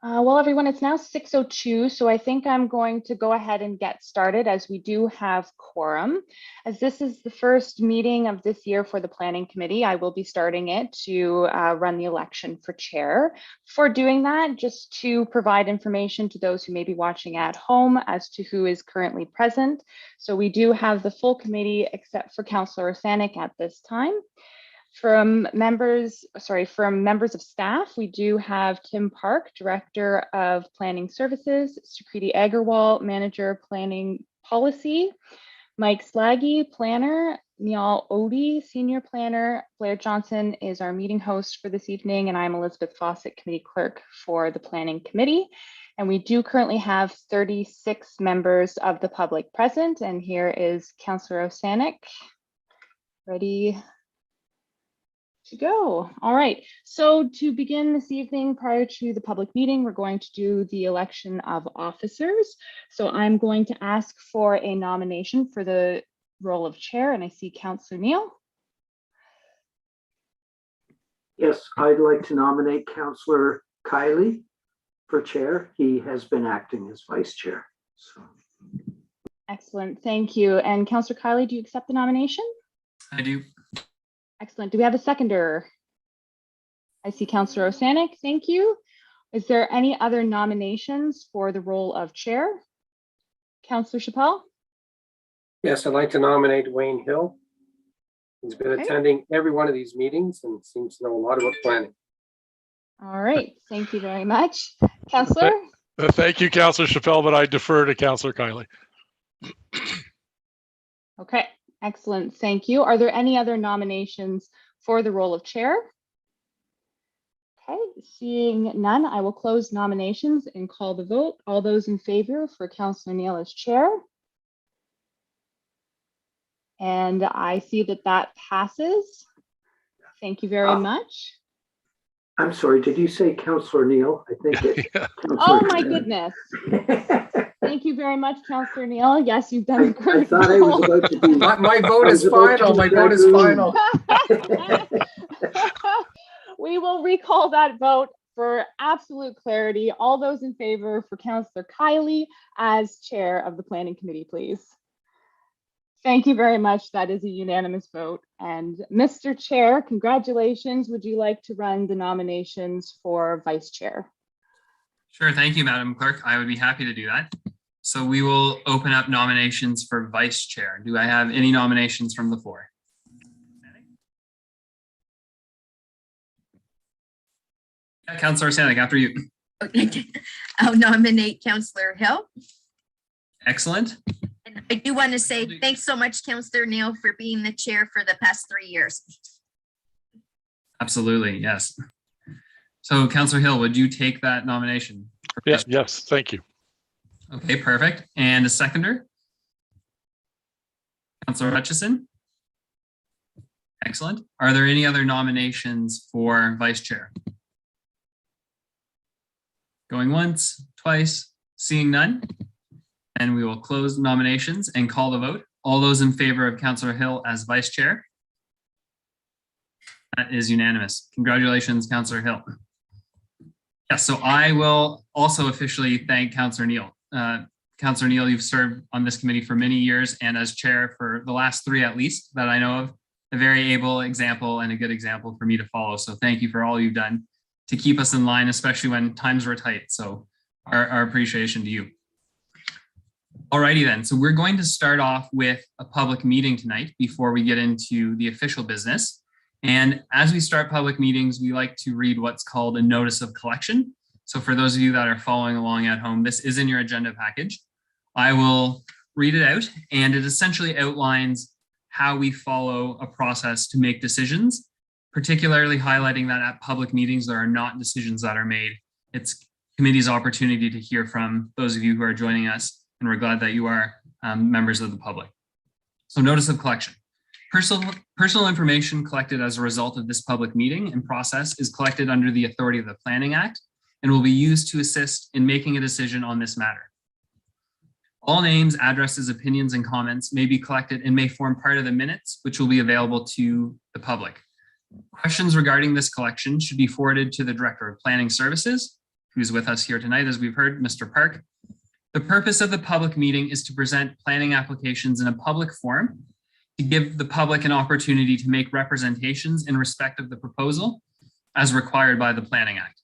Well, everyone, it's now 6:02, so I think I'm going to go ahead and get started as we do have quorum. As this is the first meeting of this year for the Planning Committee, I will be starting it to run the election for chair. For doing that, just to provide information to those who may be watching at home as to who is currently present. So we do have the full committee except for Councillor Osanek at this time. From members of staff, we do have Tim Park, Director of Planning Services, Sukriti Agarwal, Manager Planning Policy, Mike Slaggy, Planner, Niall Odie, Senior Planner, Blair Johnson is our meeting host for this evening, and I'm Elizabeth Fawcett, Committee Clerk for the Planning Committee. And we do currently have 36 members of the public present, and here is Councillor Osanek, ready to go. All right, so to begin this evening, prior to the public meeting, we're going to do the election of officers. So I'm going to ask for a nomination for the role of chair, and I see Councillor Neal. Yes, I'd like to nominate Councillor Kiley for chair. He has been acting as vice chair. So. Excellent, thank you. And Councillor Kiley, do you accept the nomination? I do. Excellent. Do we have a seconder? I see Councillor Osanek. Thank you. Is there any other nominations for the role of chair? Councillor Chappelle? Yes, I'd like to nominate Wayne Hill. He's been attending every one of these meetings and seems to know a lot about planning. All right. Thank you very much. Councillor? Thank you, Councillor Chappelle, but I defer to Councillor Kiley. Okay. Excellent, thank you. Are there any other nominations for the role of chair? Okay, seeing none, I will close nominations and call the vote. All those in favor for Councillor Neal as chair? And I see that that passes. Thank you very much. I'm sorry, did you say Councillor Neal? I think it. Yeah. Oh my goodness. Thank you very much, Councillor Neal. Yes, you've done great. I thought I was about to be. My vote is final. My vote is final. We will recall that vote for absolute clarity. All those in favor for Councillor Kiley as chair of the Planning Committee, please. Thank you very much. That is a unanimous vote. And Mr. Chair, congratulations. Would you like to run the nominations for vice chair? Sure, thank you, Madam Clerk. I would be happy to do that. So we will open up nominations for vice chair. Do I have any nominations from the floor? Yeah, Councillor Sanek, after you. Okay. I'll nominate Councillor Hill. Excellent. And I do want to say thanks so much, Councillor Neal, for being the chair for the past 3 years. Absolutely, yes. So Councillor Hill, would you take that nomination? Yes, thank you. Okay, perfect. And a seconder? Councillor Hutchison? Excellent. Are there any other nominations for vice chair? Going once, twice, seeing none. And we will close nominations and call the vote. All those in favor of Councillor Hill as vice chair? That is unanimous. Congratulations, Councillor Hill. Yes, so I will also officially thank Councillor Neal. Councillor Neal, you've served on this committee for many years and as chair for the last 3 at least that I know of. A very able example and a good example for me to follow. So thank you for all you've done to keep us in line, especially when times were tight. So our appreciation to you. Alrighty then, so we're going to start off with a public meeting tonight before we get into the official business. And as we start public meetings, we like to read what's called a notice of collection. So for those of you that are following along at home, this is in your agenda package. I will read it out, and it essentially outlines how we follow a process to make decisions, particularly highlighting that at public meetings, there are not decisions that are made. It's committee's opportunity to hear from those of you who are joining us, and we're glad that you are members of the public. So notice of collection. Personal information collected as a result of this public meeting and process is collected under the authority of the Planning Act and will be used to assist in making a decision on this matter. All names, addresses, opinions, and comments may be collected and may form part of the minutes, which will be available to the public. Questions regarding this collection should be forwarded to the Director of Planning Services, who's with us here tonight, as we've heard, Mr. Park. The purpose of the public meeting is to present planning applications in a public forum to give the public an opportunity to make representations in respect of the proposal as required by the Planning Act.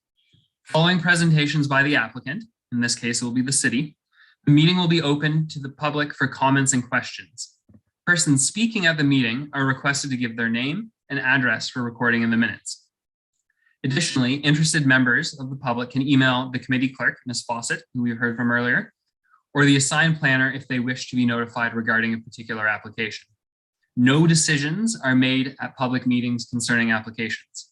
Following presentations by the applicant, in this case, it will be the city, the meeting will be open to the public for comments and questions. Persons speaking at the meeting are requested to give their name and address for recording in the minutes. Additionally, interested members of the public can email the committee clerk, Ms. Fawcett, who we heard from earlier, or the assigned planner if they wish to be notified regarding a particular application. No decisions are made at public meetings concerning applications.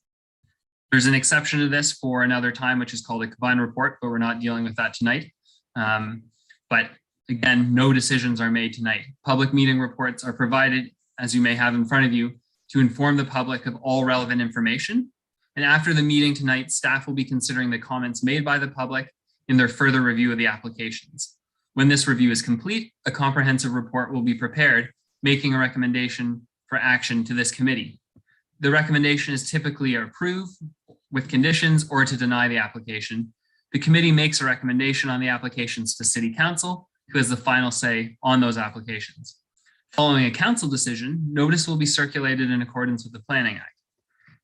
There's an exception to this for another time, which is called a combined report, but we're not dealing with that tonight. But again, no decisions are made tonight. Public meeting reports are provided, as you may have in front of you, to inform the public of all relevant information. And after the meeting tonight, staff will be considering the comments made by the public in their further review of the applications. When this review is complete, a comprehensive report will be prepared, making a recommendation for action to this committee. The recommendation is typically approve with conditions or to deny the application. The committee makes a recommendation on the applications to City Council, who has the final say on those applications. Following a council decision, notice will be circulated in accordance with the Planning Act.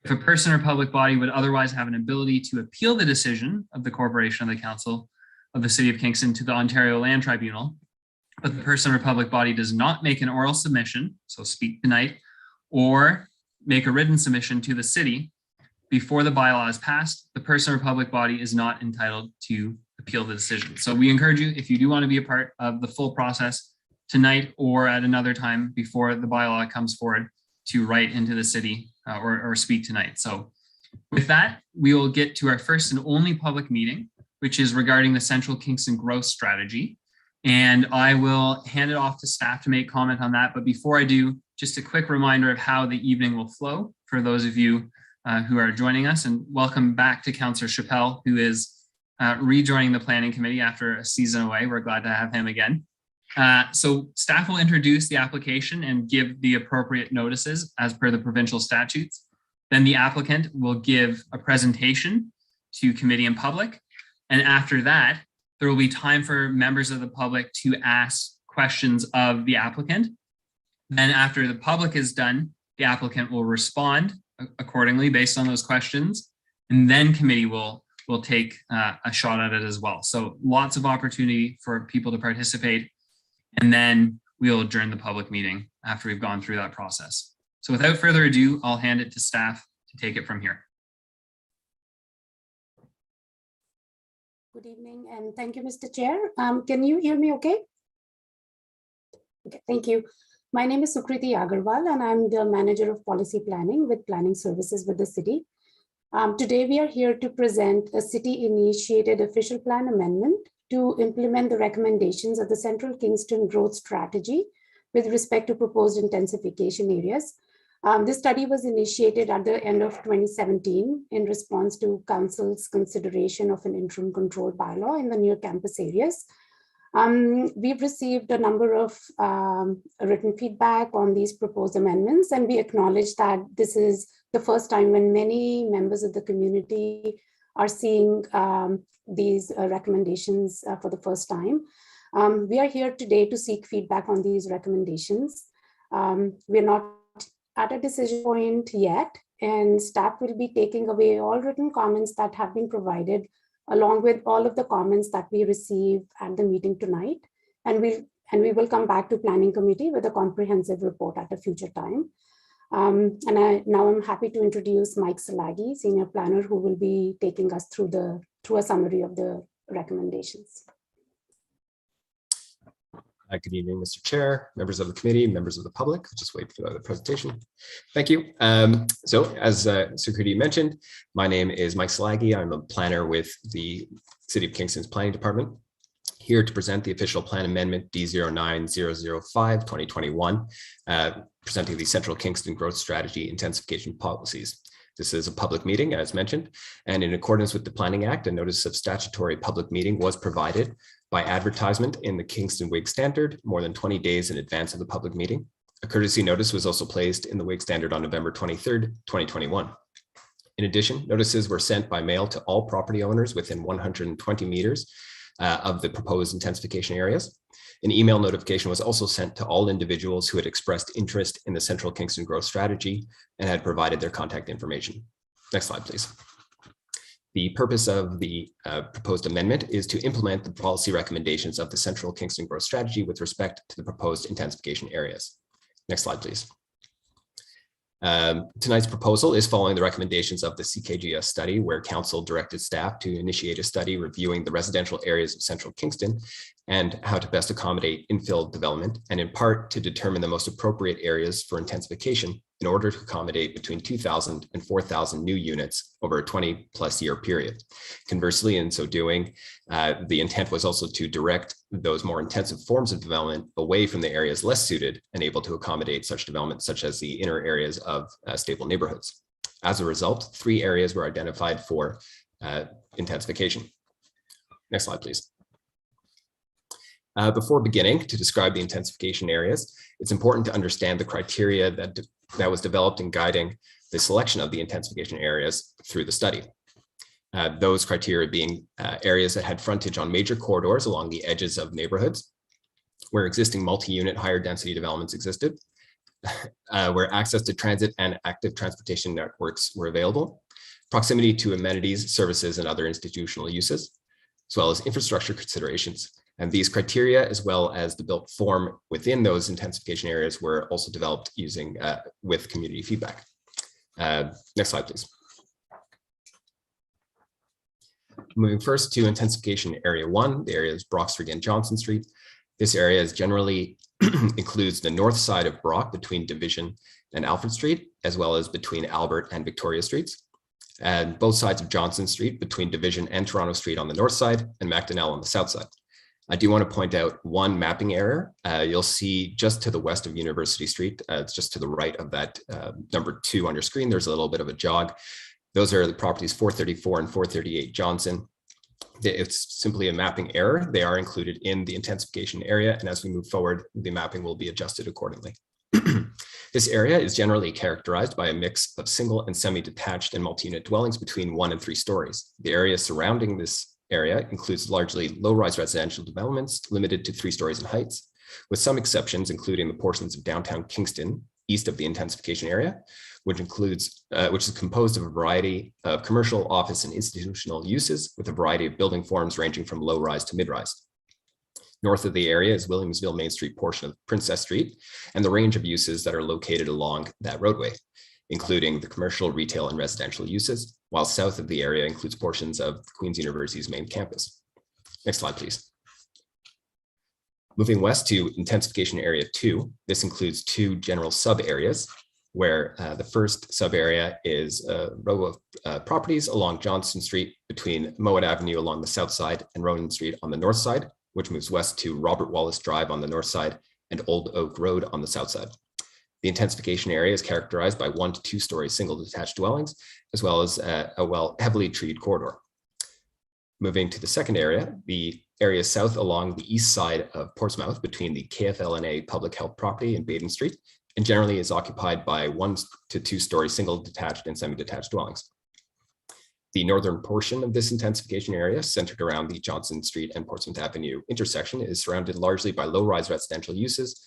If a person or public body would otherwise have an ability to appeal the decision of the corporation or the council of the City of Kingston to the Ontario Land Tribunal, but the person or public body does not make an oral submission, so speak tonight, or make a written submission to the city before the bylaw is passed, the person or public body is not entitled to appeal the decision. So we encourage you, if you do want to be a part of the full process tonight or at another time before the bylaw comes forward, to write into the city or speak tonight. So with that, we will get to our first and only public meeting, which is regarding the Central Kingston Growth Strategy. And I will hand it off to staff to make comment on that. But before I do, just a quick reminder of how the evening will flow for those of you who are joining us, and welcome back to Councillor Chappell, who is rejoining the Planning Committee after a season away. We're glad to have him again. So staff will introduce the application and give the appropriate notices as per the provincial statutes. Then the applicant will give a presentation to committee and public. And after that, there will be time for members of the public to ask questions of the applicant. Then after the public is done, the applicant will respond accordingly based on those questions. And then committee will take a shot at it as well. So lots of opportunity for people to participate. And then we'll adjourn the public meeting after we've gone through that process. So without further ado, I'll hand it to staff to take it from here. Good evening, and thank you, Mr. Chair. Can you hear me okay? Okay, thank you. My name is Sukriti Agarwal, and I'm the Manager of Policy Planning with Planning Services with the city. Today, we are here to present a city-initiated official plan amendment to implement the recommendations of the Central Kingston Growth Strategy with respect to proposed intensification areas. This study was initiated at the end of 2017 in response to Council's consideration of an interim control bylaw in the near campus areas. We've received a number of written feedback on these proposed amendments, and we acknowledge that this is the first time when many members of the community are seeing these recommendations for the first time. We are here today to seek feedback on these recommendations. We're not at a decision point yet, and staff will be taking away all written comments that have been provided, along with all of the comments that we receive at the meeting tonight. And we will come back to Planning Committee with a comprehensive report at a future time. Now I'm happy to introduce Mike Salagi, Senior Planner, who will be taking us through a summary of the recommendations. Good evening, Mr. Chair, members of the committee, members of the public. I'll just wait for the presentation. Thank you. So as Sukriti mentioned, my name is Mike Salagi. I'm a planner with the City of Kingston's Planning Department, here to present the official plan amendment D09005-2021, presenting the Central Kingston Growth Strategy intensification policies. This is a public meeting, as mentioned, and in accordance with the Planning Act, a notice of statutory public meeting was provided by advertisement in the Kingston Whig Standard more than 20 days in advance of the public meeting. A courtesy notice was also placed in the Whig Standard on November 23rd, 2021. In addition, notices were sent by mail to all property owners within 120 meters of the proposed intensification areas. An email notification was also sent to all individuals who had expressed interest in the Central Kingston Growth Strategy and had provided their contact information. Next slide, please. The purpose of the proposed amendment is to implement the policy recommendations of the Central Kingston Growth Strategy with respect to the proposed intensification areas. Next slide, please. Tonight's proposal is following the recommendations of the CKGS study, where council directed staff to initiate a study reviewing the residential areas of Central Kingston and how to best accommodate infill development, and in part to determine the most appropriate areas for intensification in order to accommodate between 2,000 and 4,000 new units over a 20+ year period. Conversely, in so doing, the intent was also to direct those more intensive forms of development away from the areas less suited and able to accommodate such development, such as the inner areas of stable neighborhoods. As a result, 3 areas were identified for intensification. Next slide, please. Before beginning to describe the intensification areas, it's important to understand the criteria that was developed in guiding the selection of the intensification areas through the study. Those criteria being areas that had frontage on major corridors along the edges of neighborhoods, where existing multi-unit higher density developments existed, where access to transit and active transportation networks were available, proximity to amenities, services, and other institutional uses, as well as infrastructure considerations. And these criteria, as well as the built form within those intensification areas, were also developed using with community feedback. Next slide, please. Moving first to Intensification Area 1, the area is Brock Street and Johnson Street. This area is generally includes the north side of Brock between Division and Alfred Street, as well as between Albert and Victoria Streets, and both sides of Johnson Street between Division and Toronto Street on the north side, and Mcdonald on the south side. I do want to point out one mapping error. You'll see just to the west of University Street, it's just to the right of that number 2 on your screen, there's a little bit of a jog. Those are the properties 434 and 438 Johnson. It's simply a mapping error. They are included in the intensification area, and as we move forward, the mapping will be adjusted accordingly. This area is generally characterized by a mix of single and semi-detached and multi-unit dwellings between 1 and 3 stories. The area surrounding this area includes largely low-rise residential developments limited to 3 stories in heights, with some exceptions, including the portions of downtown Kingston east of the intensification area, which is composed of a variety of commercial, office, and institutional uses, with a variety of building forms ranging from low-rise to mid-rise. North of the area is Williamsville Main Street portion of Princess Street, and the range of uses that are located along that roadway, including the commercial, retail, and residential uses, while south of the area includes portions of Queen's University's main campus. Next slide, please. Moving west to Intensification Area 2, this includes 2 general sub-areas, where the first sub-area is a row of properties along Johnson Street between Mowat Avenue along the south side and Ronan Street on the north side, which moves west to Robert Wallace Drive on the north side and Old Oak Road on the south side. The intensification area is characterized by 1 to 2 story single detached dwellings, as well as a heavily treed corridor. Moving to the second area, the area south along the east side of Portsmouth between the KFLNA public health property and Baden Street, and generally is occupied by 1 to 2 story single detached and semi-detached dwellings. The northern portion of this intensification area, centered around the Johnson Street and Portsmouth Avenue intersection, is surrounded largely by low-rise residential uses,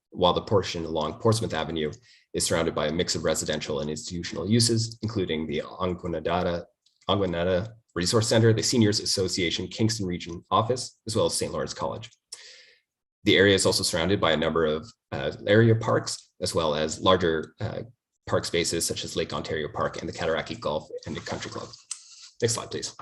while the portion along Portsmouth Avenue is surrounded by a mix of residential and institutional uses, including the Anguaneta Resource Center, the Seniors Association Kingston Region Office, as well as St. Lawrence College. The area is also surrounded by a number of area parks, as well as larger park spaces such as Lake Ontario Park and the Cataraqui Golf and the Country Club. Next slide, please.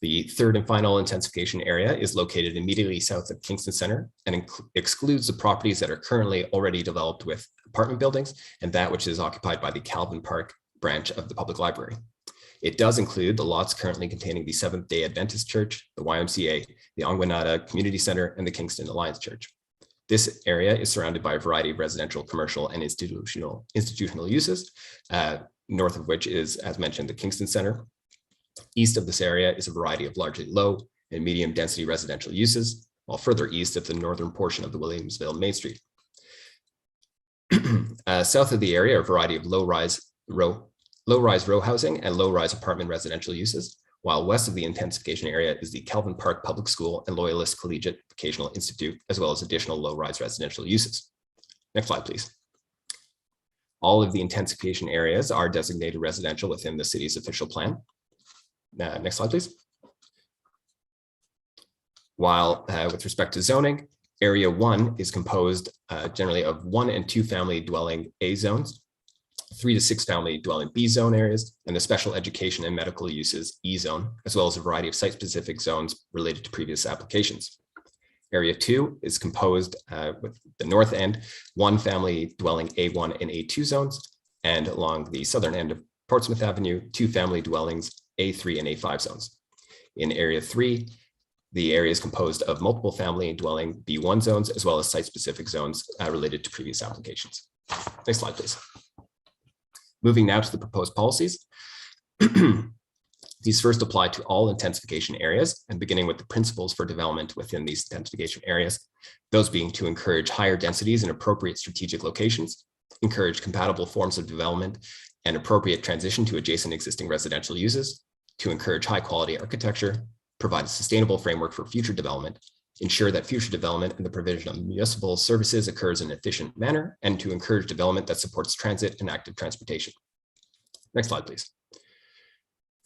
The third and final intensification area is located immediately south of Kingston Center and excludes the properties that are currently already developed with apartment buildings and that which is occupied by the Calvin Park branch of the public library. It does include the lots currently containing the Seventh-day Adventist Church, the YMCA, the Anguaneta Community Center, and the Kingston Alliance Church. This area is surrounded by a variety of residential, commercial, and institutional uses, north of which is, as mentioned, the Kingston Center. East of this area is a variety of largely low and medium density residential uses, while further east of the northern portion of the Williamsville Main Street. South of the area are a variety of low-rise low-rise row housing and low-rise apartment residential uses, while west of the intensification area is the Kelvin Park Public School and Loyalist Collegiate Vocational Institute, as well as additional low-rise residential uses. Next slide, please. All of the intensification areas are designated residential within the city's official plan. Next slide, please. While with respect to zoning, Area 1 is composed generally of 1 and 2 family dwelling A zones, 3 to 6 family dwelling B zone areas, and the special education and medical uses E zone, as well as a variety of site-specific zones related to previous applications. Area 2 is composed with the north end, 1 family dwelling A1 and A2 zones, and along the southern end of Portsmouth Avenue, 2 family dwellings A3 and A5 zones. In Area 3, the area is composed of multiple family dwelling B1 zones, as well as site-specific zones related to previous applications. Next slide, please. Moving now to the proposed policies. These first apply to all intensification areas, and beginning with the principles for development within these intensification areas, those being to encourage higher densities in appropriate strategic locations, encourage compatible forms of development and appropriate transition to adjacent existing residential uses, to encourage high quality architecture, provide a sustainable framework for future development, ensure that future development and the provision of municipal services occurs in an efficient manner, and to encourage development that supports transit and active transportation. Next slide, please.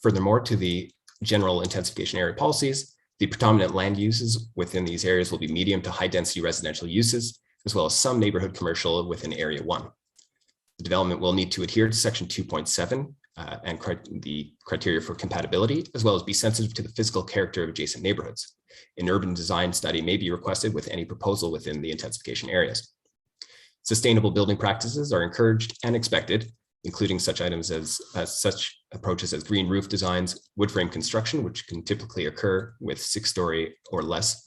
Furthermore, to the general intensification area policies, the predominant land uses within these areas will be medium to high density residential uses, as well as some neighborhood commercial within Area 1. The development will need to adhere to Section 2.7 and the criteria for compatibility, as well as be sensitive to the physical character of adjacent neighborhoods. An urban design study may be requested with any proposal within the intensification areas. Sustainable building practices are encouraged and expected, including such items as such approaches as green roof designs, wood frame construction, which can typically occur with 6-story or less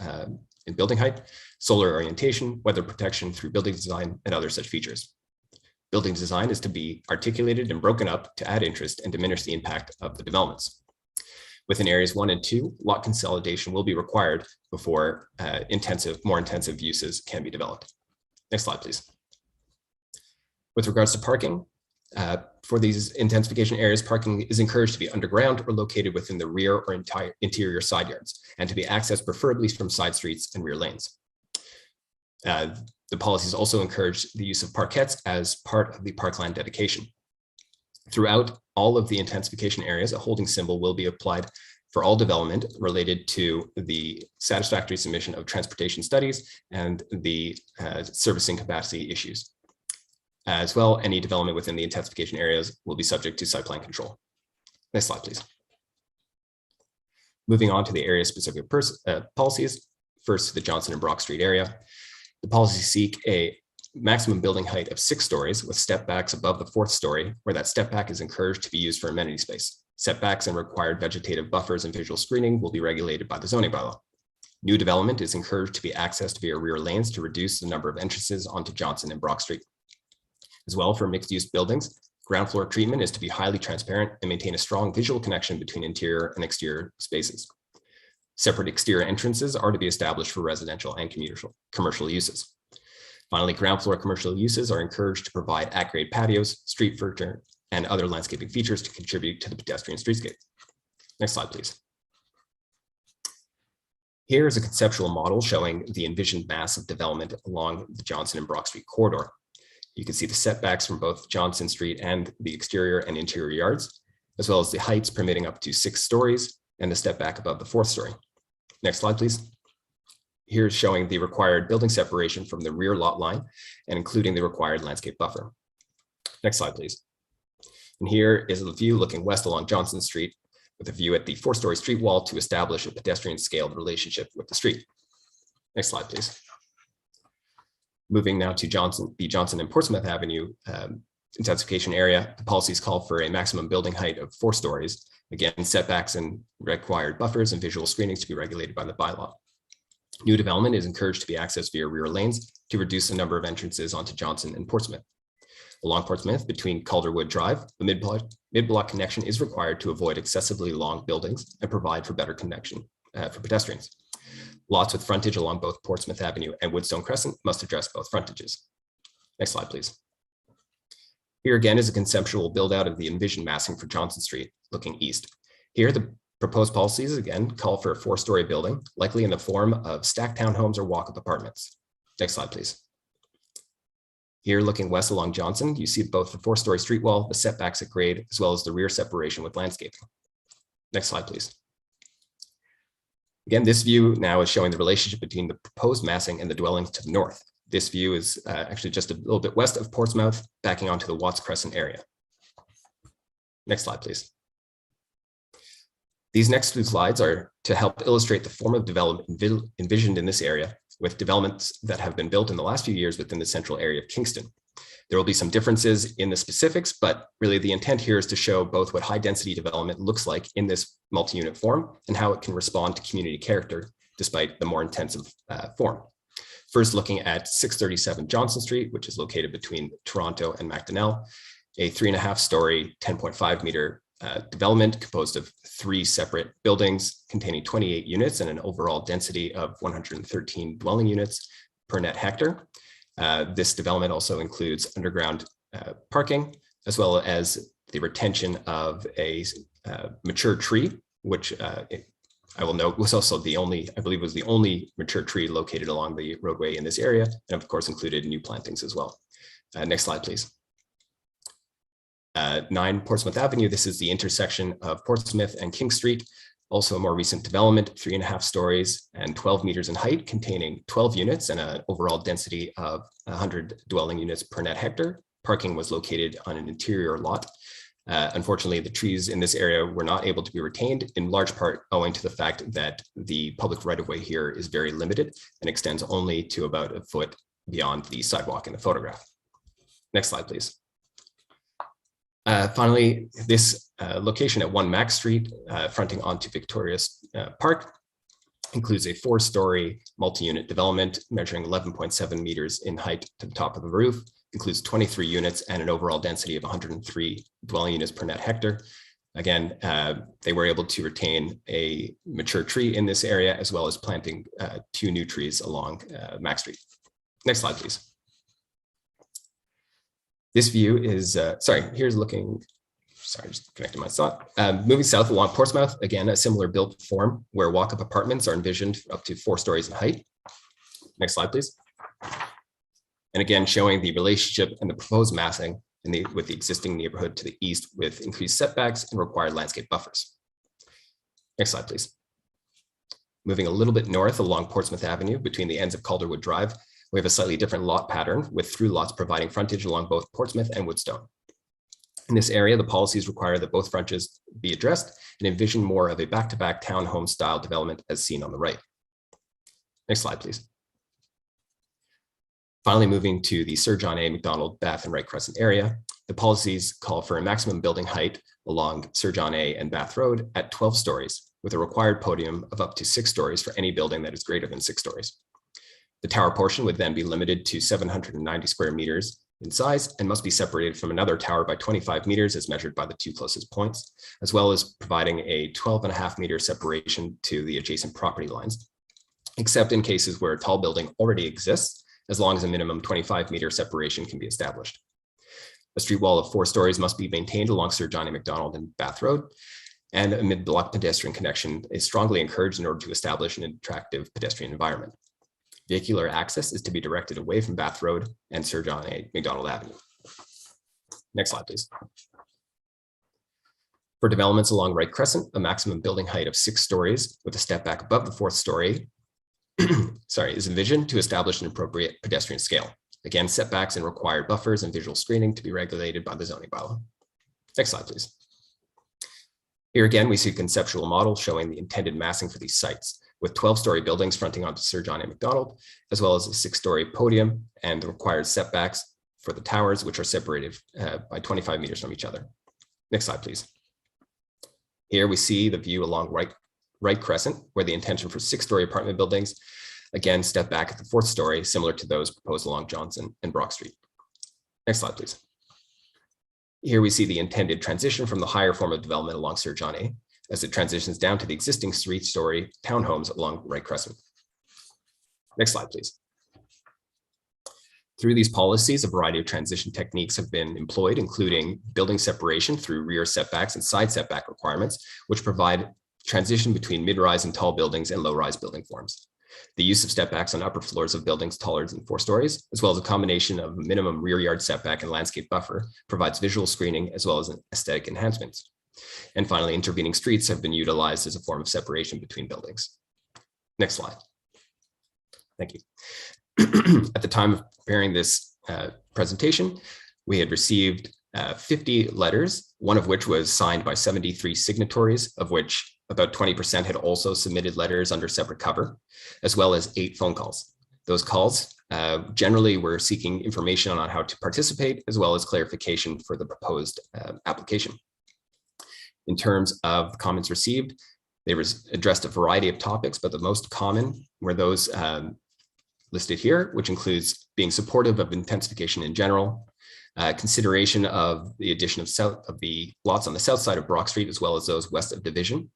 in building height, solar orientation, weather protection through building design, and other such features. Building design is to be articulated and broken up to add interest and diminish the impact of the developments. Within areas 1 and 2, lot consolidation will be required before more intensive uses can be developed. Next slide, please. With regards to parking, for these intensification areas, parking is encouraged to be underground or located within the rear or interior side yards, and to be accessed preferably from side streets and rear lanes. The policies also encourage the use of parkettes as part of the parkland dedication. Throughout all of the intensification areas, a holding symbol will be applied for all development related to the satisfactory submission of transportation studies and the servicing capacity issues. As well, any development within the intensification areas will be subject to site plan control. Next slide, please. Moving on to the area-specific policies. First, to the Johnson and Brock Street area. The policies seek a maximum building height of 6 stories with step backs above the 4th story, where that step back is encouraged to be used for amenity space. Setbacks and required vegetative buffers and visual screening will be regulated by the zoning bylaw. New development is encouraged to be accessed via rear lanes to reduce the number of entrances onto Johnson and Brock Street. As well, for mixed-use buildings, ground floor treatment is to be highly transparent and maintain a strong visual connection between interior and exterior spaces. Separate exterior entrances are to be established for residential and commercial uses. Finally, ground floor commercial uses are encouraged to provide at-grade patios, street furniture, and other landscaping features to contribute to the pedestrian streetscape. Next slide, please. Here is a conceptual model showing the envisioned mass of development along the Johnson and Brock Street corridor. You can see the setbacks from both Johnson Street and the exterior and interior yards, as well as the heights permitting up to 6 stories and the step back above the 4th story. Next slide, please. Here's showing the required building separation from the rear lot line and including the required landscape buffer. Next slide, please. And here is a view looking west along Johnson Street with a view at the 4-story street wall to establish a pedestrian scaled relationship with the street. Next slide, please. Moving now to the Johnson and Portsmouth Avenue intensification area, the policies call for a maximum building height of 4 stories. Again, setbacks and required buffers and visual screenings to be regulated by the bylaw. New development is encouraged to be accessed via rear lanes to reduce the number of entrances onto Johnson and Portsmouth. Along Portsmouth, between Calderwood Drive, the mid-block connection is required to avoid excessively long buildings and provide for better connection for pedestrians. Lots with frontage along both Portsmouth Avenue and Woodstone Crescent must address both frontages. Next slide, please. Here again is a conceptual build out of the envisioned massing for Johnson Street looking east. Here, the proposed policies again call for a 4-story building, likely in the form of stacked townhomes or walk-up apartments. Next slide, please. Here, looking west along Johnson, you see both the 4-story street wall, the setbacks at grade, as well as the rear separation with landscaping. Next slide, please. Again, this view now is showing the relationship between the proposed massing and the dwellings to the north. This view is actually just a little bit west of Portsmouth, backing onto the Right Crescent area. Next slide, please. These next 2 slides are to help illustrate the form of development envisioned in this area, with developments that have been built in the last few years within the central area of Kingston. There will be some differences in the specifics, but really the intent here is to show both what high density development looks like in this multi-unit form and how it can respond to community character despite the more intensive form. First, looking at 637 Johnson Street, which is located between Toronto and Mcdonald, a 3.5-story, 10.5 meter development composed of 3 separate buildings containing 28 units and an overall density of 113 dwelling units per net hectare. This development also includes underground parking, as well as the retention of a mature tree, which I will note was also the only, I believe was the only mature tree located along the roadway in this area, and of course included new plantings as well. Next slide, please. 9 Portsmouth Avenue, this is the intersection of Portsmouth and King Street, also a more recent development, 3.5 stories and 12 meters in height, containing 12 units and an overall density of 100 dwelling units per net hectare. Parking was located on an interior lot. Unfortunately, the trees in this area were not able to be retained, in large part owing to the fact that the public right-of-way here is very limited and extends only to about a foot beyond the sidewalk in the photograph. Next slide, please. Finally, this location at 1 Max Street, fronting onto Victoria Park, includes a 4-story multi-unit development measuring 11.7 meters in height to the top of the roof, includes 23 units and an overall density of 103 dwelling units per net hectare. Again, they were able to retain a mature tree in this area, as well as planting 2 new trees along Max Street. Next slide, please. This view is, here's looking, just connecting my thought. Moving south along Portsmouth, again, a similar built form where walk-up apartments are envisioned up to 4 stories in height. Next slide, please. And again, showing the relationship and the proposed massing with the existing neighborhood to the east with increased setbacks and required landscape buffers. Next slide, please. Moving a little bit north along Portsmouth Avenue between the ends of Calderwood Drive, we have a slightly different lot pattern with through lots providing frontage along both Portsmouth and Woodstone. In this area, the policies require that both frontages be addressed and envision more of a back-to-back townhome style development as seen on the right. Next slide, please. Finally, moving to the Sir John A. Mcdonald, Bath and Right Crescent area, the policies call for a maximum building height along Sir John A. and Bath Road at 12 stories, with a required podium of up to 6 stories for any building that is greater than 6 stories. The tower portion would then be limited to 790 square meters in size and must be separated from another tower by 25 meters as measured by the 2 closest points, as well as providing a 12.5 meter separation to the adjacent property lines, except in cases where a tall building already exists, as long as a minimum 25 meter separation can be established. A street wall of 4 stories must be maintained along Sir John A. Mcdonald and Bath Road, and a mid-block pedestrian connection is strongly encouraged in order to establish an attractive pedestrian environment. Vehicular access is to be directed away from Bath Road and Sir John A. Mcdonald Avenue. Next slide, please. For developments along Right Crescent, a maximum building height of 6 stories with a step back above the 4th story is envisioned to establish an appropriate pedestrian scale. Again, setbacks and required buffers and visual screening to be regulated by the zoning bylaw. Next slide, please. Here again, we see a conceptual model showing the intended massing for these sites, with 12-story buildings fronting onto Sir John A. Mcdonald, as well as a 6-story podium and the required setbacks for the towers, which are separated by 25 meters from each other. Next slide, please. Here we see the view along Right Crescent, where the intention for 6-story apartment buildings, again, step back at the 4th story, similar to those proposed along Johnson and Brock Street. Next slide, please. Here we see the intended transition from the higher form of development along Sir John A. as it transitions down to the existing 3-story townhomes along Right Crescent. Next slide, please. Through these policies, a variety of transition techniques have been employed, including building separation through rear setbacks and side setback requirements, which provide transition between mid-rise and tall buildings and low-rise building forms. The use of stepbacks on upper floors of buildings taller than 4 stories, as well as a combination of minimum rear yard setback and landscape buffer, provides visual screening as well as aesthetic enhancements. And finally, intervening streets have been utilized as a form of separation between buildings. Next slide. Thank you. At the time of preparing this presentation, we had received 50 letters, one of which was signed by 73 signatories, of which about 20% had also submitted letters under separate cover, as well as 8 phone calls. Those calls generally were seeking information on how to participate, as well as clarification for the proposed application. In terms of comments received, they addressed a variety of topics, but the most common were those listed here, which includes being supportive of intensification in general, consideration of the addition of the lots on the south side of Brock Street, as well as those west of Division.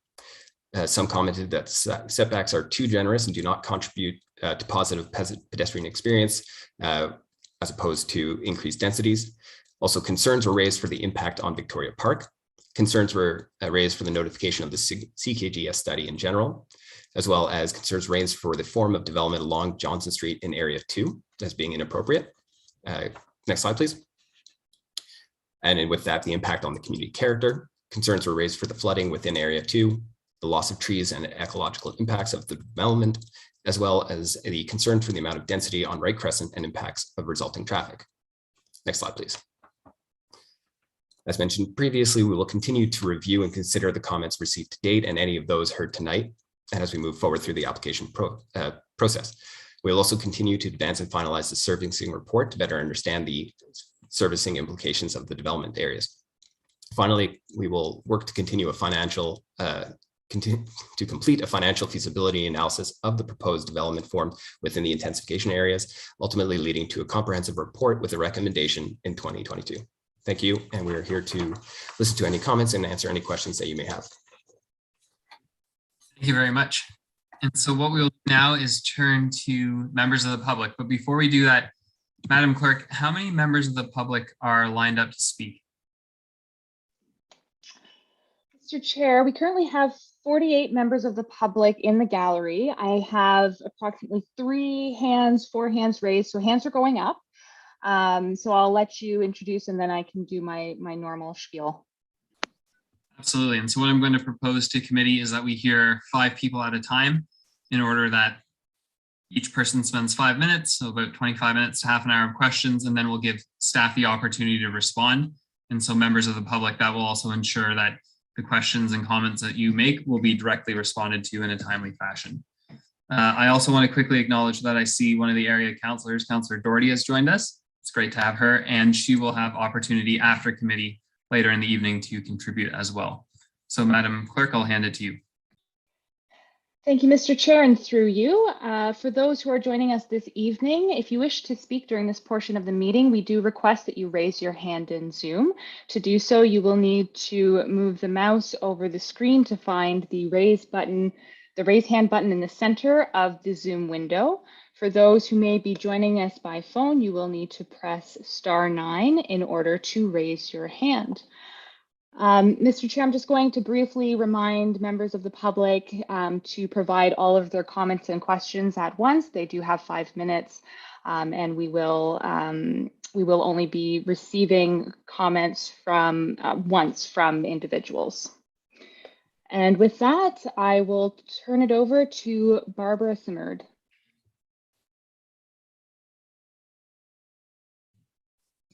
Some commented that setbacks are too generous and do not contribute to positive pedestrian experience, as opposed to increased densities. Also, concerns were raised for the impact on Victoria Park. Concerns were raised for the notification of the CKGS study in general, as well as concerns raised for the form of development along Johnson Street in Area 2 as being inappropriate. Next slide, please. And with that, the impact on the community character. Concerns were raised for the flooding within Area 2, the loss of trees and ecological impacts of the development, as well as the concern for the amount of density on Right Crescent and impacts of resulting traffic. Next slide, please. As mentioned previously, we will continue to review and consider the comments received to date and any of those heard tonight, and as we move forward through the application process. We will also continue to advance and finalize the servicing report to better understand the servicing implications of the development areas. Finally, we will work to continue to complete a financial feasibility analysis of the proposed development form within the intensification areas, ultimately leading to a comprehensive report with a recommendation in 2022. Thank you, and we are here to listen to any comments and answer any questions that you may have. Thank you very much. And so what we will do now is turn to members of the public. But before we do that, Madam Clerk, how many members of the public are lined up to speak? Mr. Chair, we currently have 48 members of the public in the gallery. I have approximately 4 hands raised, so hands are going up. So I'll let you introduce and then I can do my normal spiel. Absolutely. And so what I'm going to propose to committee is that we hear 5 people at a time in order that each person spends 5 minutes, so about 25 minutes to half an hour of questions, and then we'll give staff the opportunity to respond. And so members of the public, that will also ensure that the questions and comments that you make will be directly responded to in a timely fashion. I also want to quickly acknowledge that I see one of the area councillors, Councillor Doherty, has joined us. It's great to have her, and she will have opportunity after committee later in the evening to contribute as well. So Madam Clerk, I'll hand it to you. Thank you, Mr. Chair, and through you. For those who are joining us this evening, if you wish to speak during this portion of the meeting, we do request that you raise your hand in Zoom. To do so, you will need to move the mouse over the screen to find the raise hand button in the center of the Zoom window. For those who may be joining us by phone, you will need to press *9 in order to raise your hand. Mr. Chair, I'm just going to briefly remind members of the public to provide all of their comments and questions at once. They do have 5 minutes, and we will only be receiving comments from once from individuals. And with that, I will turn it over to Barbara Simard.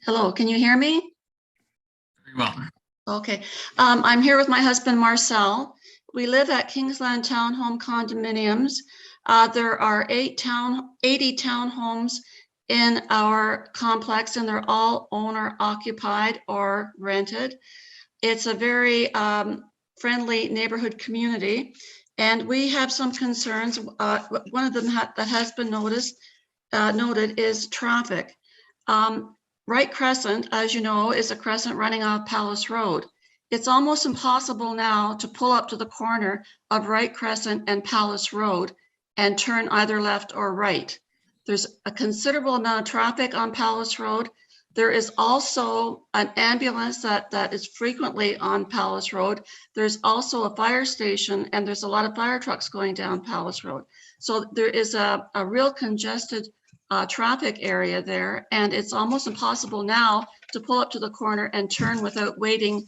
Hello, can you hear me? Very well. Okay, I'm here with my husband, Marcel. We live at Kingsland Townhome Condominiums. There are 80 townhomes in our complex, and they're all owner occupied or rented. It's a very friendly neighborhood community, and we have some concerns. One of them that has been noted is traffic. Right Crescent, as you know, is a crescent running off Palace Road. It's almost impossible now to pull up to the corner of Right Crescent and Palace Road and turn either left or right. There's a considerable amount of traffic on Palace Road. There is also an ambulance that is frequently on Palace Road. There's also a fire station, and there's a lot of fire trucks going down Palace Road. So there is a real congested traffic area there, and it's almost impossible now to pull up to the corner and turn without waiting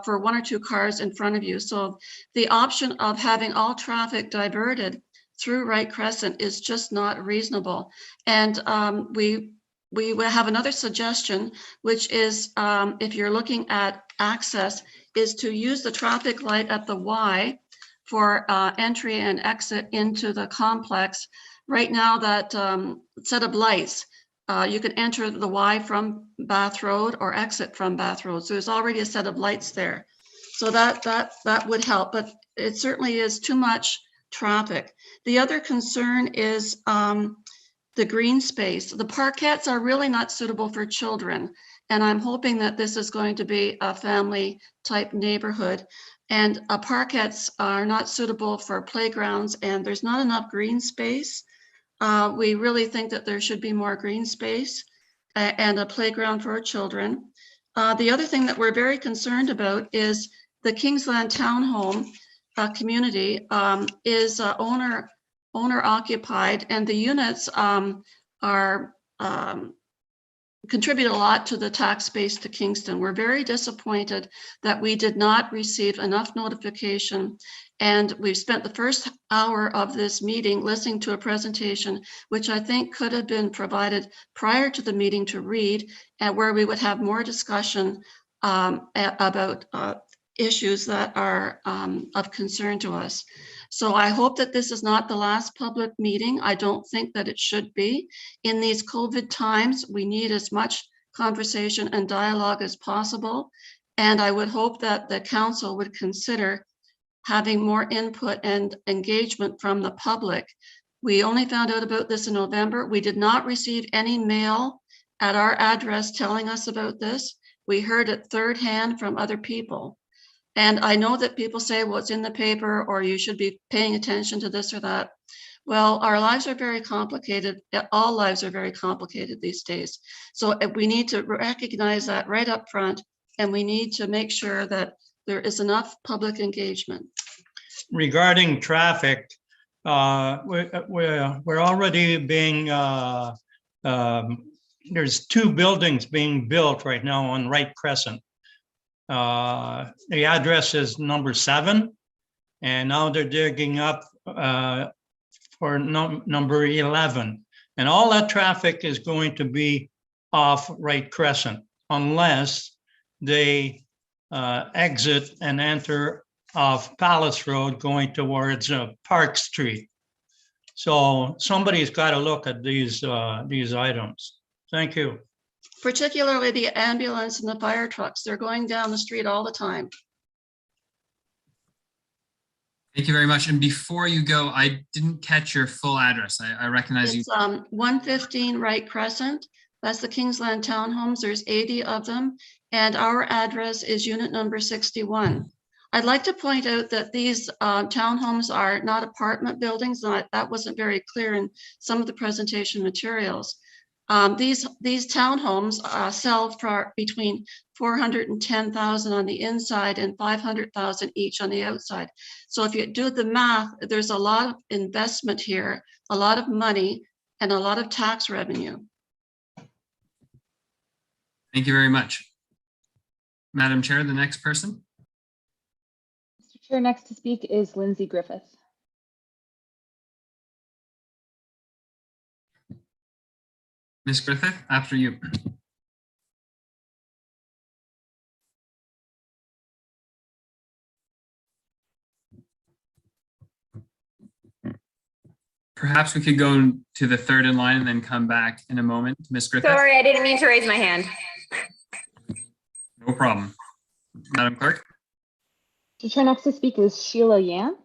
for one or two cars in front of you. So the option of having all traffic diverted through Right Crescent is just not reasonable. And we will have another suggestion, which is if you're looking at access, is to use the traffic light at the Y for entry and exit into the complex. Right now, that set of lights, you can enter the Y from Bath Road or exit from Bath Road. So there's already a set of lights there. So that would help, but it certainly is too much traffic. The other concern is the green space. The parkettes are really not suitable for children. And I'm hoping that this is going to be a family type neighborhood. And parkettes are not suitable for playgrounds, and there's not enough green space. We really think that there should be more green space and a playground for children. The other thing that we're very concerned about is the Kingsland Townhome community is owner occupied, and the units are contribute a lot to the tax base to Kingston. We're very disappointed that we did not receive enough notification, and we've spent the first hour of this meeting listening to a presentation which I think could have been provided prior to the meeting to read, and where we would have more discussion about issues that are of concern to us. So I hope that this is not the last public meeting. I don't think that it should be. In these COVID times, we need as much conversation and dialogue as possible. And I would hope that the council would consider having more input and engagement from the public. We only found out about this in November. We did not receive any mail at our address telling us about this. We heard it third hand from other people. And I know that people say, well, it's in the paper, or you should be paying attention to this or that. Well, our lives are very complicated. All lives are very complicated these days. So we need to recognize that right up front, and we need to make sure that there is enough public engagement. Regarding traffic, we're already being, there's two buildings being built right now on Right Crescent. The address is number 7, and now they're digging up for number 11. And all that traffic is going to be off Right Crescent unless they exit and enter off Palace Road going towards Park Street. So somebody's got to look at these items. Thank you. Particularly the ambulance and the fire trucks. They're going down the street all the time. Thank you very much. And before you go, I didn't catch your full address. I recognize you. It's 115 Right Crescent. That's the Kingsland Townhomes. There's 80 of them. And our address is unit number 61. I'd like to point out that these townhomes are not apartment buildings. That wasn't very clear in some of the presentation materials. These townhomes sell for between $410,000 on the inside and $500,000 each on the outside. So if you do the math, there's a lot of investment here, a lot of money, and a lot of tax revenue. Thank you very much. Madam Chair, the next person. Mr. Chair, next to speak is Lindsay Griffith. Ms. Griffith, after you. Perhaps we could go to the third in line and then come back in a moment. Ms. Griffith. Sorry, I didn't mean to raise my hand. No problem. Madam Clerk. Mr. Chair, next to speak is Sheila Yan.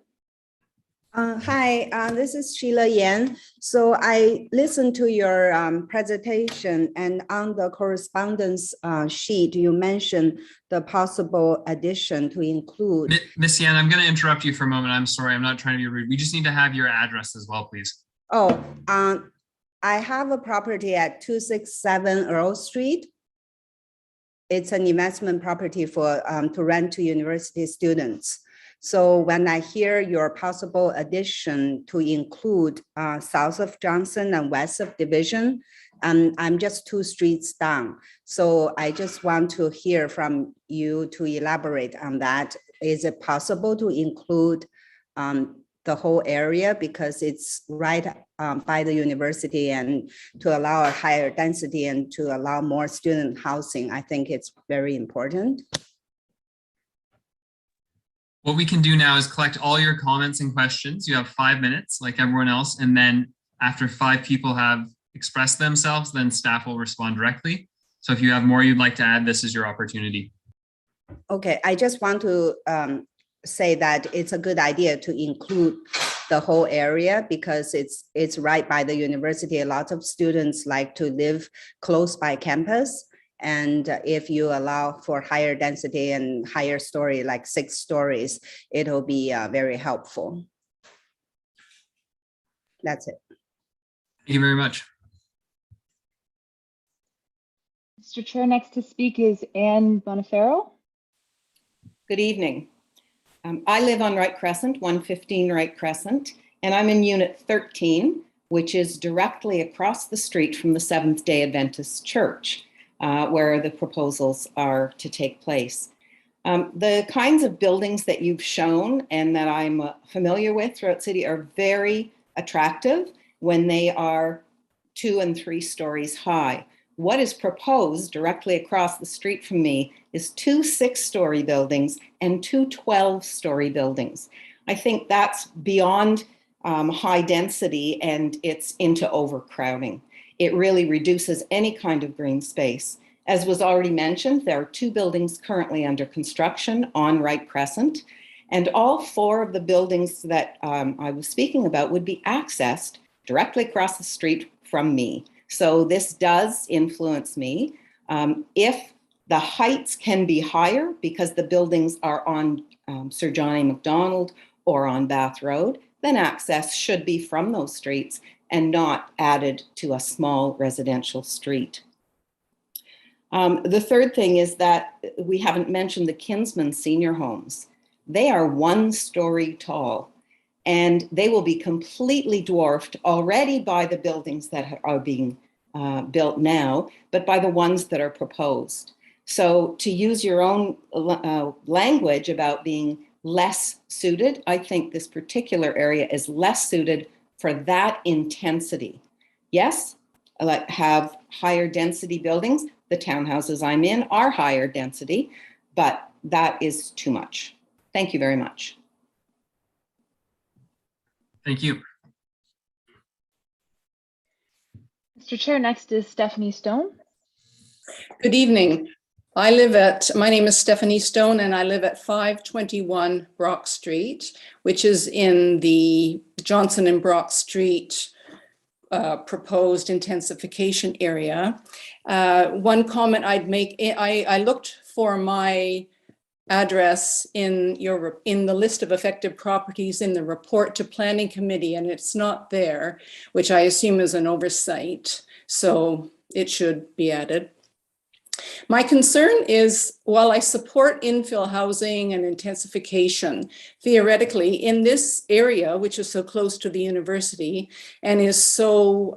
Hi, this is Sheila Yan. So I listened to your presentation, and on the correspondence sheet, you mentioned the possible addition to include. Ms. Yan, I'm going to interrupt you for a moment. I'm sorry. I'm not trying to be rude. We just need to have your address as well, please. Oh, I have a property at 267 Earl Street. It's an investment property for to rent to university students. So when I hear your possible addition to include south of Johnson and west of Division, I'm just 2 streets down. So I just want to hear from you to elaborate on that. Is it possible to include the whole area because it's right by the university, and to allow a higher density and to allow more student housing? I think it's very important. What we can do now is collect all your comments and questions. You have 5 minutes like everyone else. And then after 5 people have expressed themselves, then staff will respond directly. So if you have more you'd like to add, this is your opportunity. Okay, I just want to say that it's a good idea to include the whole area because it's right by the university. A lot of students like to live close by campus. And if you allow for higher density and higher story, like 6 stories, it'll be very helpful. That's it. Thank you very much. Mr. Chair, next to speak is Ann Bonifero. Good evening. I live on Right Crescent, 115 Right Crescent, and I'm in Unit 13, which is directly across the street from the Seventh-day Adventist Church, where the proposals are to take place. The kinds of buildings that you've shown and that I'm familiar with throughout city are very attractive when they are 2 and 3 stories high. What is proposed directly across the street from me is 2 6-story buildings and 2 12-story buildings. I think that's beyond high density and it's into overcrowding. It really reduces any kind of green space. As was already mentioned, there are 2 buildings currently under construction on Right Crescent, and all 4 of the buildings that I was speaking about would be accessed directly across the street from me. So this does influence me. If the heights can be higher because the buildings are on Sir John A. Mcdonald or on Bath Road, then access should be from those streets and not added to a small residential street. The third thing is that we haven't mentioned the Kinsman senior homes. They are 1 story tall, and they will be completely dwarfed already by the buildings that are being built now, but by the ones that are proposed. So to use your own language about being less suited, I think this particular area is less suited for that intensity. Yes, have higher density buildings. The townhouses I'm in are higher density, but that is too much. Thank you very much. Thank you. Mr. Chair, next is Stephanie Stone. Good evening. My name is Stephanie Stone, and I live at 521 Brock Street, which is in the Johnson and Brock Street proposed intensification area. One comment I'd make, I looked for my address in the list of affected properties in the report to Planning Committee, and it's not there, which I assume is an oversight, so it should be added. My concern is, while I support infill housing and intensification, theoretically in this area, which is so close to the university and is so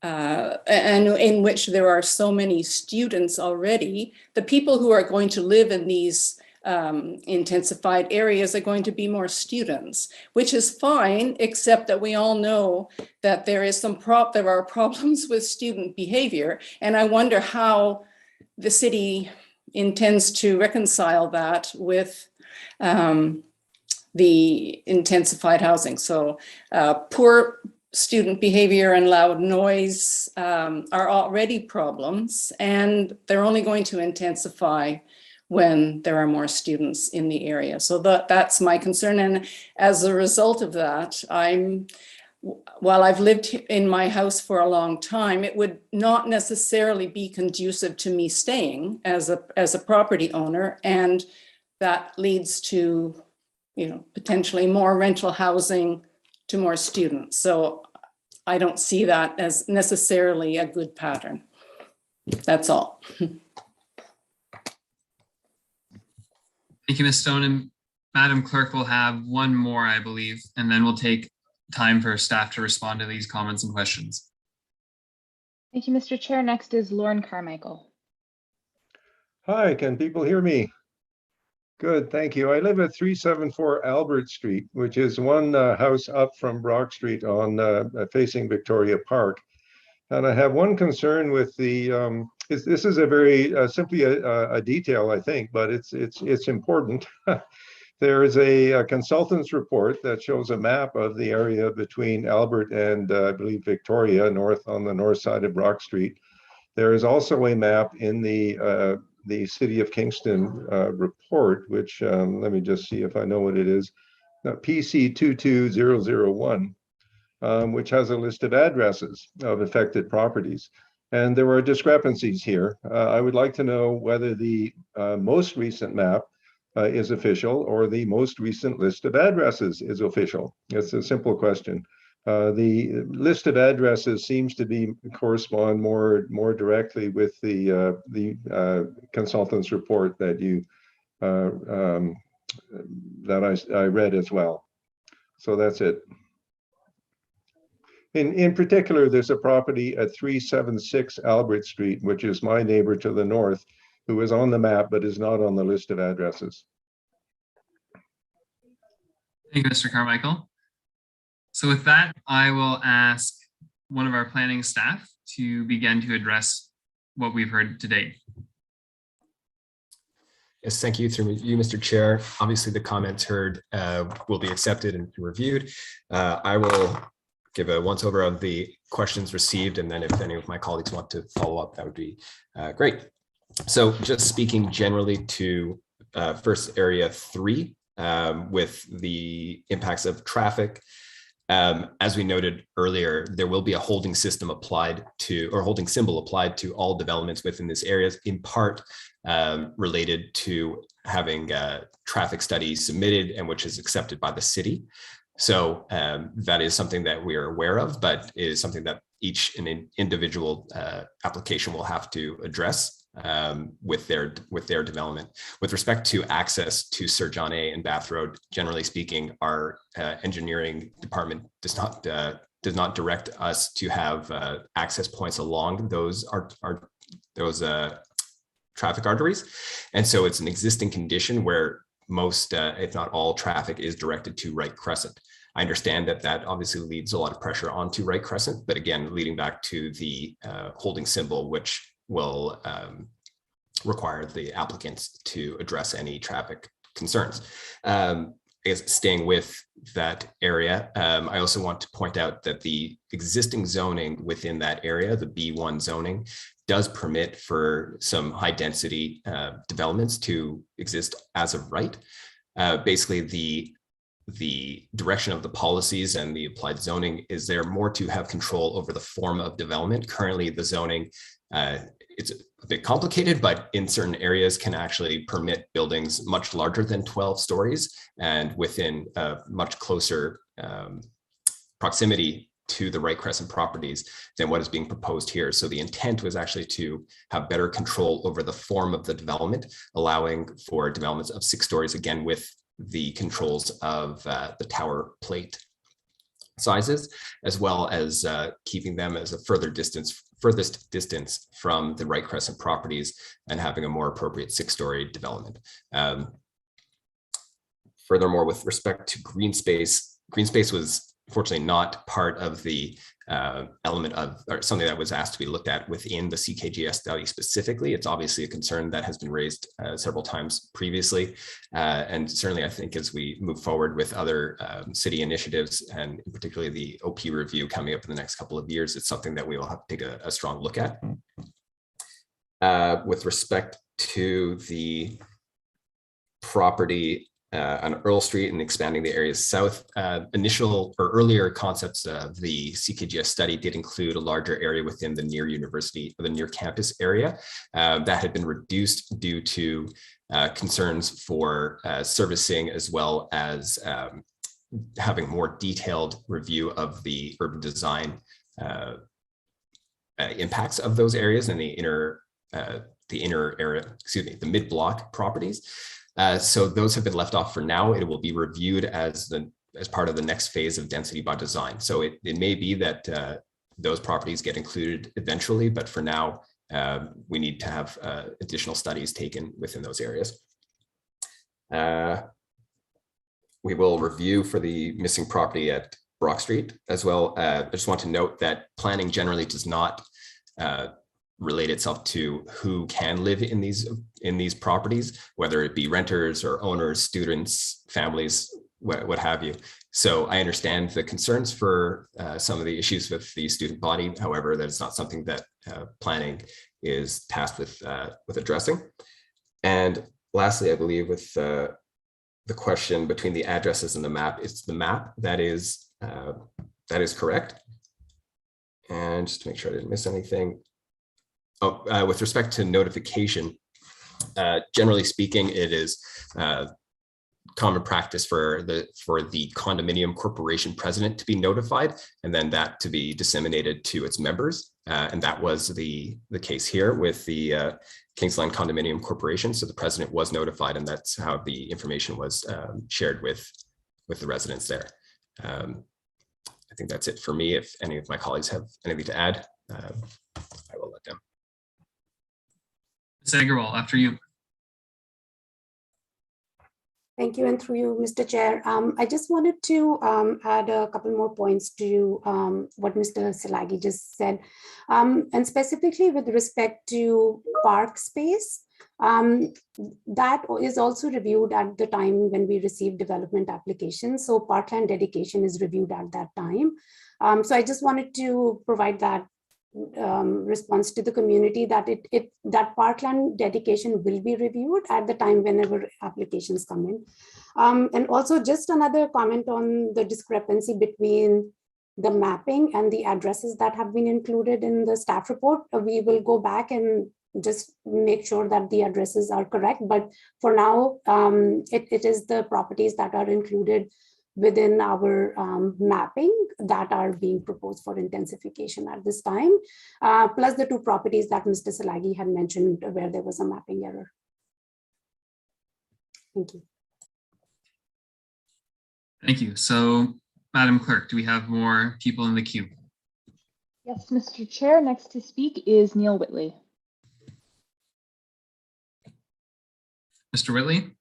and in which there are so many students already, the people who are going to live in these intensified areas are going to be more students, which is fine, except that we all know that there are problems with student behavior. And I wonder how the city intends to reconcile that with the intensified housing. So poor student behavior and loud noise are already problems, and they're only going to intensify when there are more students in the area. So that's my concern. And as a result of that, while I've lived in my house for a long time, it would not necessarily be conducive to me staying as a property owner. And that leads to, potentially more rental housing to more students. So I don't see that as necessarily a good pattern. That's all. Thank you, Ms. Stone. And Madam Clerk will have one more, I believe, and then we'll take time for staff to respond to these comments and questions. Thank you, Mr. Chair. Next is Lauren Carmichael. Hi, can people hear me? Good, thank you. I live at 374 Albert Street, which is one house up from Brock Street on facing Victoria Park. And I have one concern with the, this is a very simply a detail, I think, but it's important. There is a consultant's report that shows a map of the area between Albert and I believe Victoria on the north side of Brock Street. There is also a map in the City of Kingston report, which let me just see if I know what it is, PC 22001, which has a list of addresses of affected properties. And there are discrepancies here. I would like to know whether the most recent map is official or the most recent list of addresses is official. It's a simple question. The list of addresses seems to correspond more directly with the consultant's report that I read as well. So that's it. In particular, there's a property at 376 Albert Street, which is my neighbor to the north, who is on the map but is not on the list of addresses. Thank you, Mr. Carmichael. So with that, I will ask one of our planning staff to begin to address what we've heard today. Yes, thank you through you, Mr. Chair. Obviously, the comments heard will be accepted and reviewed. I will give a once over of the questions received, and then if any of my colleagues want to follow up, that would be great. So just speaking generally to first area 3 with the impacts of traffic. As we noted earlier, there will be a holding system applied to, or holding symbol applied to all developments within this area, in part related to having traffic studies submitted and which is accepted by the city. So that is something that we are aware of, but it is something that each individual application will have to address with their development. With respect to access to Sir John A. and Bath Road, generally speaking, our engineering department does not direct us to have access points along those traffic arteries, and so it's an existing condition where most, if not all, traffic is directed to Right Crescent. I understand that that obviously leads a lot of pressure onto Right Crescent, but again, leading back to the holding symbol, which will require the applicants to address any traffic concerns. I guess staying with that area, I also want to point out that the existing zoning within that area, the B1 zoning, does permit for some high density developments to exist as of right. Basically, the direction of the policies and the applied zoning is there more to have control over the form of development. Currently, the zoning, it's a bit complicated, but in certain areas can actually permit buildings much larger than 12 stories and within much closer proximity to the Right Crescent properties than what is being proposed here. So the intent was actually to have better control over the form of the development, allowing for developments of 6 stories, again, with the controls of the tower plate sizes, as well as keeping them as a furthest distance from the Right Crescent properties and having a more appropriate 6-story development. Furthermore, with respect to green space was fortunately not part of the element of, or something that was asked to be looked at within the CKGS study specifically. It's obviously a concern that has been raised several times previously. And certainly I think as we move forward with other city initiatives, and particularly the OP review coming up in the next couple of years, it's something that we will have to take a strong look at. With respect to the property on Earl Street and expanding the areas south, initial or earlier concepts of the CKGS study did include a larger area within the near university or the near campus area that had been reduced due to concerns for servicing, as well as having more detailed review of the urban design impacts of those areas in the inner area, excuse me, the mid-block properties. So those have been left off for now. It will be reviewed as part of the next phase of density by design. So it may be that those properties get included eventually, but for now, we need to have additional studies taken within those areas. We will review for the missing property at Brock Street as well. I just want to note that planning generally does not relate itself to who can live in these properties, whether it be renters or owners, students, families, what have you. So I understand the concerns for some of the issues with the student body. However, that is not something that planning is tasked with addressing. And lastly, I believe with the question between the addresses and the map, it's the map that is correct. And just to make sure I didn't miss anything. Oh, with respect to notification, generally speaking, it is common practice for the condominium corporation president to be notified, and then that to be disseminated to its members. And that was the case here with the Kingsland Condominium Corporation. So the president was notified, and that's how the information was shared with the residents there. I think that's it for me. If any of my colleagues have anything to add, I will let them. Ms. Agarwal, after you. Thank you, and through you, Mr. Chair. I just wanted to add a couple more points to what Mr. Salagi just said, and specifically with respect to park space. That is also reviewed at the time when we receive development applications. So parkland dedication is reviewed at that time. So I just wanted to provide that response to the community that that parkland dedication will be reviewed at the time whenever applications come in. And also just another comment on the discrepancy between the mapping and the addresses that have been included in the staff report. We will go back and just make sure that the addresses are correct. But for now, it is the properties that are included within our mapping that are being proposed for intensification at this time, plus the two properties that Mr. Salagi had mentioned where there was a mapping error. Thank you. Thank you. So, Madam Clerk, do we have more people in the queue? Yes, Mr. Chair. Next to speak is Neil Whitley. Mr. Whitley?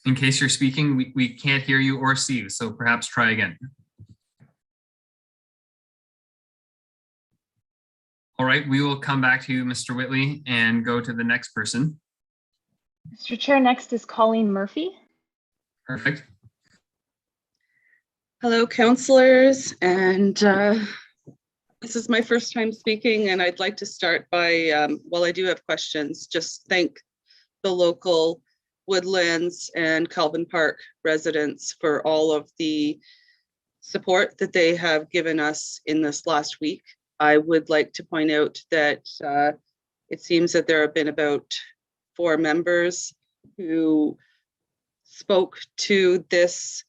In case you're speaking, we can't hear you or see you, so perhaps try again. All right, we will come back to you, Mr. Whitley, and go to the next person. Mr. Chair, next is Colleen Murphy. Perfect. Hello, councillors, and this is my first time speaking, and I'd like to start by, while I do have questions, just thank the local Woodlands and Calvin Park residents for all of the support that they have given us in this last week. I would like to point out that it seems that there have been about 4 members who spoke to this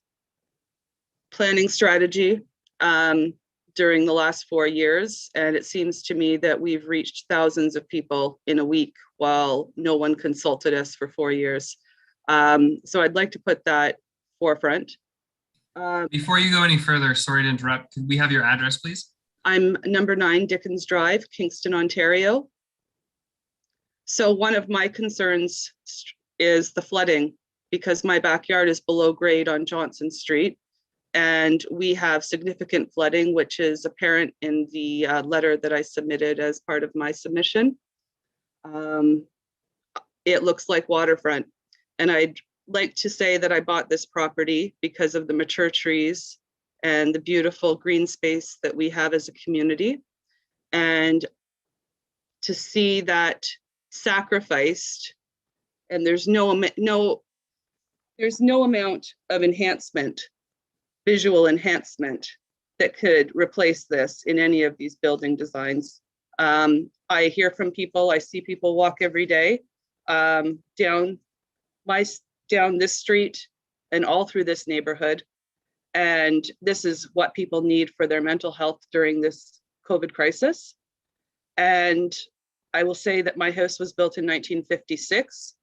planning strategy during the last 4 years. And it seems to me that we've reached thousands of people in a week while no one consulted us for 4 years. So I'd like to put that forefront. Before you go any further, sorry to interrupt, could we have your address, please? I'm number 9 Dickens Drive, Kingston, Ontario. So one of my concerns is the flooding, because my backyard is below grade on Johnson Street, and we have significant flooding, which is apparent in the letter that I submitted as part of my submission. It looks like waterfront. And I'd like to say that I bought this property because of the mature trees and the beautiful green space that we have as a community. And to see that sacrificed, and there's no amount of enhancement, visual enhancement, that could replace this in any of these building designs. I hear from people, I see people walk every day down down this street and all through this neighborhood. And this is what people need for their mental health during this COVID crisis. And I will say that my house was built in 1956,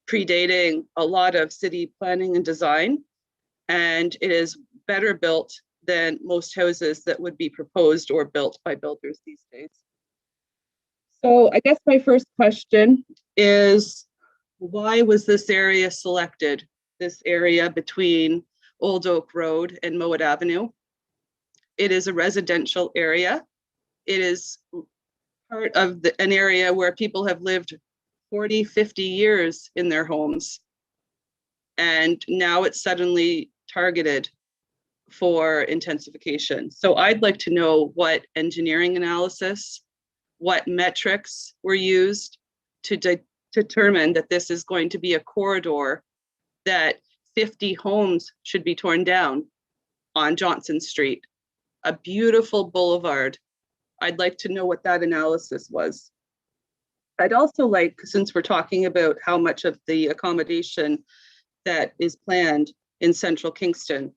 predating a lot of city planning and design. And it is better built than most houses that would be proposed or built by builders these days. So I guess my first question is, why was this area selected? This area between Old Oak Road and Mowat Avenue. It is a residential area. It is part of an area where people have lived 40, 50 years in their homes. And now it's suddenly targeted for intensification. So I'd like to know what engineering analysis, what metrics were used to determine that this is going to be a corridor that 50 homes should be torn down on Johnson Street, a beautiful boulevard. I'd like to know what that analysis was. I'd also like, since we're talking about how much of the accommodation that is planned in central Kingston,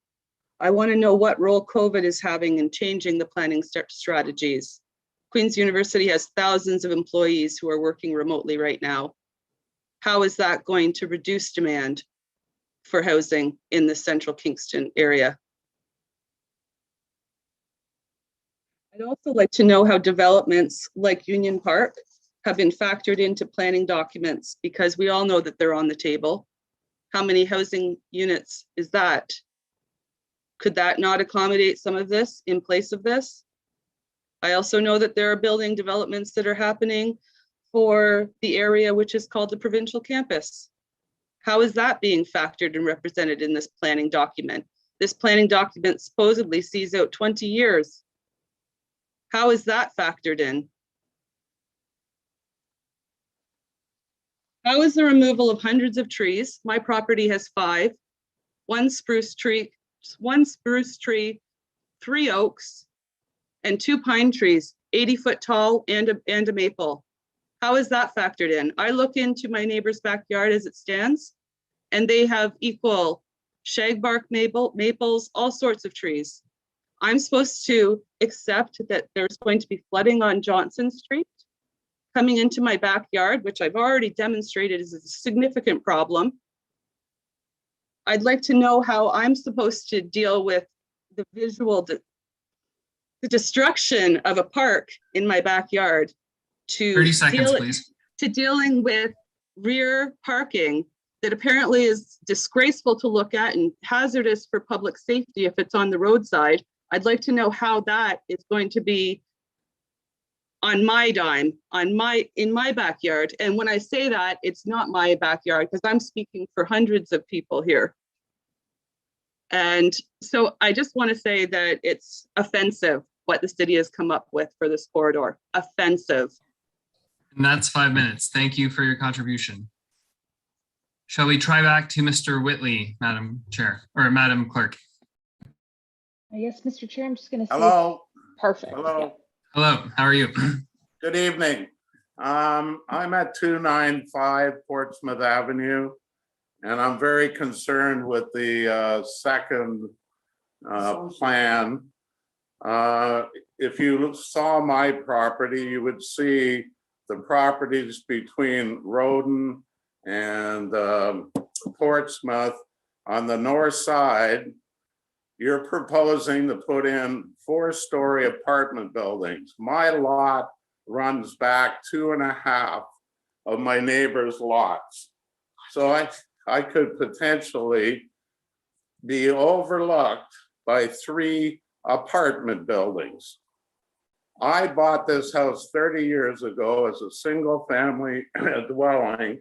I want to know what role COVID is having in changing the planning strategies. Queen's University has thousands of employees who are working remotely right now. How is that going to reduce demand for housing in the central Kingston area? I'd also like to know how developments like Union Park have been factored into planning documents, because we all know that they're on the table. How many housing units is that? Could that not accommodate some of this in place of this? I also know that there are building developments that are happening for the area which is called the provincial campus. How is that being factored and represented in this planning document? This planning document supposedly sees out 20 years. How is that factored in? How is the removal of hundreds of trees? My property has 5, one spruce tree, 3 oaks, and 2 pine trees, 80 foot tall and a maple. How is that factored in? I look into my neighbor's backyard as it stands, and they have equal shagbark maples, all sorts of trees. I'm supposed to accept that there's going to be flooding on Johnson Street coming into my backyard, which I've already demonstrated is a significant problem. I'd like to know how I'm supposed to deal with the visual, the destruction of a park in my backyard, to 30 seconds, please. To dealing with rear parking that apparently is disgraceful to look at and hazardous for public safety if it's on the roadside. I'd like to know how that is going to be on my dime, in my backyard. And when I say that, it's not my backyard, because I'm speaking for hundreds of people here. And so I just want to say that it's offensive what the city has come up with for this corridor. Offensive. And that's 5 minutes. Thank you for your contribution. Shall we try back to Mr. Whitley, Madam Chair, or Madam Clerk? Yes, Mr. Chair, I'm just going to say. Hello. Perfect. Hello. Yeah. Hello, how are you? Good evening. I'm at 295 Portsmouth Avenue, and I'm very concerned with the second plan. If you saw my property, you would see the properties between Roden and Portsmouth on the north side. You're proposing to put in 4-story apartment buildings. My lot runs back 2.5 of my neighbor's lots. So I could potentially be overlooked by 3 apartment buildings. I bought this house 30 years ago as a single family dwelling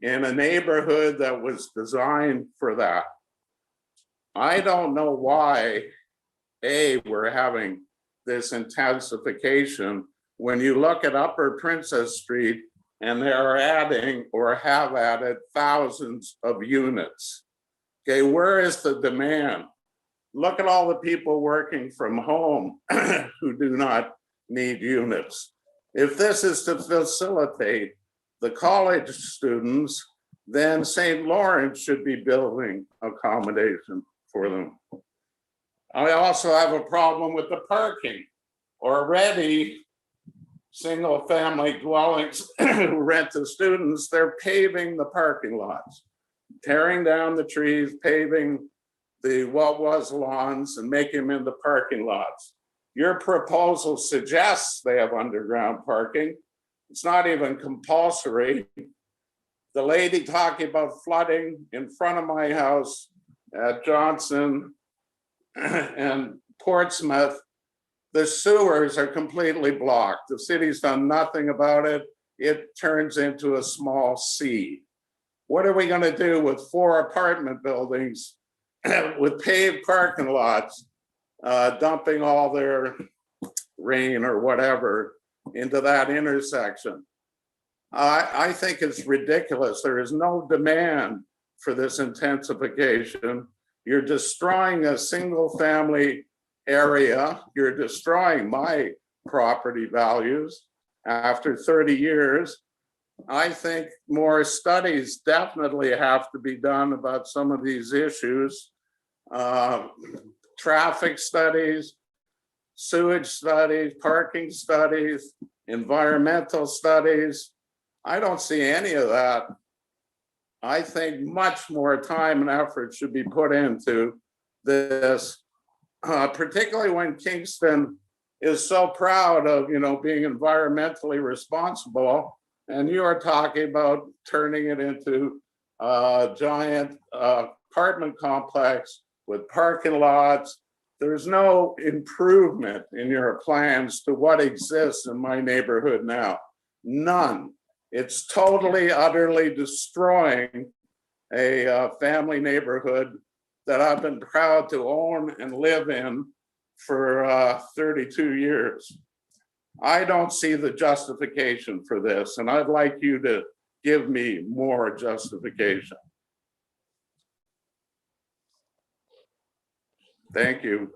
in a neighborhood that was designed for that. I don't know why, we're having this intensification when you look at Upper Princess Street and they're adding or have added thousands of units. Okay, where is the demand? Look at all the people working from home who do not need units. If this is to facilitate the college students then St. Lawrence should be building accommodation for them. I also have a problem with the parking. Already, single-family dwellings who rent to students, they're paving the parking lots, tearing down the trees, paving the what was lawns and making them into parking lots. Your proposal suggests they have underground parking. It's not even compulsory. The lady talking about flooding in front of my house at Johnson and Portsmouth, the sewers are completely blocked. The city's done nothing about it. It turns into a small sea. What are we going to do with 4 apartment buildings with paved parking lots, dumping all their rain or whatever into that intersection? I think it's ridiculous. There is no demand for this intensification. You're destroying a single family area. You're destroying my property values after 30 years. I think more studies definitely have to be done about some of these issues. Traffic studies, sewage studies, parking studies, environmental studies. I don't see any of that. I think much more time and effort should be put into this, particularly when Kingston is so proud of, being environmentally responsible. And you are talking about turning it into a giant apartment complex with parking lots. There's no improvement in your plans to what exists in my neighborhood now. None. It's totally, utterly destroying a family neighborhood that I've been proud to own and live in for 32 years. I don't see the justification for this, and I'd like you to give me more justification. Thank you.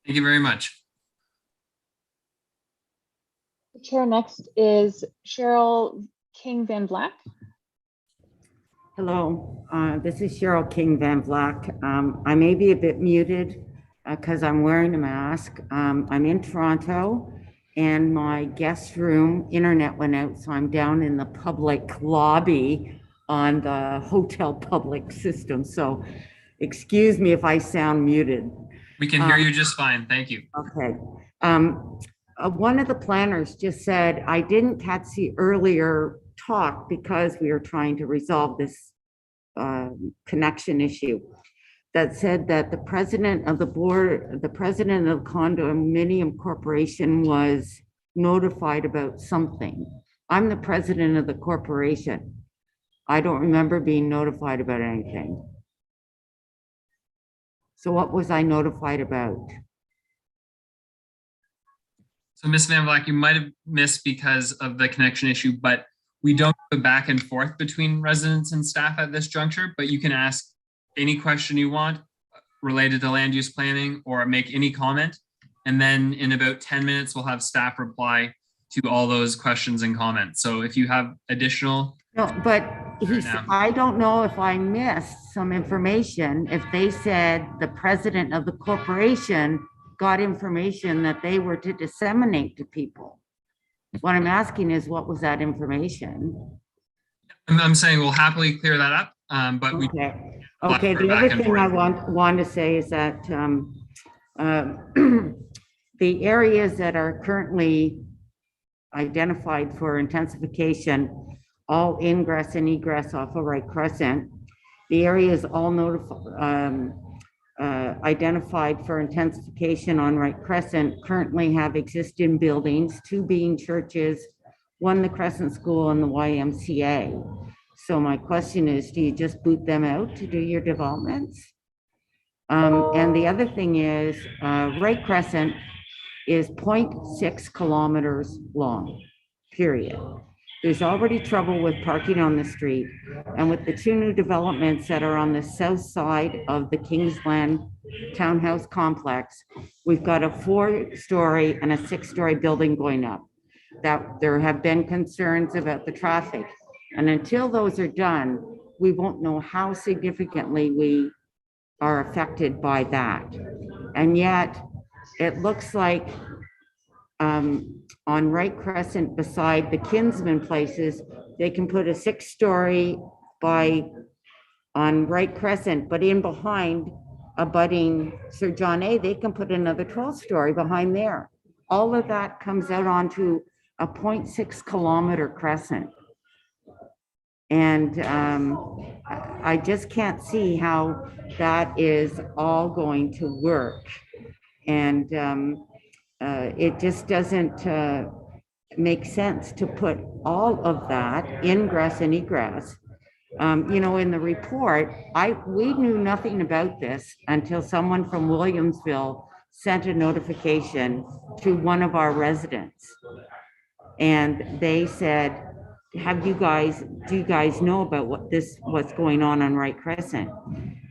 Thank you very much. The chair next is Cheryl King Van Vlack. Hello, this is Cheryl King Van Vlack. I may be a bit muted because I'm wearing a mask. I'm in Toronto and my guest room internet went out, so I'm down in the public lobby on the hotel public system. So excuse me if I sound muted. We can hear you just fine. Thank you. Okay. One of the planners just said, I didn't catch the earlier talk because we were trying to resolve this connection issue, that said that the president of the board, the president of the condominium corporation was notified about something. I'm the president of the corporation. I don't remember being notified about anything. So what was I notified about? So Ms. Van Vlack, you might have missed because of the connection issue, but we don't go back and forth between residents and staff at this juncture, but you can ask any question you want related to land use planning or make any comment. And then in about 10 minutes, we'll have staff reply to all those questions and comments. So if you have additional. No, but I don't know if I missed some information. If they said the president of the corporation got information that they were to disseminate to people. What I'm asking is, what was that information? I'm saying we'll happily clear that up, but we. Okay. The other thing I want to say is that the areas that are currently identified for intensification, all ingress and egress off of Right Crescent, the areas all identified for intensification on Right Crescent currently have existing buildings, 2 being churches, 1 the Crescent School and the YMCA. So my question is, do you just boot them out to do your developments? And the other thing is, Right Crescent is 0.6 kilometers long, period. There's already trouble with parking on the street, and with the 2 new developments that are on the south side of the Kingsland townhouse complex, we've got a 4-story and a 6-story building going up. That there have been concerns about the traffic, and until those are done, we won't know how significantly we are affected by that. And yet it looks like on Right Crescent beside the Kinsman places, they can put a 6-story on Right Crescent, but in behind abutting Sir John A, they can put another 12-story behind there. All of that comes out onto a 0.6 kilometer crescent. And I just can't see how that is all going to work. And it just doesn't make sense to put all of that ingress and egress. You know, in the report, we knew nothing about this until someone from Williamsville sent a notification to one of our residents. And they said, do you guys know about what's going on Right Crescent?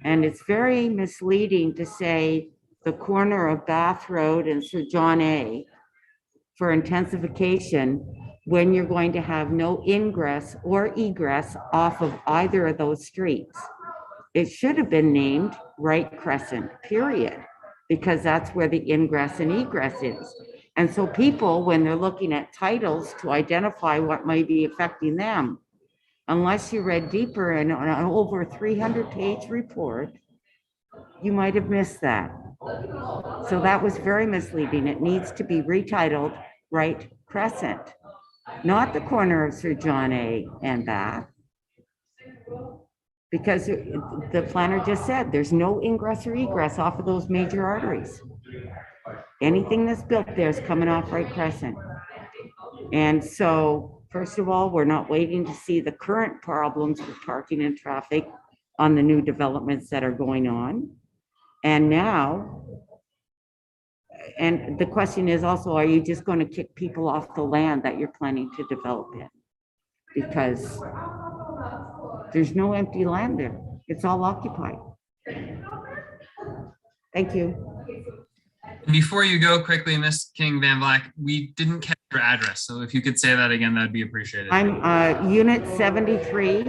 And it's very misleading to say the corner of Bath Road and Sir John A for intensification when you're going to have no ingress or egress off of either of those streets. It should have been named Right Crescent, period, because that's where the ingress and egress is. And so people, when they're looking at titles to identify what might be affecting them, unless you read deeper in an over 300-page report, you might have missed that. So that was very misleading. It needs to be retitled Right Crescent, not the corner of Sir John A and Bath, because the planner just said there's no ingress or egress off of those major arteries. Anything that's built there is coming off Right Crescent. And so, first of all, we're not waiting to see the current problems with parking and traffic on the new developments that are going on. And now, and the question is also, are you just going to kick people off the land that you're planning to develop in? Because there's no empty land there. It's all occupied. Thank you. Before you go quickly, Ms. King Van Vleck, we didn't catch your address. So if you could say that again, that'd be appreciated. I'm Unit 73,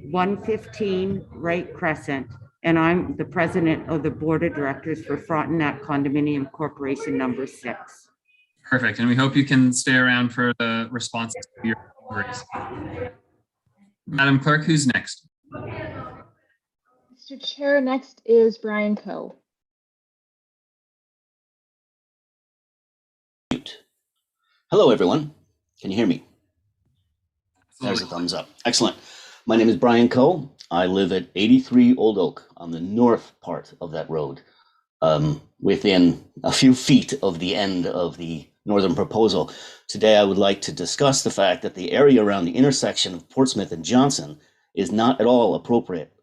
115 Right Crescent, and I'm the president of the board of directors for Frontenac Condominium Corporation number 6. Perfect. And we hope you can stay around for the responses to your queries. Madam Clerk, who's next? Mr. Chair, next is Brian Coe. Hello, everyone. Can you hear me? There's a thumbs up. Excellent. My name is Brian Coe. I live at 83 Old Oak on the north part of that road, within a few feet of the end of the northern proposal. Today, I would like to discuss the fact that the area around the intersection of Portsmouth and Johnson is not at all appropriate,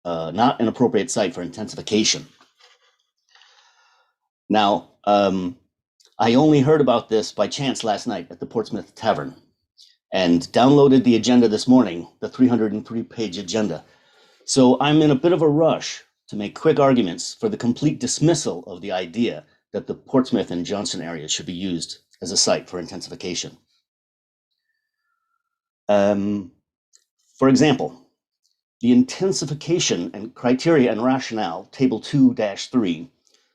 not an appropriate site for intensification. Now, I only heard about this by chance last night at the Portsmouth Tavern and downloaded the agenda this morning, the 303-page agenda. So I'm in a bit of a rush to make quick arguments for the complete dismissal of the idea that the Portsmouth and Johnson area should be used as a site for intensification. For example, the intensification and criteria and rationale, table 2-3,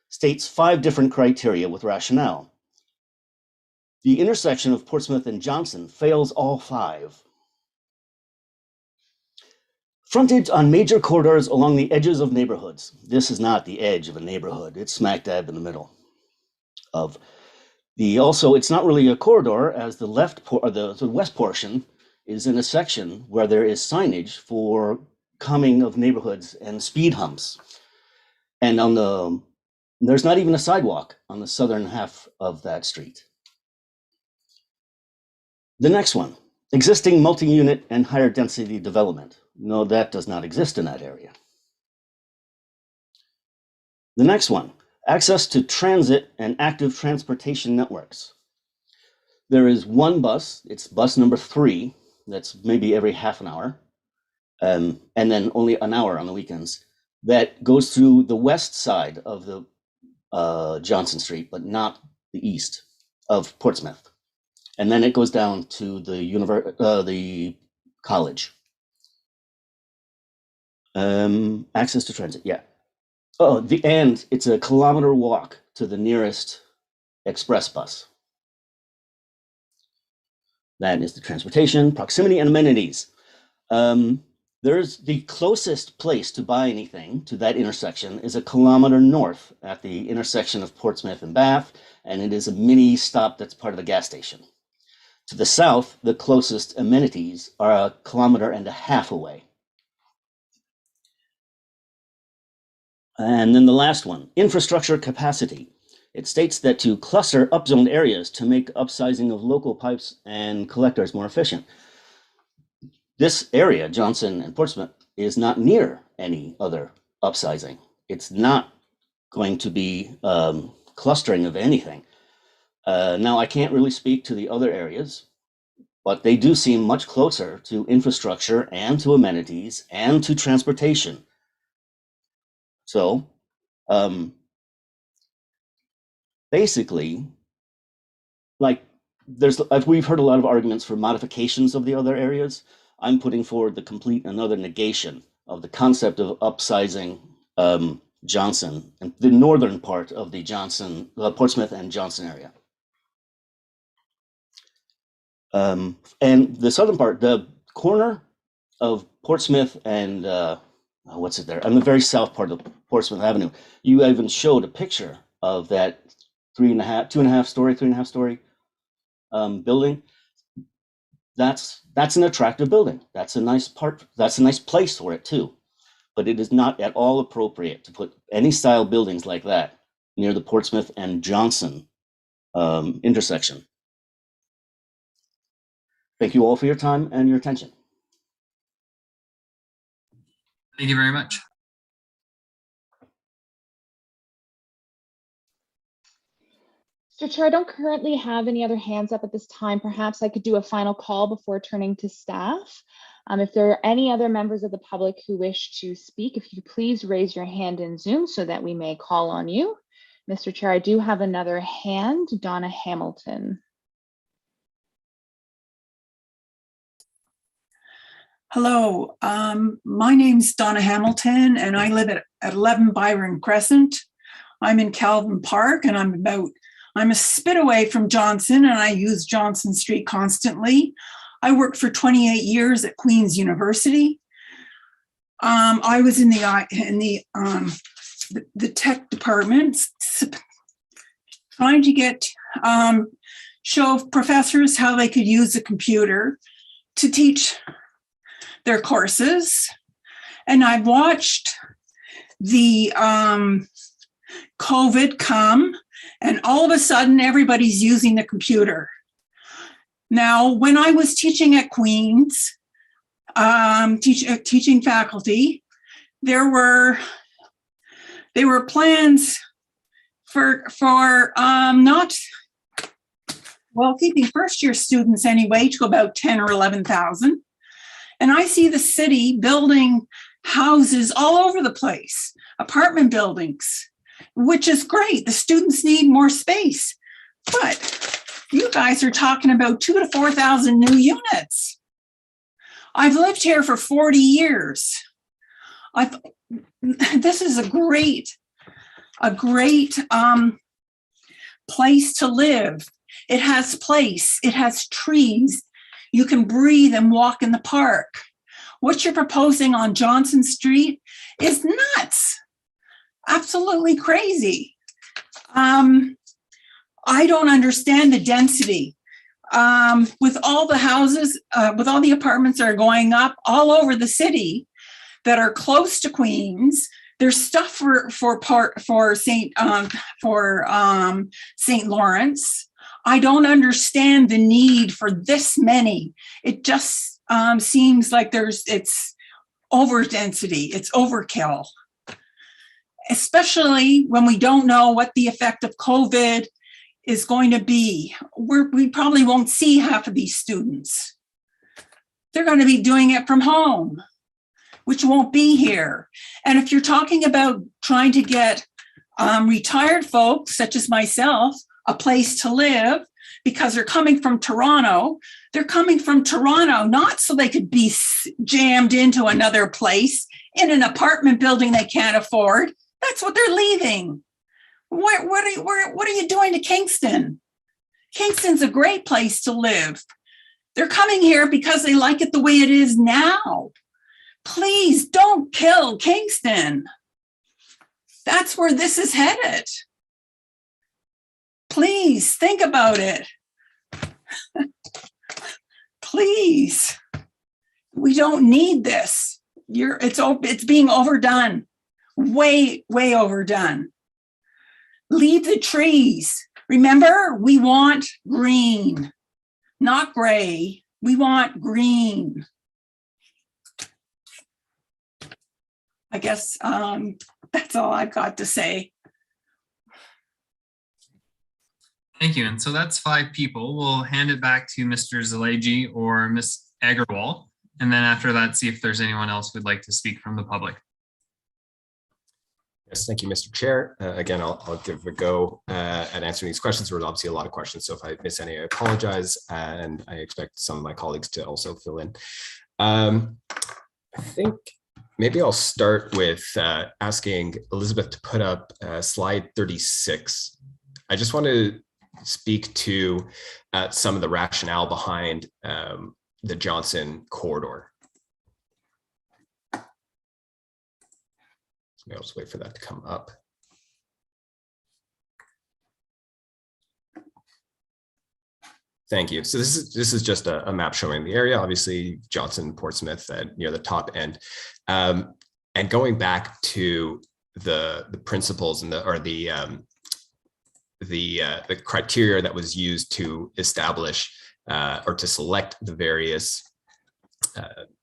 states 5 different criteria with rationale. The intersection of Portsmouth and Johnson fails all 5. Frontage on major corridors along the edges of neighborhoods. This is not the edge of a neighborhood. It's smack dab in the middle of the, also, it's not really a corridor, as the the west portion is in a section where there is signage for coming of neighborhoods and speed humps. And on there's not even a sidewalk on the southern half of that street. The next one, existing multi-unit and higher density development. No, that does not exist in that area. The next one, access to transit and active transportation networks. There is one bus, it's bus number 3, that's maybe every half an hour, and then only an hour on the weekends, that goes through the west side of the Johnson Street, but not the east of Portsmouth. And then it goes down to the college. Access to transit, yeah. Oh, and it's a kilometer walk to the nearest express bus. That is the transportation, proximity, and amenities. There's the closest place to buy anything to that intersection is a kilometer north at the intersection of Portsmouth and Bath, and it is a mini stop that's part of the gas station. To the south, the closest amenities are a kilometer and a half away. And then the last one, infrastructure capacity. It states that to cluster upzoned areas to make upsizing of local pipes and collectors more efficient. This area, Johnson and Portsmouth, is not near any other upsizing. It's not going to be clustering of anything. Now, I can't really speak to the other areas, but they do seem much closer to infrastructure and to amenities and to transportation. So, basically, like we've heard a lot of arguments for modifications of the other areas. I'm putting forward the complete another negation of the concept of upsizing Johnson and the northern part of the Portsmouth and Johnson area. And the southern part, the corner of Portsmouth and what's it there? On the very south part of Portsmouth Avenue, you even showed a picture of that 3.5 story building. That's an attractive building. That's a nice part. That's a nice place for it too. But it is not at all appropriate to put any style buildings like that near the Portsmouth and Johnson intersection. Thank you all for your time and your attention. Thank you very much. Mr. Chair, I don't currently have any other hands up at this time. Perhaps I could do a final call before turning to staff. If there are any other members of the public who wish to speak, if you please raise your hand in Zoom so that we may call on you. Mr. Chair, I do have another hand, Donna Hamilton. Hello, my name's Donna Hamilton and I live at 11 Byron Crescent. I'm in Calvin Park and I'm a spit away from Johnson and I use Johnson Street constantly. I worked for 28 years at Queen's University. I was in the tech department trying to show professors how they could use a computer to teach their courses. And I watched the COVID come and all of a sudden everybody's using the computer. Now, when I was teaching at Queen's, teaching faculty, there were plans for keeping first year students anyway to about 10 or 11,000. And I see the city building houses all over the place, apartment buildings, which is great. The students need more space, but you guys are talking about 2,000 to 4,000 new units. I've lived here for 40 years. This is a great place to live. It has place, it has trees. You can breathe and walk in the park. What you're proposing on Johnson Street is nuts. Absolutely crazy. I don't understand the density. With all the houses, with all the apartments that are going up all over the city that are close to Queens, there's stuff for St. Lawrence. I don't understand the need for this many. It just seems like it's over density, it's overkill. Especially when we don't know what the effect of COVID is going to be. We probably won't see half of these students. They're going to be doing it from home, which won't be here. And if you're talking about trying to get retired folks, such as myself, a place to live, because they're coming from Toronto not so they could be jammed into another place in an apartment building they can't afford. That's what they're leaving. What are you doing to Kingston? Kingston's a great place to live. They're coming here because they like it the way it is now. Please don't kill Kingston. That's where this is headed. Please think about it. Please. We don't need this. It's being overdone. Way overdone. Leave the trees. Remember, we want green, not gray. We want green. I guess that's all I've got to say. Thank you. And so that's 5 people. We'll hand it back to Mr. Zaleji or Ms. Agarwal. And then after that, see if there's anyone else who'd like to speak from the public. Yes, thank you, Mr. Chair. Again, I'll give a go at answering these questions. There was obviously a lot of questions, so if I miss any, I apologize, and I expect some of my colleagues to also fill in. I think maybe I'll start with asking Elizabeth to put up slide 36. I just want to speak to some of the rationale behind the Johnson corridor. Maybe I'll just wait for that to come up. Thank you. So this is just a map showing the area, obviously Johnson, Portsmouth near the top end. And going back to the principles and the criteria that was used to establish or to select the various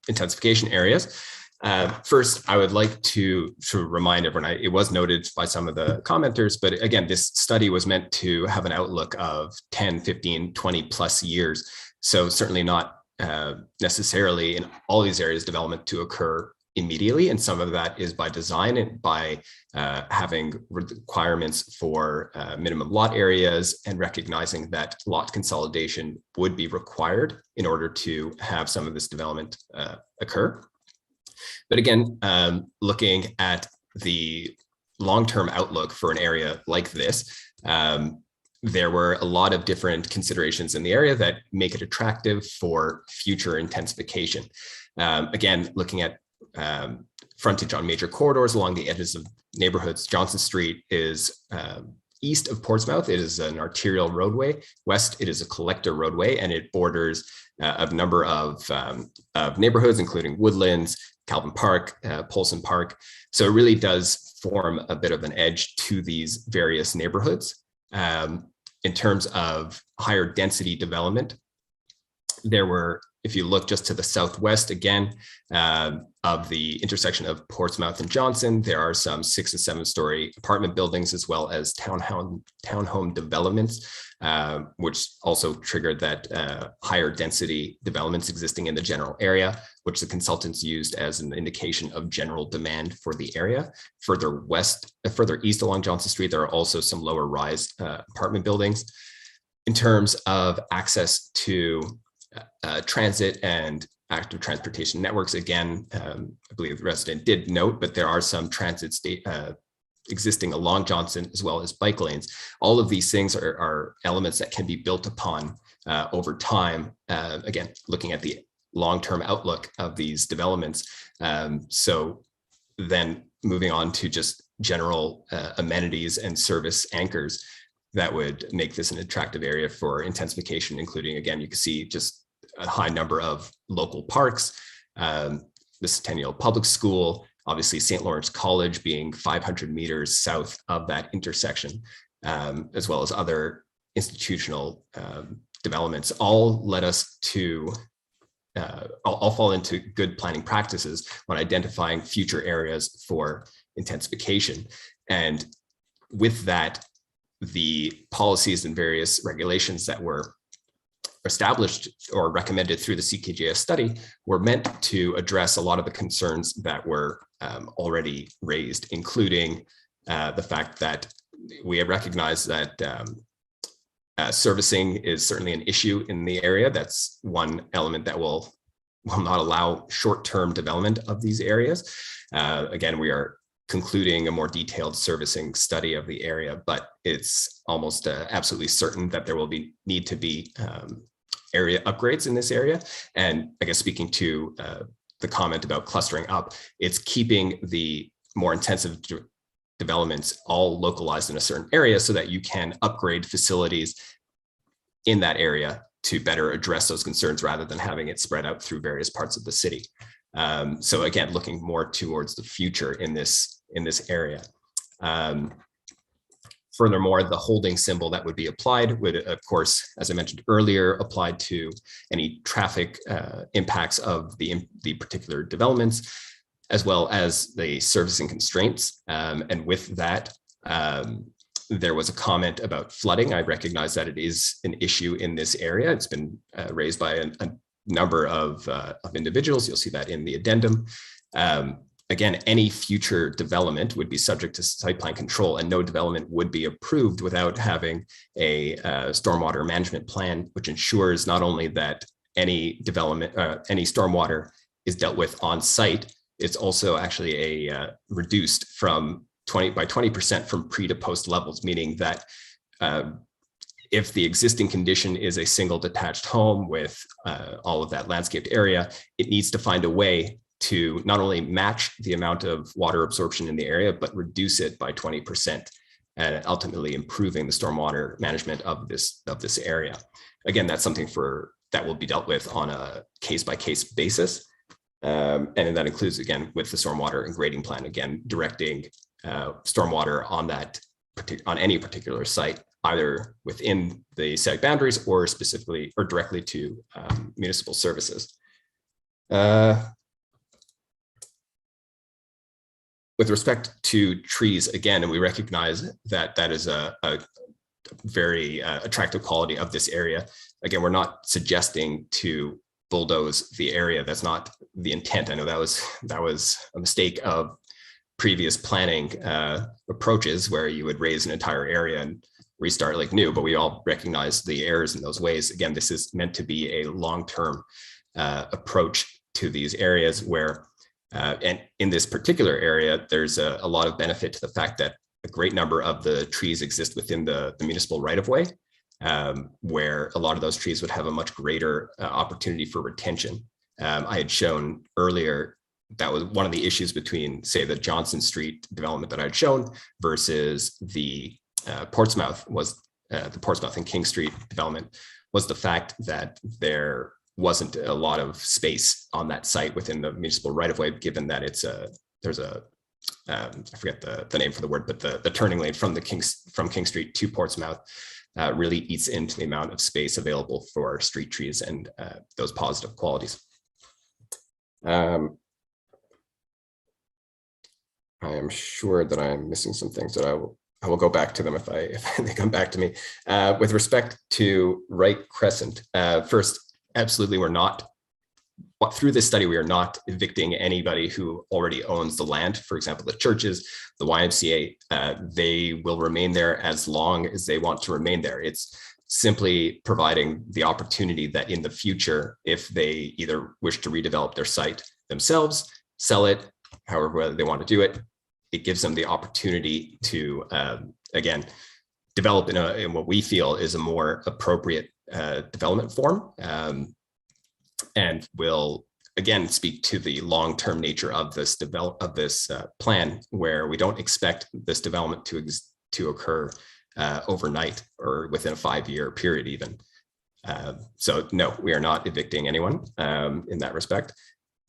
intensification areas. First, I would like to remind everyone, it was noted by some of the commenters, but again, this study was meant to have an outlook of 10, 15, 20 plus years. So certainly not necessarily in all these areas development to occur immediately. And some of that is by design and by having requirements for minimum lot areas and recognizing that lot consolidation would be required in order to have some of this development occur. But again, looking at the long-term outlook for an area like this, there were a lot of different considerations in the area that make it attractive for future intensification. Again, looking at frontage on major corridors along the edges of neighborhoods. Johnson Street is east of Portsmouth. It is an arterial roadway. West, it is a collector roadway, and it borders a number of neighborhoods, including Woodlands, Calvin Park, Polson Park. So it really does form a bit of an edge to these various neighborhoods. In terms of higher density development, there were, if you look just to the southwest again, of the intersection of Portsmouth and Johnson, there are some 6 and 7 story apartment buildings as well as townhome developments, which also triggered that higher density developments existing in the general area, which the consultants used as an indication of general demand for the area. Further east along Johnson Street, there are also some lower rise apartment buildings. In terms of access to transit and active transportation networks, again, I believe the resident did note, but there are some transit existing along Johnson as well as bike lanes. All of these things are elements that can be built upon over time. Again, looking at the long-term outlook of these developments. So then moving on to just general amenities and service anchors that would make this an attractive area for intensification, including, again, you can see just a high number of local parks, the Centennial Public School, obviously St. Lawrence College being 500 meters south of that intersection, as well as other institutional developments, all led us to, all fall into good planning practices when identifying future areas for intensification. And with that, the policies and various regulations that were established or recommended through the CKJS study were meant to address a lot of the concerns that were already raised, including the fact that we have recognized that servicing is certainly an issue in the area. That's one element that will will not allow short-term development of these areas. Again, we are concluding a more detailed servicing study of the area, but it's almost absolutely certain that there will need to be area upgrades in this area. And I guess speaking to the comment about clustering up, it's keeping the more intensive developments all localized in a certain area so that you can upgrade facilities in that area to better address those concerns rather than having it spread out through various parts of the city. So again, looking more towards the future in this area. Furthermore, the holding symbol that would be applied would, of course, as I mentioned earlier, apply to any traffic impacts of the particular developments, as well as the servicing constraints. And with that, there was a comment about flooding. I recognize that it is an issue in this area. It's been raised by a number of individuals. You'll see that in the addendum. Again, any future development would be subject to site plan control, and no development would be approved without having a stormwater management plan, which ensures not only that any development, any stormwater is dealt with on site, it's also actually reduced from 20% from pre to post levels, meaning that if the existing condition is a single detached home with all of that landscaped area, it needs to find a way to not only match the amount of water absorption in the area, but reduce it by 20%, and ultimately improving the stormwater management of this area. Again, that's something that will be dealt with on a case-by-case basis. And that includes, again, with the stormwater and grading plan, again, directing stormwater on any particular site, either within the site boundaries or specifically or directly to municipal services. With respect to trees, again, and we recognize that that is a very attractive quality of this area. Again, we're not suggesting to bulldoze the area. That's not the intent. I know that was a mistake of previous planning approaches where you would raise an entire area and restart like new, but we all recognize the errors in those ways. Again, this is meant to be a long-term approach to these areas where, and in this particular area, there's a lot of benefit to the fact that a great number of the trees exist within the municipal right-of-way, where a lot of those trees would have a much greater opportunity for retention. I had shown earlier that was one of the issues between, say, the Johnson Street development that I had shown versus the Portsmouth and King Street development, was the fact that there wasn't a lot of space on that site within the municipal right-of-way, given that there's a I forget the name for the word, but the turning lane from King Street to Portsmouth really eats into the amount of space available for street trees and those positive qualities. I am sure that I'm missing some things that I will go back to them if they come back to me. With respect to Right Crescent, first, absolutely, through this study, we are not evicting anybody who already owns the land. For example, the churches, the YMCA, they will remain there as long as they want to remain there. It's simply providing the opportunity that in the future, if they either wish to redevelop their site themselves, sell it, however they want to do it, it gives them the opportunity to, again, develop in what we feel is a more appropriate development form, and will again speak to the long-term nature of this plan, where we don't expect this development to occur overnight or within a 5-year period even. So no, we are not evicting anyone in that respect.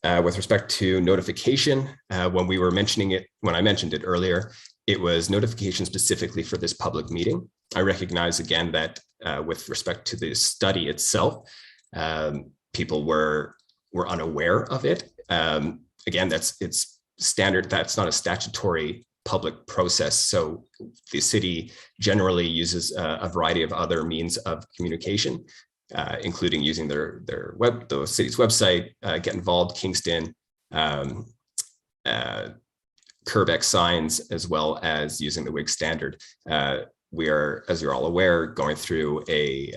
With respect to notification, when I mentioned it earlier, it was notification specifically for this public meeting. I recognize again that with respect to the study itself, people were unaware of it. Again, it's standard. That's not a statutory public process. So the city generally uses a variety of other means of communication, including using the city's website, Get Involved, Kingston, Curbex signs, as well as using the WIG standard. We are, as you're all aware, going through a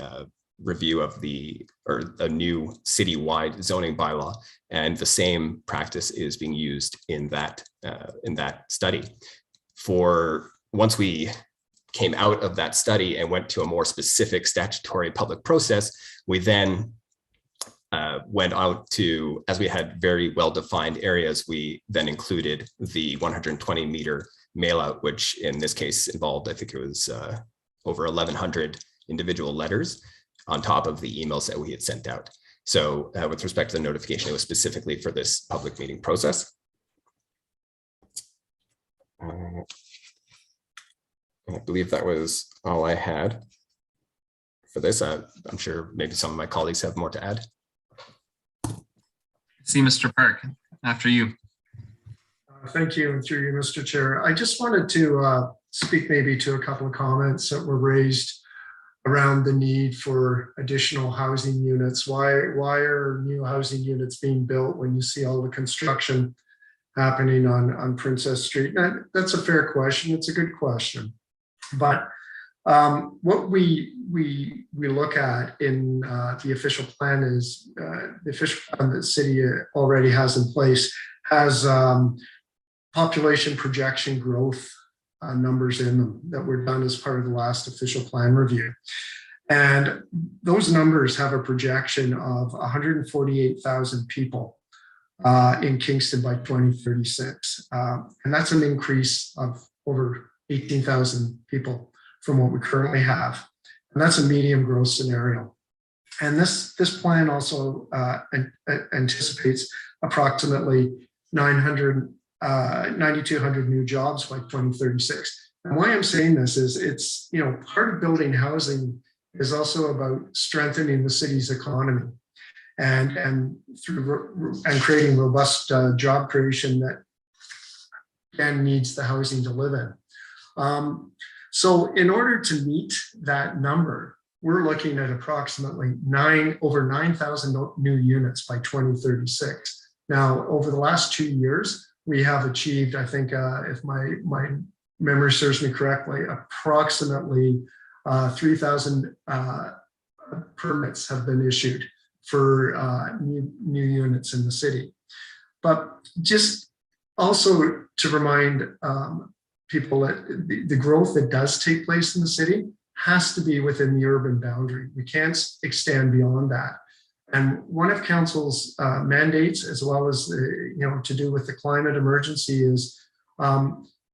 review of a new citywide zoning bylaw, and the same practice is being used in that study. Once we came out of that study and went to a more specific statutory public process, we then went out to, as we had very well-defined areas, we then included the 120-meter mail out, which in this case involved, I think it was over 1,100 individual letters on top of the emails that we had sent out. So with respect to the notification, it was specifically for this public meeting process. I believe that was all I had for this. I'm sure maybe some of my colleagues have more to add. See Mr. Park, after you. Thank you, and through you, Mr. Chair. I just wanted to speak maybe to a couple of comments that were raised around the need for additional housing units. Why are new housing units being built when you see all the construction happening on Princess Street? That's a fair question. It's a good question. But what we look at in the official plan is the official plan that the city already has in place has population projection growth numbers in them that were done as part of the last official plan review. And those numbers have a projection of 148,000 people in Kingston by 2036. And that's an increase of over 18,000 people from what we currently have. And that's a medium growth scenario. And this plan also anticipates approximately 9,200 new jobs by 2036. And why I'm saying this is it's, part of building housing is also about strengthening the city's economy and creating robust job creation that again needs the housing to live in. So in order to meet that number, we're looking at approximately over 9,000 new units by 2036. Now, over the last 2 years, we have achieved, I think, if my memory serves me correctly, approximately 3,000 permits have been issued for new units in the city. But just also to remind people that the growth that does take place in the city has to be within the urban boundary. We can't extend beyond that. And one of council's mandates, as well as to do with the climate emergency, is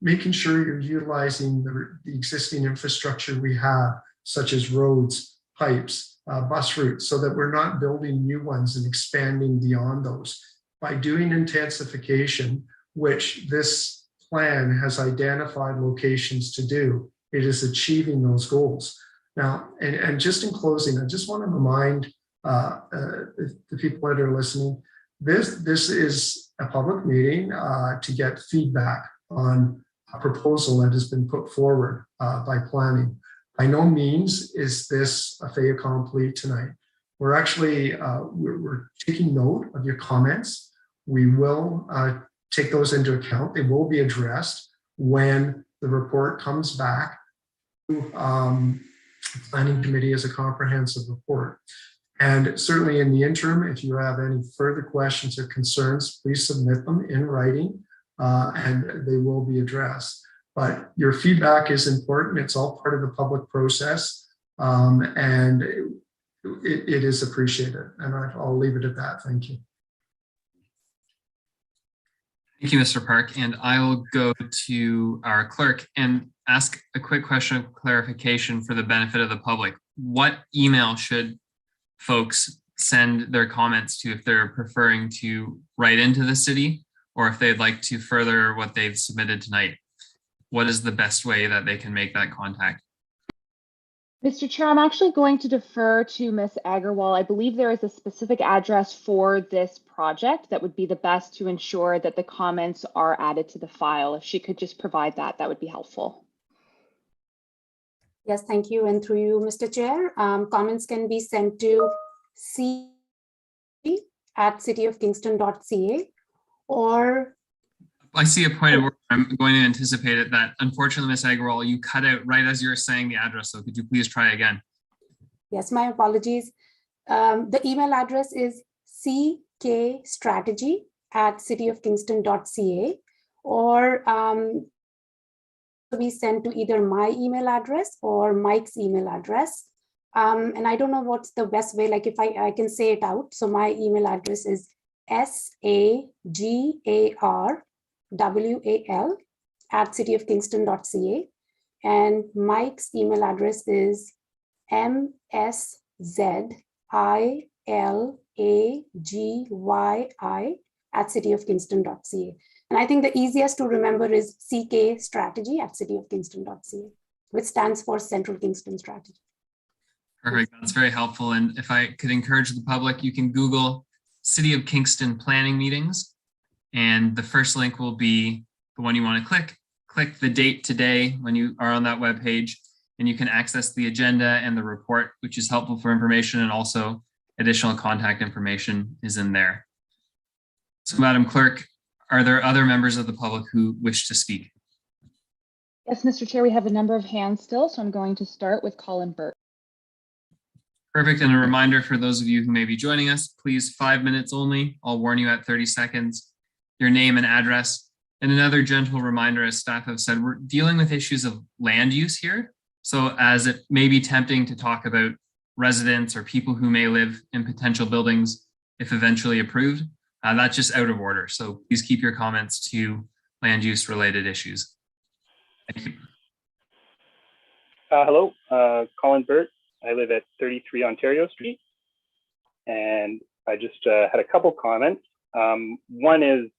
making sure you're utilizing the existing infrastructure we have, such as roads, pipes, bus routes, so that we're not building new ones and expanding beyond those. By doing intensification, which this plan has identified locations to do, it is achieving those goals. Now, and just in closing, I just want to remind the people that are listening, this is a public meeting to get feedback on a proposal that has been put forward by planning. By no means is this a fait accompli tonight. We're actually we're taking note of your comments. We will take those into account. They will be addressed when the report comes back to the Planning Committee as a comprehensive report. And certainly in the interim, if you have any further questions or concerns, please submit them in writing and they will be addressed. But your feedback is important. It's all part of the public process and it is appreciated. And I'll leave it at that. Thank you. Thank you, Mr. Park. And I will go to our clerk and ask a quick question of clarification for the benefit of the public. What email should folks send their comments to if they're preferring to write into the city or if they'd like to further what they've submitted tonight? What is the best way that they can make that contact? Mr. Chair, I'm actually going to defer to Ms. Agarwal. I believe there is a specific address for this project that would be the best to ensure that the comments are added to the file. If she could just provide that, that would be helpful. Yes, thank you. And through you, Mr. Chair, comments can be sent to c@cityofkingston.ca or I see a point of where I'm going to anticipate it that unfortunately, Ms. Agarwal, you cut out right as you were saying the address. So could you please try again? Yes, my apologies. The email address is ckstrategy@cityofkingston.ca, or be sent to either my email address or Mike's email address. And I don't know what's the best way, like if I can say it out. So my email address is sagarwal@cityofkingston.ca. And Mike's email address is mszilagyi@cityofkingston.ca. And I think the easiest to remember is ckstrategy@cityofkingston.ca, which stands for Central Kingston Strategy. Perfect. That's very helpful. And if I could encourage the public, you can Google City of Kingston planning meetings. And the first link will be the one you want to click. Click the date today when you are on that web page, and you can access the agenda and the report, which is helpful for information, and also additional contact information is in there. So, Madam Clerk, are there other members of the public who wish to speak? Yes, Mr. Chair, we have a number of hands still, so I'm going to start with Colin Burt. Perfect. And a reminder for those of you who may be joining us, please 5 minutes only. I'll warn you at 30 seconds, your name and address. And another gentle reminder, as staff have said, we're dealing with issues of land use here. So as it may be tempting to talk about residents or people who may live in potential buildings, if eventually approved, that's just out of order. So please keep your comments to land use related issues. Thank you. Hello, Colin Burt. I live at 33 Ontario Street, and I just had a couple comments. One is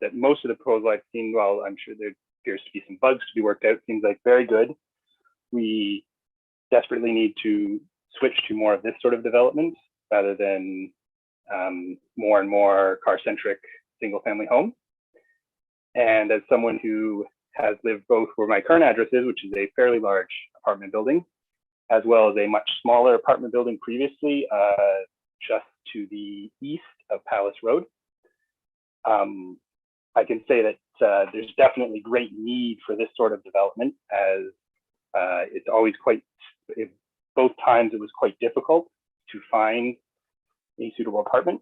that most of the proposal I've seen, well, I'm sure there appears to be some bugs to be worked out, seems like very good. We desperately need to switch to more of this sort of development rather than more and more car-centric single-family homes. And as someone who has lived both where my current address is, which is a fairly large apartment building, as well as a much smaller apartment building previously, just to the east of Palace Road, I can say that there's definitely great need for this sort of development, as it's always both times it was quite difficult to find a suitable apartment,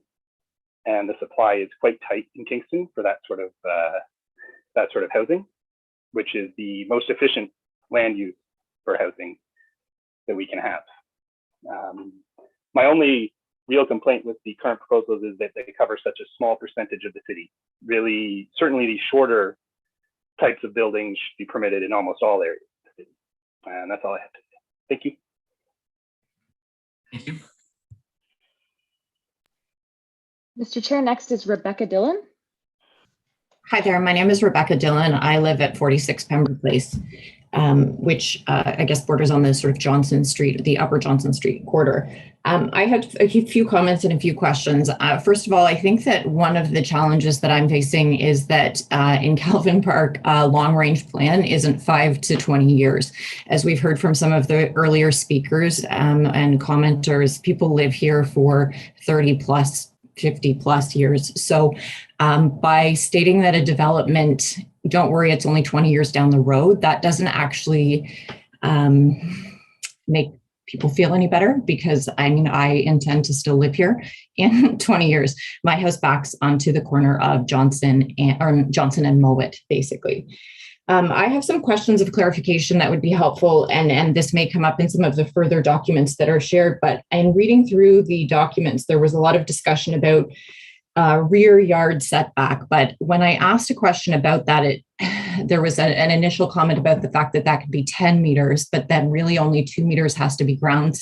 and the supply is quite tight in Kingston for that sort of housing, which is the most efficient land use for housing that we can have. My only real complaint with the current proposals is that they cover such a small percentage of the city. Really, certainly the shorter types of buildings should be permitted in almost all areas of the city. And that's all I have to say. Thank you. Thank you. Mr. Chair, next is Rebecca Dillon. Hi there, my name is Rebecca Dillon. I live at 46 Pembroke Place, which I guess borders on the sort of Johnson Street, the upper Johnson Street quarter. I had a few comments and a few questions. First of all, I think that one of the challenges that I'm facing is that in Calvin Park, long-range plan isn't 5 to 20 years. As we've heard from some of the earlier speakers and commenters, people live here for 30 plus, 50 plus years. So by stating that a development, don't worry, it's only 20 years down the road, that doesn't actually make people feel any better, because I mean, I intend to still live here in 20 years. My house backs onto the corner of Johnson and Mowat, basically. I have some questions of clarification that would be helpful, and this may come up in some of the further documents that are shared, but in reading through the documents, there was a lot of discussion about rear yard setback. But when I asked a question about that, there was an initial comment about the fact that that could be 10 meters, but then really only 2 meters has to be green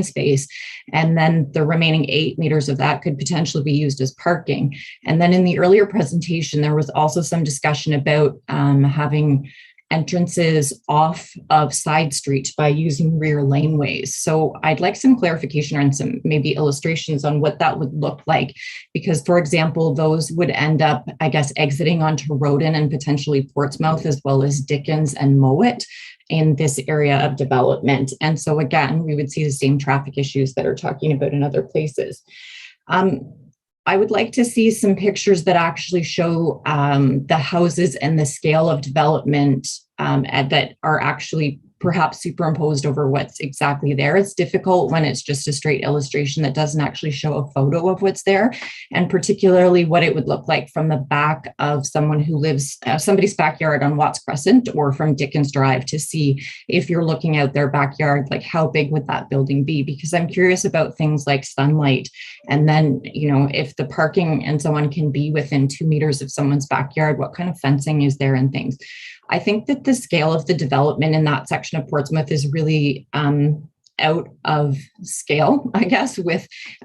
space. And then the remaining 8 meters of that could potentially be used as parking. And then in the earlier presentation, there was also some discussion about having entrances off of side streets by using rear laneways. So I'd like some clarification and some maybe illustrations on what that would look like, because for example, those would end up, I guess, exiting onto Roden and potentially Portsmouth, as well as Dickens and Mowat in this area of development. And so again, we would see the same traffic issues that are talking about in other places. I would like to see some pictures that actually show the houses and the scale of development that are actually perhaps superimposed over what's exactly there. It's difficult when it's just a straight illustration that doesn't actually show a photo of what's there, and particularly what it would look like from the back of someone who lives, somebody's backyard on Watts Crescent or from Dickens Drive, to see if you're looking out their backyard, like how big would that building be? Because I'm curious about things like sunlight, and then, if the parking and so on can be within 2 meters of someone's backyard, what kind of fencing is there and things. I think that the scale of the development in that section of Portsmouth is really out of scale, I guess,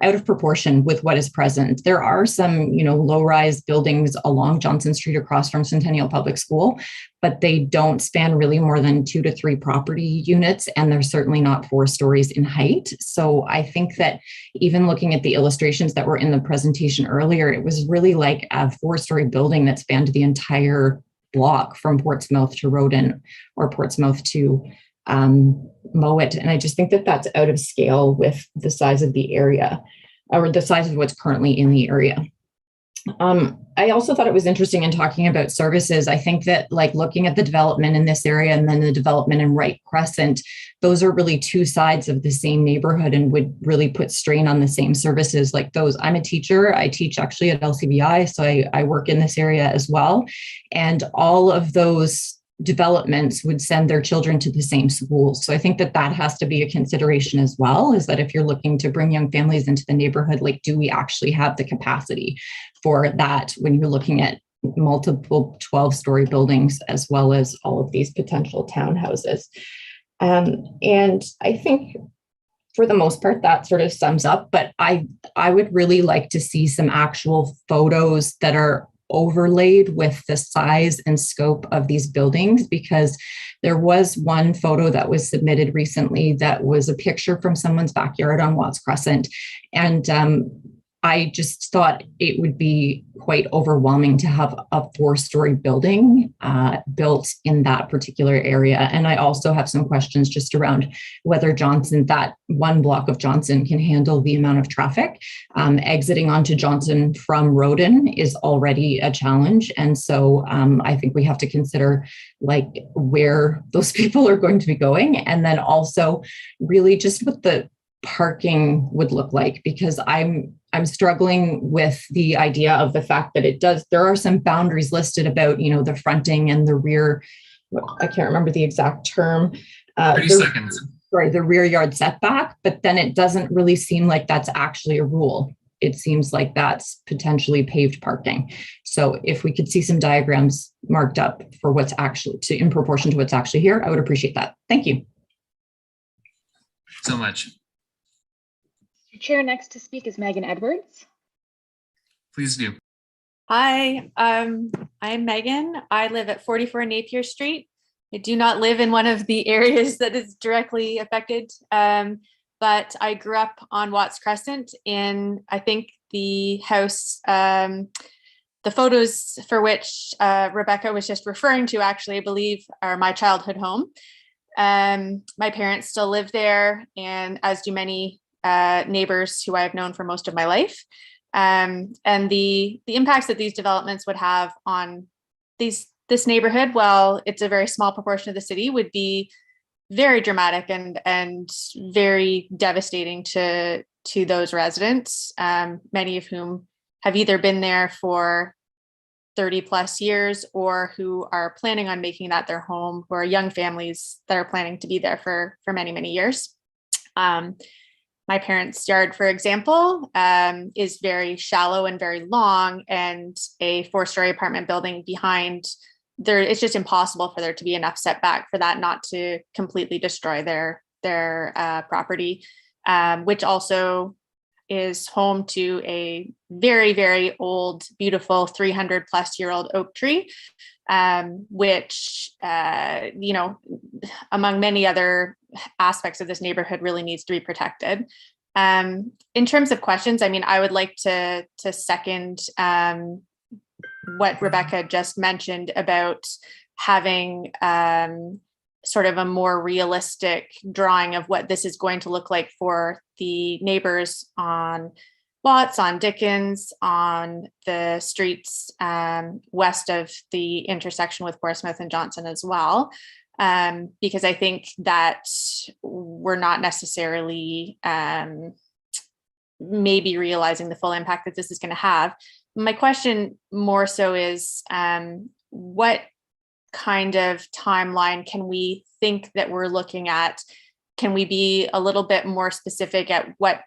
out of proportion with what is present. There are some, low-rise buildings along Johnson Street across from Centennial Public School, but they don't span really more than 2 to 3 property units, and they're certainly not 4 stories in height. So I think that even looking at the illustrations that were in the presentation earlier, it was really like a 4-story building that spanned the entire block from Portsmouth to Roden or Portsmouth to Mowat. And I just think that that's out of scale with the size of the area, or the size of what's currently in the area. I also thought it was interesting in talking about services. I think that, like, looking at the development in this area and then the development in Right Crescent, those are really 2 sides of the same neighborhood and would really put strain on the same services like those. I'm a teacher. I teach actually at LCBI, so I work in this area as well. And all of those developments would send their children to the same schools. So I think that that has to be a consideration as well, is that if you're looking to bring young families into the neighborhood, like, do we actually have the capacity for that when you're looking at multiple 12-story buildings as well as all of these potential townhouses? And I think for the most part, that sort of sums up, but I would really like to see some actual photos that are overlaid with the size and scope of these buildings, because there was one photo that was submitted recently that was a picture from someone's backyard on Watts Crescent. And I just thought it would be quite overwhelming to have a 4-story building built in that particular area. And I also have some questions just around whether that one block of Johnson can handle the amount of traffic. Exiting onto Johnson from Roden is already a challenge. And so I think we have to consider, like, where those people are going to be going. And then also really just what the parking would look like, because I'm struggling with the idea of the fact that there are some boundaries listed about, the fronting and the rear. I can't remember the exact term. 30 seconds. Sorry, the rear yard setback, but then it doesn't really seem like that's actually a rule. It seems like that's potentially paved parking. So if we could see some diagrams marked up for what's actually in proportion to what's actually here, I would appreciate that. Thank you. So much. Chair, next to speak is Megan Edwards. Please do. Hi, I'm Megan. I live at 44 Napier Street. I do not live in one of the areas that is directly affected, but I grew up on Watts Crescent in, I think, the house, the photos for which Rebecca was just referring to, actually, I believe, are my childhood home. My parents still live there, and as do many neighbors who I have known for most of my life. And the impacts that these developments would have on this neighborhood, while it's a very small proportion of the city, would be very dramatic and very devastating to those residents, many of whom have either been there for 30 plus years or who are planning on making that their home, who are young families that are planning to be there for many, many years. My parents' yard, for example, is very shallow and very long, and a 4-story apartment building behind there, it's just impossible for there to be enough setback for that not to completely destroy their property, which also is home to a very, very old, beautiful 300-plus-year-old oak tree, which, among many other aspects of this neighborhood, really needs to be protected. In terms of questions, I mean, I would like to second what Rebecca just mentioned about having sort of a more realistic drawing of what this is going to look like for the neighbors on Watts, on Dickens, on the streets west of the intersection with Portsmouth and Johnson as well. because I think that we're not necessarily maybe realizing the full impact that this is going to have. My question more so is, what kind of timeline can we think that we're looking at? Can we be a little bit more specific at what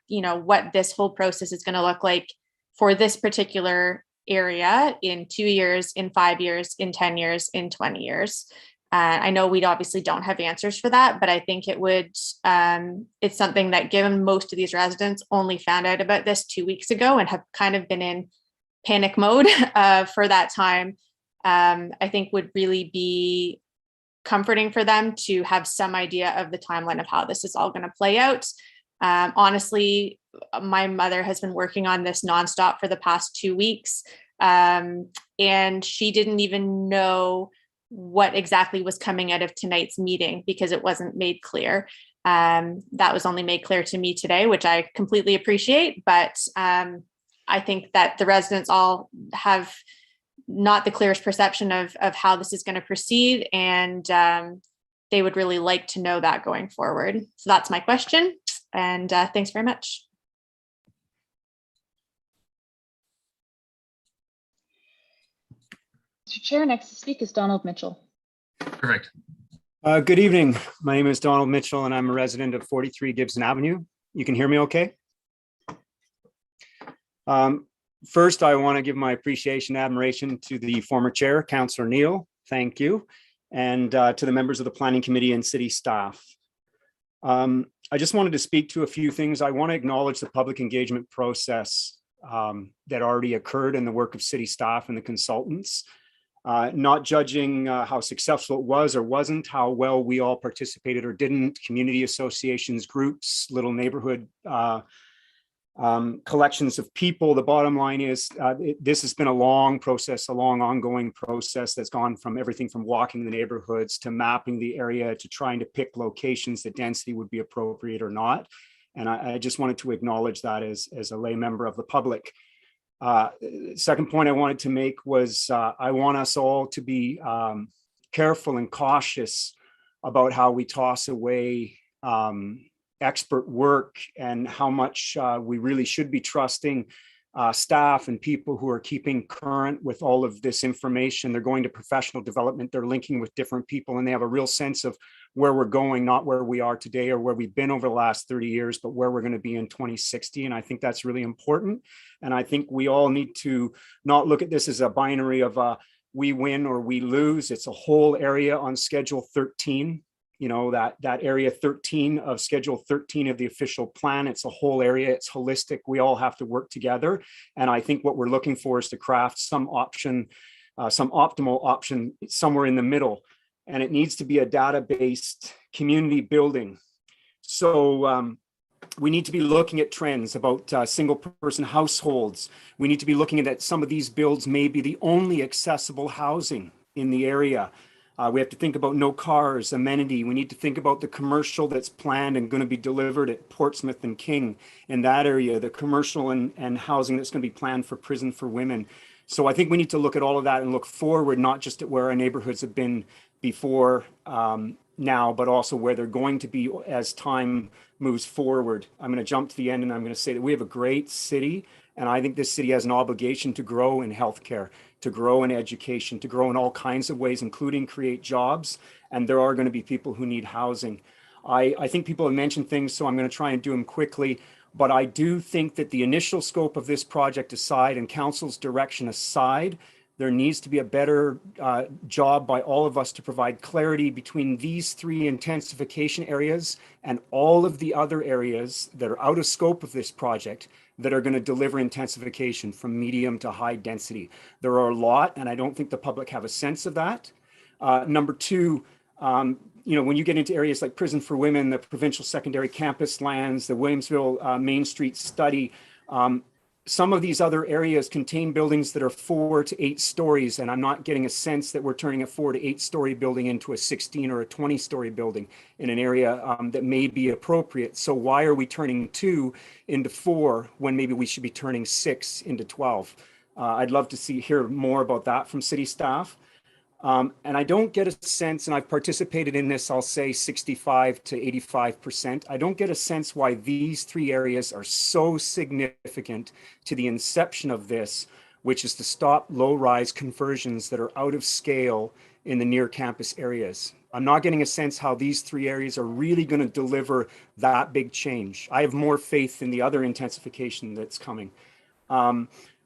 this whole process is going to look like for this particular area in 2 years, in 5 years, in 10 years, in 20 years? I know we obviously don't have answers for that, but I think it would, it's something that, given most of these residents only found out about this 2 weeks ago and have kind of been in panic mode for that time, I think would really be comforting for them to have some idea of the timeline of how this is all going to play out. Honestly, my mother has been working on this nonstop for the past 2 weeks, and she didn't even know what exactly was coming out of tonight's meeting because it wasn't made clear. That was only made clear to me today, which I completely appreciate, but I think that the residents all have not the clearest perception of how this is going to proceed, and they would really like to know that going forward. So that's my question, and thanks very much. Mr. Chair, next to speak is Donald Mitchell. Perfect. Good evening. My name is Donald Mitchell, and I'm a resident of 43 Gibson Avenue. You can hear me okay? First, I want to give my appreciation and admiration to the former chair, Councillor Neal. Thank you. And to the members of the Planning Committee and city staff. I just wanted to speak to a few things. I want to acknowledge the public engagement process that already occurred in the work of city staff and the consultants. Not judging how successful it was or wasn't, how well we all participated or didn't, community associations, groups, little neighborhood collections of people. The bottom line is this has been a long process, a long ongoing process that's gone from everything from walking the neighborhoods to mapping the area to trying to pick locations that density would be appropriate or not. And I just wanted to acknowledge that as a lay member of the public. Second point I wanted to make was I want us all to be careful and cautious about how we toss away expert work and how much we really should be trusting staff and people who are keeping current with all of this information. They're going to professional development, they're linking with different people, and they have a real sense of where we're going, not where we are today or where we've been over the last 30 years, but where we're going to be in 2060. And I think that's really important. And I think we all need to not look at this as a binary of we win or we lose. It's a whole area on Schedule 13. You know, that area 13 of Schedule 13 of the official plan. It's a whole area. It's holistic. We all have to work together. And I think what we're looking for is to craft some option, some optimal option somewhere in the middle. And it needs to be a data-based community building. So we need to be looking at trends about single person households. We need to be looking at some of these builds may be the only accessible housing in the area. We have to think about no cars, amenity. We need to think about the commercial that's planned and going to be delivered at Portsmouth and King in that area, the commercial and housing that's going to be planned for prison for women. So I think we need to look at all of that and look forward, not just at where our neighborhoods have been before now, but also where they're going to be as time moves forward. I'm going to jump to the end and I'm going to say that we have a great city. And I think this city has an obligation to grow in healthcare, to grow in education, to grow in all kinds of ways, including create jobs. And there are going to be people who need housing. I think people have mentioned things, so I'm going to try and do them quickly. But I do think that the initial scope of this project aside and council's direction aside, there needs to be a better job by all of us to provide clarity between these three intensification areas and all of the other areas that are out of scope of this project that are going to deliver intensification from medium to high density. There are a lot, and I don't think the public have a sense of that. Number two, you know, when you get into areas like prison for women, the provincial secondary campus lands, the Williamsville Main Street study, some of these other areas contain buildings that are 4 to 8 stories, and I'm not getting a sense that we're turning a 4 to 8 story building into a 16 or a 20 story building in an area that may be appropriate. So why are we turning 2 into 4 when maybe we should be turning 6 into 12? I'd love to hear more about that from city staff. And I don't get a sense, and I've participated in this, I'll say 65 to 85%. I don't get a sense why these three areas are so significant to the inception of this, which is to stop low-rise conversions that are out of scale in the near campus areas. I'm not getting a sense how these three areas are really going to deliver that big change. I have more faith in the other intensification that's coming.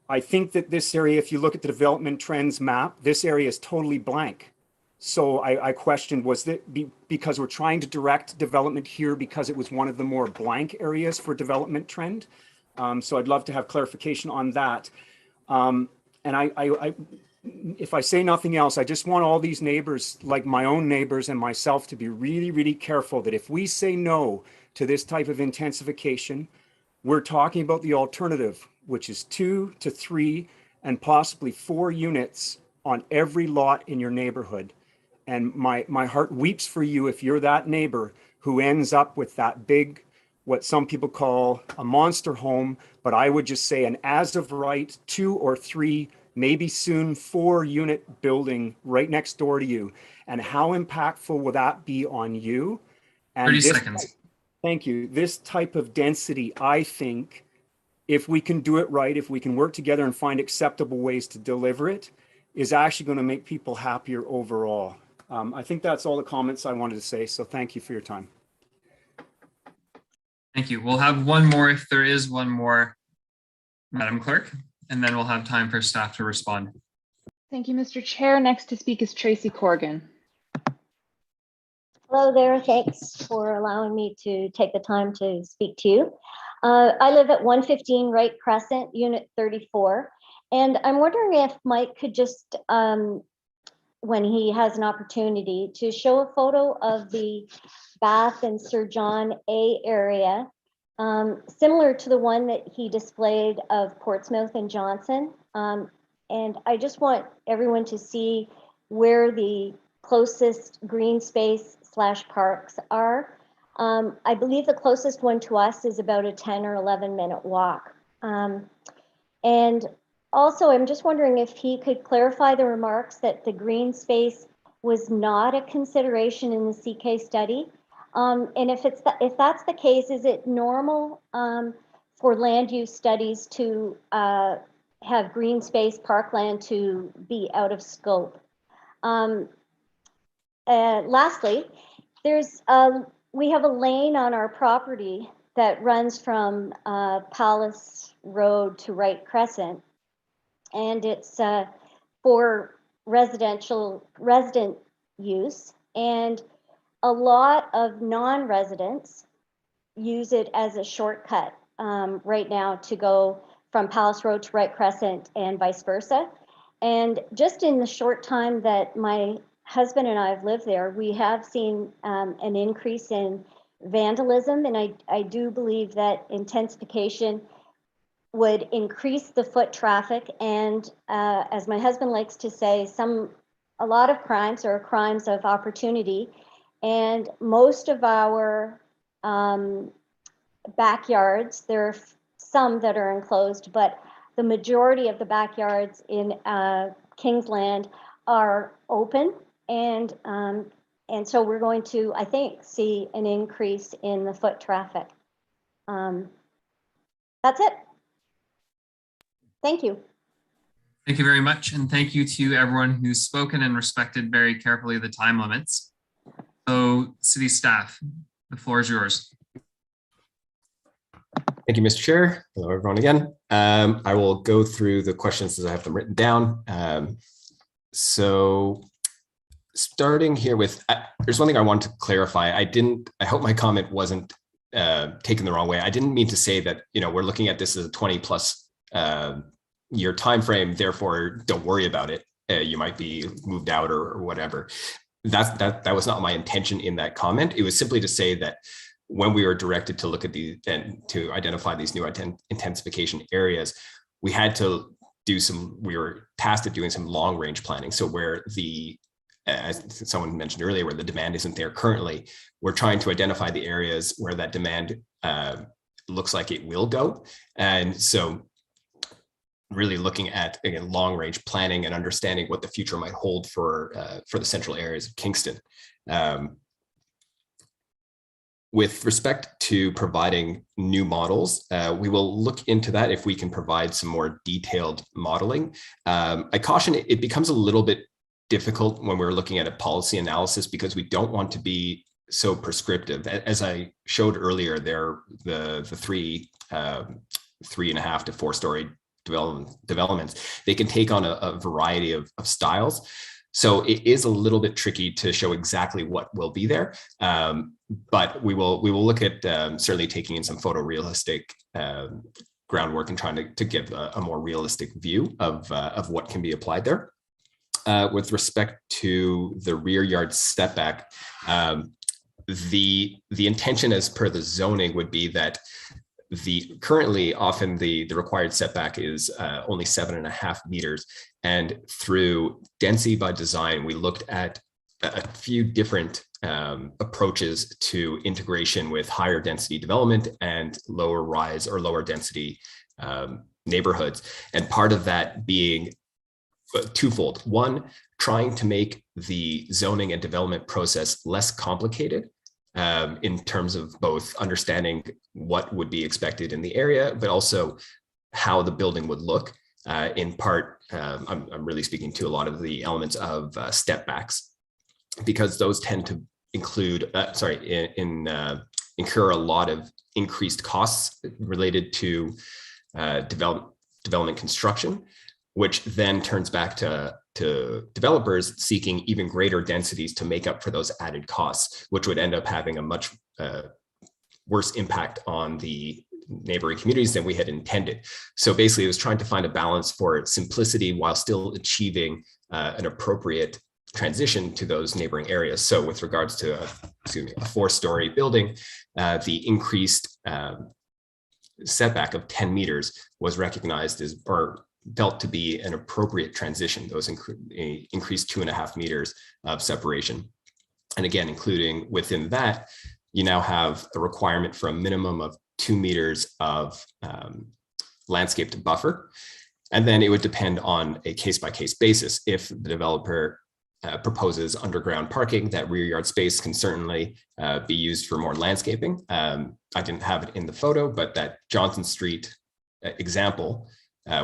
I think that this area, if you look at the development trends map, this area is totally blank. So I questioned, was it because we're trying to direct development here because it was one of the more blank areas for development trend? So I'd love to have clarification on that. And if I say nothing else, I just want all these neighbors, like my own neighbors and myself, to be really, really careful that if we say no to this type of intensification, we're talking about the alternative, which is 2 to 3 and possibly 4 units on every lot in your neighborhood. And my heart weeps for you if you're that neighbor who ends up with that big, what some people call a monster home, but I would just say an as of right 2 or 3, maybe soon 4 unit building right next door to you. And how impactful will that be on you? And 30 seconds. Thank you. This type of density, I think, if we can do it right, if we can work together and find acceptable ways to deliver it, is actually going to make people happier overall. I think that's all the comments I wanted to say. So thank you for your time. Thank you. We'll have one more if there is one more, Madam Clerk, and then we'll have time for staff to respond. Thank you, Mr. Chair. Next to speak is Tracy Corrigan. Hello there. Thanks for allowing me to take the time to speak to you. I live at 115 Right Crescent, Unit 34. And I'm wondering if Mike could just, when he has an opportunity, to show a photo of the Bath and Sir John A area, similar to the one that he displayed of Portsmouth and Johnson. And I just want everyone to see where the closest green space / parks are. I believe the closest one to us is about a 10 or 11 minute walk. And also, I'm just wondering if he could clarify the remarks that the green space was not a consideration in the CK study. And if that's the case, is it normal for land use studies to have green space parkland to be out of scope? Lastly, we have a lane on our property that runs from Palace Road to Right Crescent, and it's for resident use, and a lot of non-residents use it as a shortcut right now to go from Palace Road to Right Crescent and vice versa. And just in the short time that my husband and I have lived there, we have seen an increase in vandalism, and I do believe that intensification would increase the foot traffic, and as my husband likes to say, a lot of crimes are crimes of opportunity, and most of our backyards, there are some that are enclosed, but the majority of the backyards in Kingsland are open, and so we're going to, I think, see an increase in the foot traffic. That's it. Thank you. Thank you very much. And thank you to everyone who's spoken and respected very carefully the time limits. So city staff, the floor is yours. Thank you, Mr. Chair. Hello, everyone again. I will go through the questions as I have them written down. So starting here with, there's one thing I want to clarify. I hope my comment wasn't taken the wrong way. I didn't mean to say that, we're looking at this as a 20+ year time frame, therefore don't worry about it. You might be moved out or whatever. That was not my intention in that comment. It was simply to say that when we were directed to look at these and to identify these new intensification areas, we had to we were tasked at doing some long range planning. So where as someone mentioned earlier, where the demand isn't there currently, we're trying to identify the areas where that demand looks like it will go. And so really looking at, again, long range planning and understanding what the future might hold for the central areas of Kingston. With respect to providing new models, we will look into that if we can provide some more detailed modeling. I caution it becomes a little bit difficult when we're looking at a policy analysis because we don't want to be so prescriptive. As I showed earlier, there the 3.5 to 4 story developments, they can take on a variety of styles. So it is a little bit tricky to show exactly what will be there, but we will look at certainly taking in some photorealistic groundwork and trying to give a more realistic view of what can be applied there. With respect to the rear yard setback, the intention as per the zoning would be that currently often the required setback is only 7.5 meters. And through density by design, we looked at a few different approaches to integration with higher density development and lower rise or lower density neighborhoods. And part of that being twofold. One, trying to make the zoning and development process less complicated in terms of both understanding what would be expected in the area, but also how the building would look. In part, I'm really speaking to a lot of the elements of step-backs, because those tend to include, incur a lot of increased costs related to development construction, which then turns back to developers seeking even greater densities to make up for those added costs, which would end up having a much worse impact on the neighboring communities than we had intended. So basically it was trying to find a balance for simplicity while still achieving an appropriate transition to those neighboring areas. So with regards to a 4-story building, the increased setback of 10 meters was recognized as, or felt to be, an appropriate transition. Those increased 2.5 meters of separation. And again, including within that, you now have a requirement for a minimum of 2 meters of landscaped buffer. And then it would depend on a case-by-case basis. If the developer proposes underground parking, that rear yard space can certainly be used for more landscaping. I didn't have it in the photo, but that Johnson Street example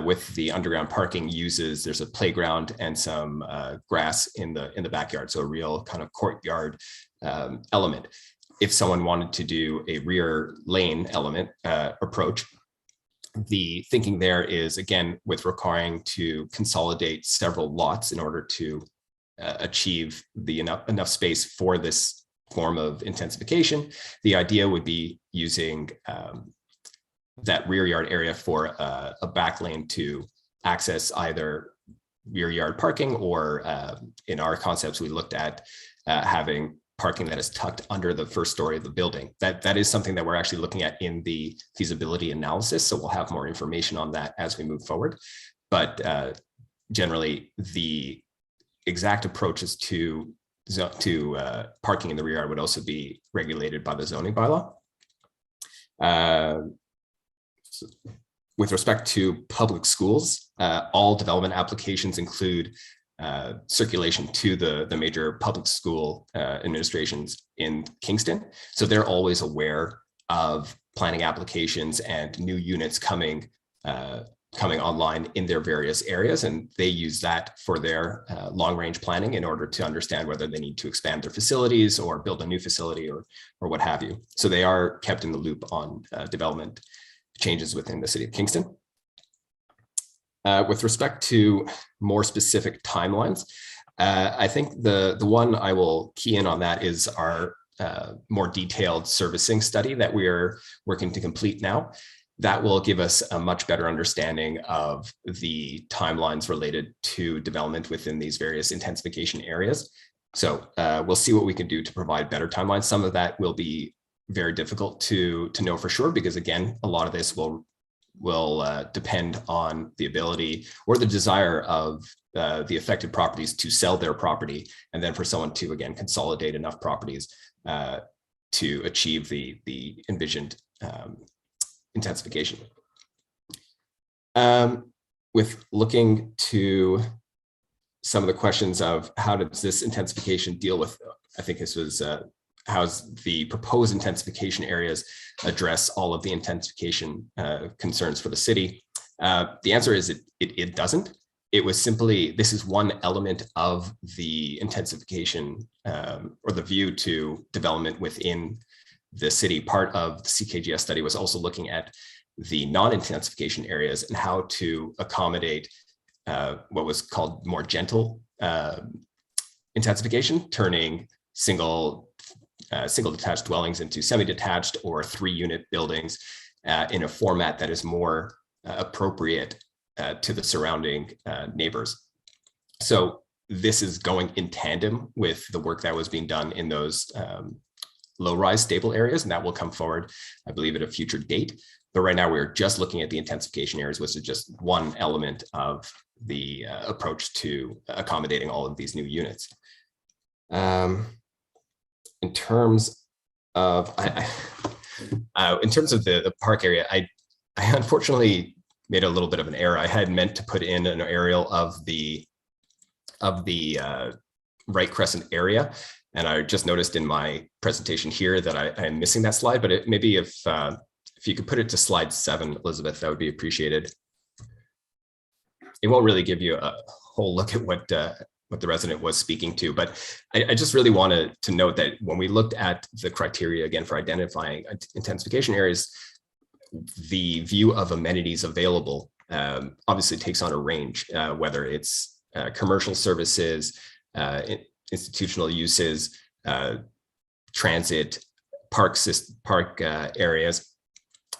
with the underground parking there's a playground and some grass in the backyard. So a real kind of courtyard element. If someone wanted to do a rear lane element approach, the thinking there is, again, with requiring to consolidate several lots in order to achieve the enough space for this form of intensification. The idea would be using that rear yard area for a back lane to access either rear yard parking, or in our concepts, we looked at having parking that is tucked under the first story of the building. That is something that we're actually looking at in the feasibility analysis. So we'll have more information on that as we move forward. But generally, the exact approaches to parking in the rear yard would also be regulated by the zoning bylaw. With respect to public schools, all development applications include circulation to the major public school administrations in Kingston. So they're always aware of planning applications and new units coming online in their various areas. And they use that for their long range planning in order to understand whether they need to expand their facilities or build a new facility or what have you. So they are kept in the loop on development changes within the city of Kingston. With respect to more specific timelines, I think the one I will key in on that is our more detailed servicing study that we are working to complete now. That will give us a much better understanding of the timelines related to development within these various intensification areas. So we'll see what we can do to provide better timelines. Some of that will be very difficult to know for sure, because again, a lot of this will depend on the ability or the desire of the affected properties to sell their property, and then for someone to, again, consolidate enough properties to achieve the envisioned intensification. with looking to some of the questions of how does this intensification deal with, I think this was, how's the proposed intensification areas address all of the intensification concerns for the city? The answer is it doesn't. It was simply, this is one element of the intensification or the view to development within the city. Part of the CKGS study was also looking at the non-intensification areas and how to accommodate what was called more gentle intensification, turning single detached dwellings into semi-detached or 3-unit buildings in a format that is more appropriate to the surrounding neighbors. So this is going in tandem with the work that was being done in those low-rise stable areas, and that will come forward, I believe, at a future date. But right now we're just looking at the intensification areas, which is just one element of the approach to accommodating all of these new units. In terms of the park area, I unfortunately made a little bit of an error. I had meant to put in an aerial of the Right Crescent area, and I just noticed in my presentation here that I am missing that slide. But maybe if you could put it to slide 7, Elizabeth, that would be appreciated. It won't really give you a whole look at what the resident was speaking to, but I just really wanted to note that when we looked at the criteria again for identifying intensification areas, the view of amenities available obviously takes on a range, whether it's commercial services, institutional uses, transit, park areas,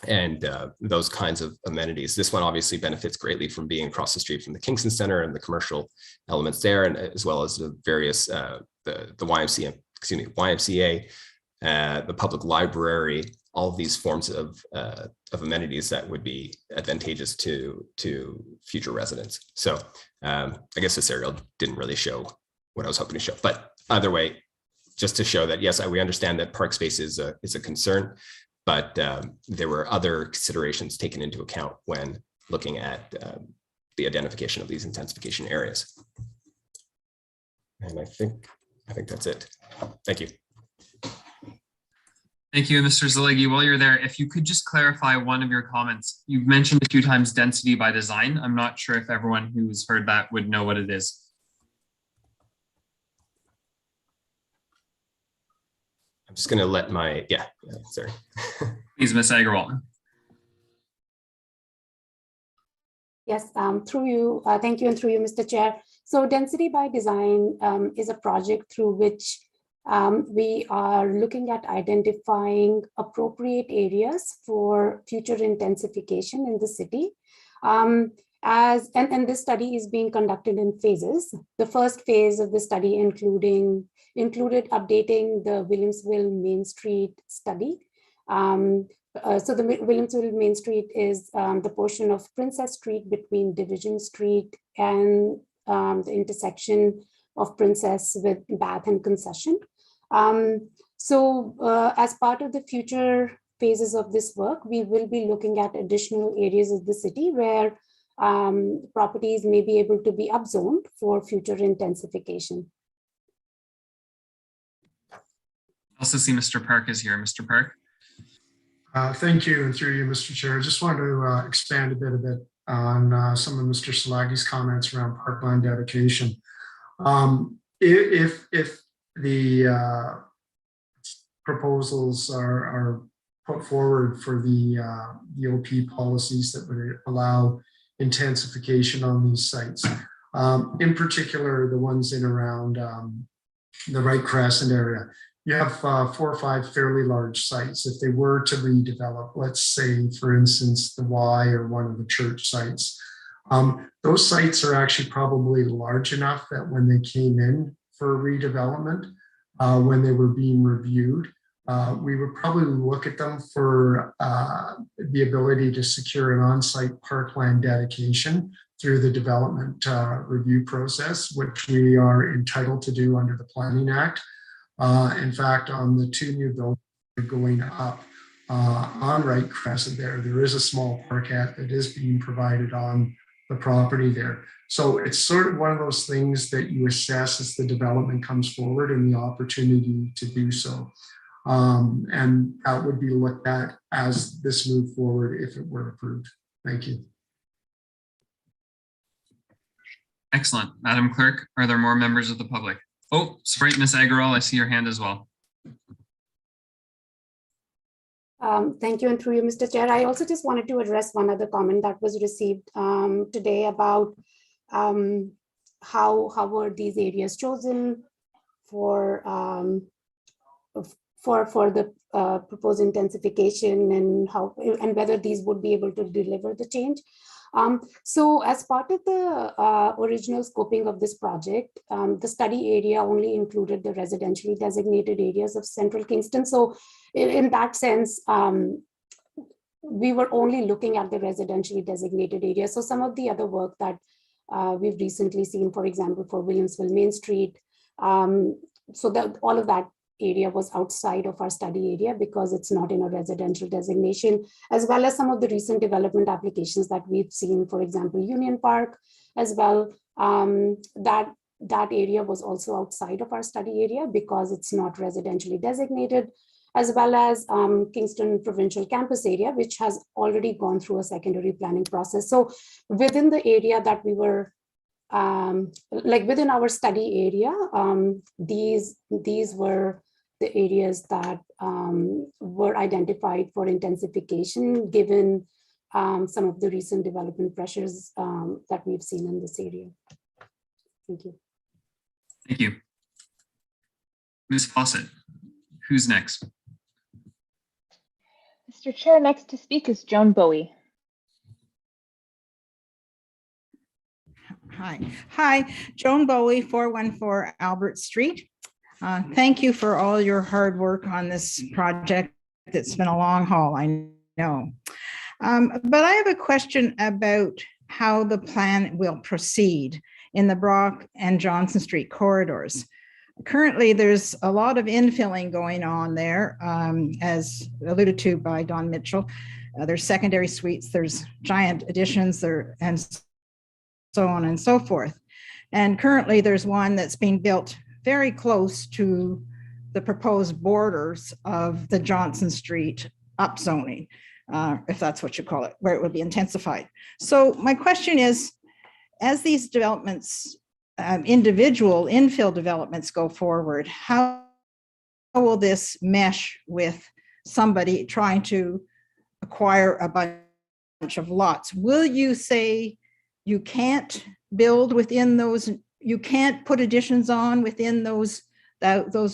and those kinds of amenities. This one obviously benefits greatly from being across the street from the Kingston Center and the commercial elements there, and as well as the various the YMCA, the public library, all of these forms of amenities that would be advantageous to future residents. So I guess this aerial didn't really show what I was hoping to show, but either way, just to show that yes, we understand that park space is a concern, but there were other considerations taken into account when looking at the identification of these intensification areas. And I think that's it. Thank you. Thank you, Mr. Zaligi. While you're there, if you could just clarify one of your comments. You've mentioned a few times density by design. I'm not sure if everyone who's heard that would know what it is. I'm just going to let my, sorry. Please, Ms. Agarwal. Yes, through you, thank you, and through you, Mr. Chair. So density by design is a project through which we are looking at identifying appropriate areas for future intensification in the city. And this study is being conducted in phases. The first phase of the study included updating the Williamsville Main Street study. So the Williamsville Main Street is the portion of Princess Street between Division Street and the intersection of Princess with Bath and Concession. As part of the future phases of this work, we will be looking at additional areas of the city where properties may be able to be upzoned for future intensification. Also see Mr. Park is here. Mr. Park. Thank you, and through you, Mr. Chair. I just wanted to expand a bit on some of Mr. Salagi's comments around parkland dedication. If the proposals are put forward for the OP policies that would allow intensification on these sites, in particular the ones in around the Right Crescent area, you have 4 or 5 fairly large sites. If they were to redevelop, let's say, for instance, the Y or one of the church sites, those sites are actually probably large enough that when they came in for redevelopment, when they were being reviewed, we would probably look at them for the ability to secure an on-site parkland dedication through the development review process, which we are entitled to do under the Planning Act. In fact, on the 2 new buildings going up on Right Crescent there is a small parkette that is being provided on the property there. So it's sort of one of those things that you assess as the development comes forward and the opportunity to do so. And that would be looked at as this move forward if it were approved. Thank you. Excellent. Madam Clerk, are there more members of the public? Oh, sorry, Ms. Agarwal, I see your hand as well. Thank you, and through you, Mr. Chair. I also just wanted to address one other comment that was received today about how were these areas chosen for the proposed intensification, and whether these would be able to deliver the change. So as part of the original scoping of this project, the study area only included the residentially designated areas of central Kingston. So in that sense, we were only looking at the residentially designated areas. So some of the other work that we've recently seen, for example, for Williamsville Main Street, so that all of that area was outside of our study area because it's not in a residential designation, as well as some of the recent development applications that we've seen, for example, Union Park as well. That area was also outside of our study area because it's not residentially designated, as well as Kingston Provincial Campus area, which has already gone through a secondary planning process. So within the area that we were like within our study area, these were the areas that were identified for intensification, given some of the recent development pressures that we've seen in this area. Thank you. Thank you. Ms. Fawcett, who's next? Mr. Chair, next to speak is Joan Bowie. Hi, Joan Bowie, 414 Albert Street. Thank you for all your hard work on this project. It's been a long haul, I know. But I have a question about how the plan will proceed in the Brock and Johnson Street corridors. Currently, there's a lot of infilling going on there, as alluded to by Don Mitchell. There's secondary suites, there's giant additions there, and so on and so forth. And currently, there's one that's being built very close to the proposed borders of the Johnson Street upzoning, if that's what you call it, where it would be intensified. So my question is, as these developments, individual infill developments go forward, how will this mesh with somebody trying to acquire a bunch of lots? Will you say you can't build within those, you can't put additions on within those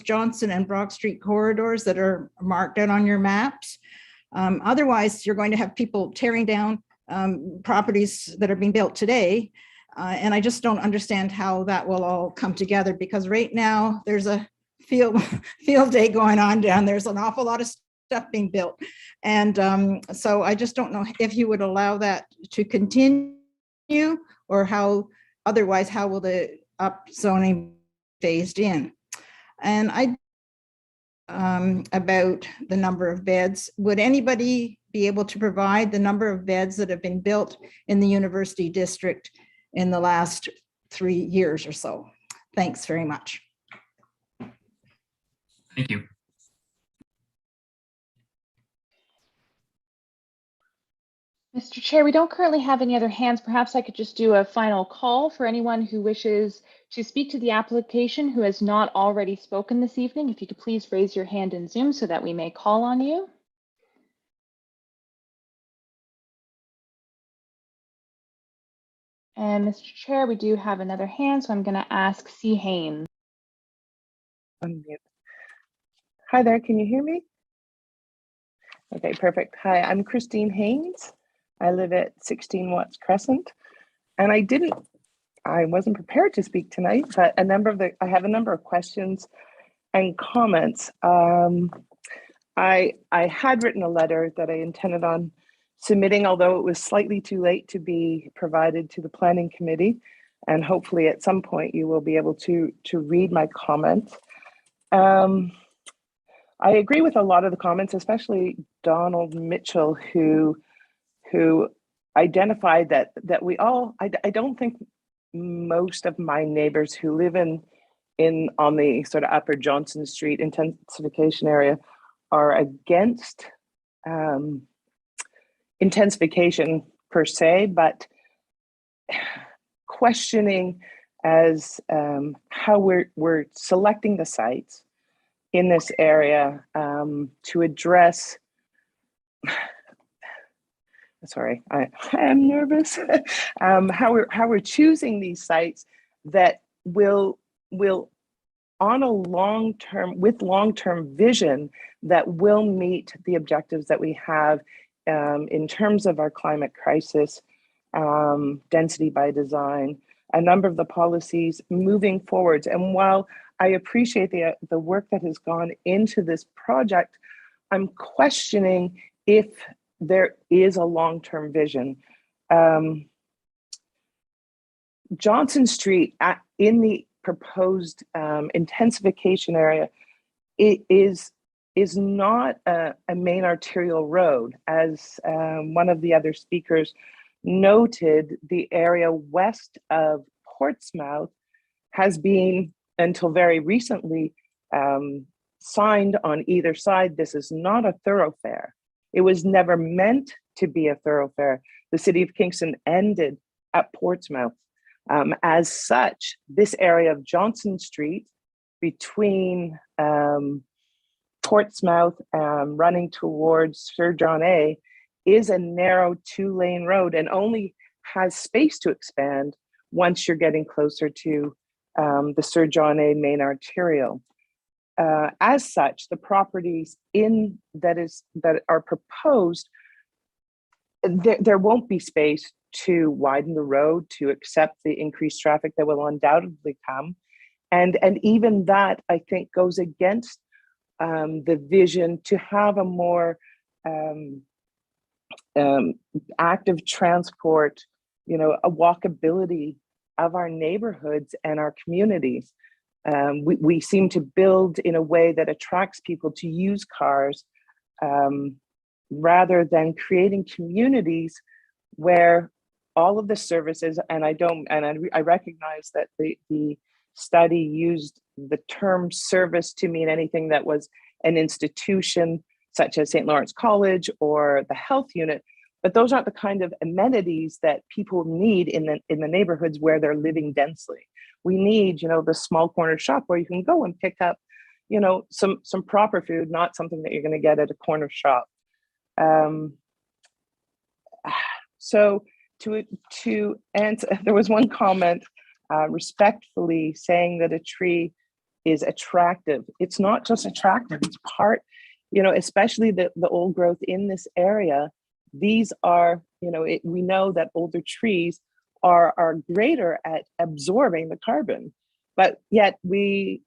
Johnson and Brock Street corridors that are marked out on your maps? Otherwise, you're going to have people tearing down properties that are being built today. And I just don't understand how that will all come together, because right now there's a field day going on down. There's an awful lot of stuff being built. And so I just don't know if you would allow that to continue, or how, otherwise, how will the upzoning phased in? And about the number of beds, would anybody be able to provide the number of beds that have been built in the University District in the last 3 years or so? Thanks very much. Thank you. Mr. Chair, we don't currently have any other hands. Perhaps I could just do a final call for anyone who wishes to speak to the application who has not already spoken this evening. If you could please raise your hand in Zoom so that we may call on you. And Mr. Chair, we do have another hand, so I'm going to ask C. Haynes. Unmute. Hi there, can you hear me? Okay, perfect. Hi, I'm Christine Haynes. I live at 16 Watts Crescent, and I wasn't prepared to speak tonight, but I have a number of questions and comments. I had written a letter that I intended on submitting, although it was slightly too late to be provided to the Planning Committee, and hopefully at some point you will be able to read my comments. I agree with a lot of the comments, especially Donald Mitchell, who identified that we all, I don't think most of my neighbors who live on the sort of Upper Johnson Street intensification area are against intensification per se, but questioning as how we're selecting the sites in this area to address. Sorry, I am nervous. How we're choosing these sites that will on a long-term vision that will meet the objectives that we have in terms of our climate crisis, density by design, a number of the policies moving forwards. And while I appreciate the work that has gone into this project, I'm questioning if there is a long-term vision. Johnson Street in the proposed intensification area, it is not a main arterial road. As one of the other speakers noted, the area west of Portsmouth has been, until very recently, signed on either side. This is not a thoroughfare. It was never meant to be a thoroughfare. The city of Kingston ended at Portsmouth. As such, this area of Johnson Street between Portsmouth running towards Sir John A is a narrow 2-lane road and only has space to expand once you're getting closer to the Sir John A main arterial. As such, the properties that are proposed, there won't be space to widen the road to accept the increased traffic that will undoubtedly come. And even that, I think, goes against the vision to have a more active transport, a walkability of our neighborhoods and our communities. We seem to build in a way that attracts people to use cars rather than creating communities where all of the services, and I recognize that the study used the term service to mean anything that was an institution such as St. Lawrence College or the health unit, but those aren't the kind of amenities that people need in the neighborhoods where they're living densely. We need, the small corner shop where you can go and pick up, some proper food, not something that you're going to get at a corner shop. So to answer, there was one comment respectfully saying that a tree is attractive. It's not just attractive, it's part, especially the old growth in this area. These are, we know that older trees are greater at absorbing the carbon, but yet we,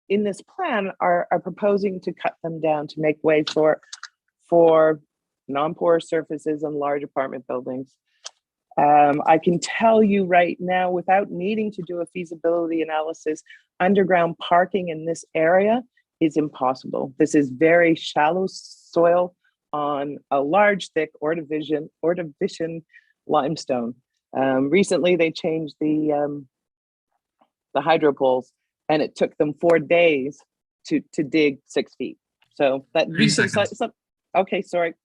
in this plan, are proposing to cut them down to make way for non-porous surfaces and large apartment buildings. I can tell you right now, without needing to do a feasibility analysis, underground parking in this area is impossible. This is very shallow soil on a large, thick Ordovician limestone. Recently, they changed the hydro poles, and it took them 4 days to dig 6 feet. So that okay, sorry.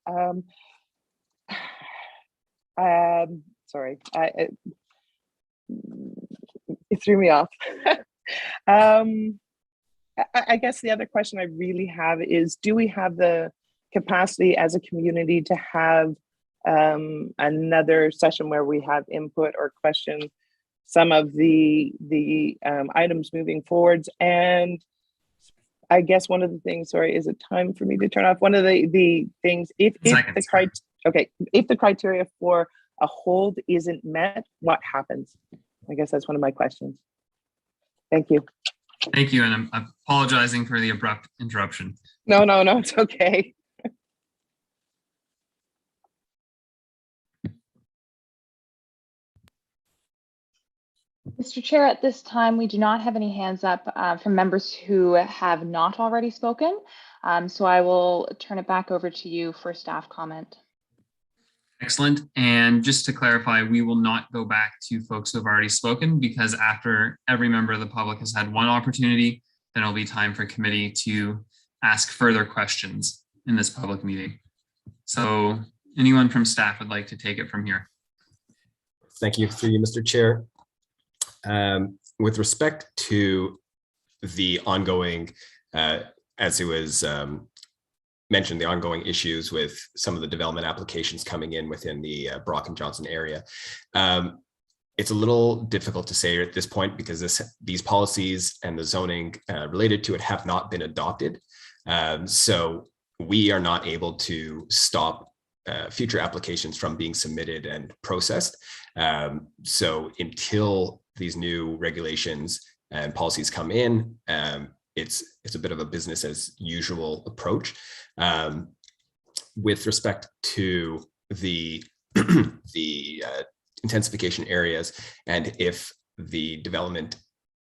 Sorry, it threw me off. I guess the other question I really have is, do we have the capacity as a community to have another session where we have input or question some of the items moving forwards? And I guess one of the things, sorry, is it time for me to turn off? One of the things, if the criteria for a hold isn't met, what happens? I guess that's one of my questions. Thank you. Thank you, and I'm apologizing for the abrupt interruption. No, it's okay. Mr. Chair, at this time, we do not have any hands up from members who have not already spoken. So I will turn it back over to you for staff comment. Excellent. And just to clarify, we will not go back to folks who have already spoken, because after every member of the public has had one opportunity, then it'll be time for committee to ask further questions in this public meeting. So anyone from staff would like to take it from here? Thank you, through you, Mr. Chair. With respect to the ongoing, as it was mentioned, the ongoing issues with some of the development applications coming in within the Brock and Johnson area, it's a little difficult to say at this point because these policies and the zoning related to it have not been adopted. So we are not able to stop future applications from being submitted and processed. So until these new regulations and policies come in, it's a bit of a business as usual approach. With respect to the intensification areas, and if the development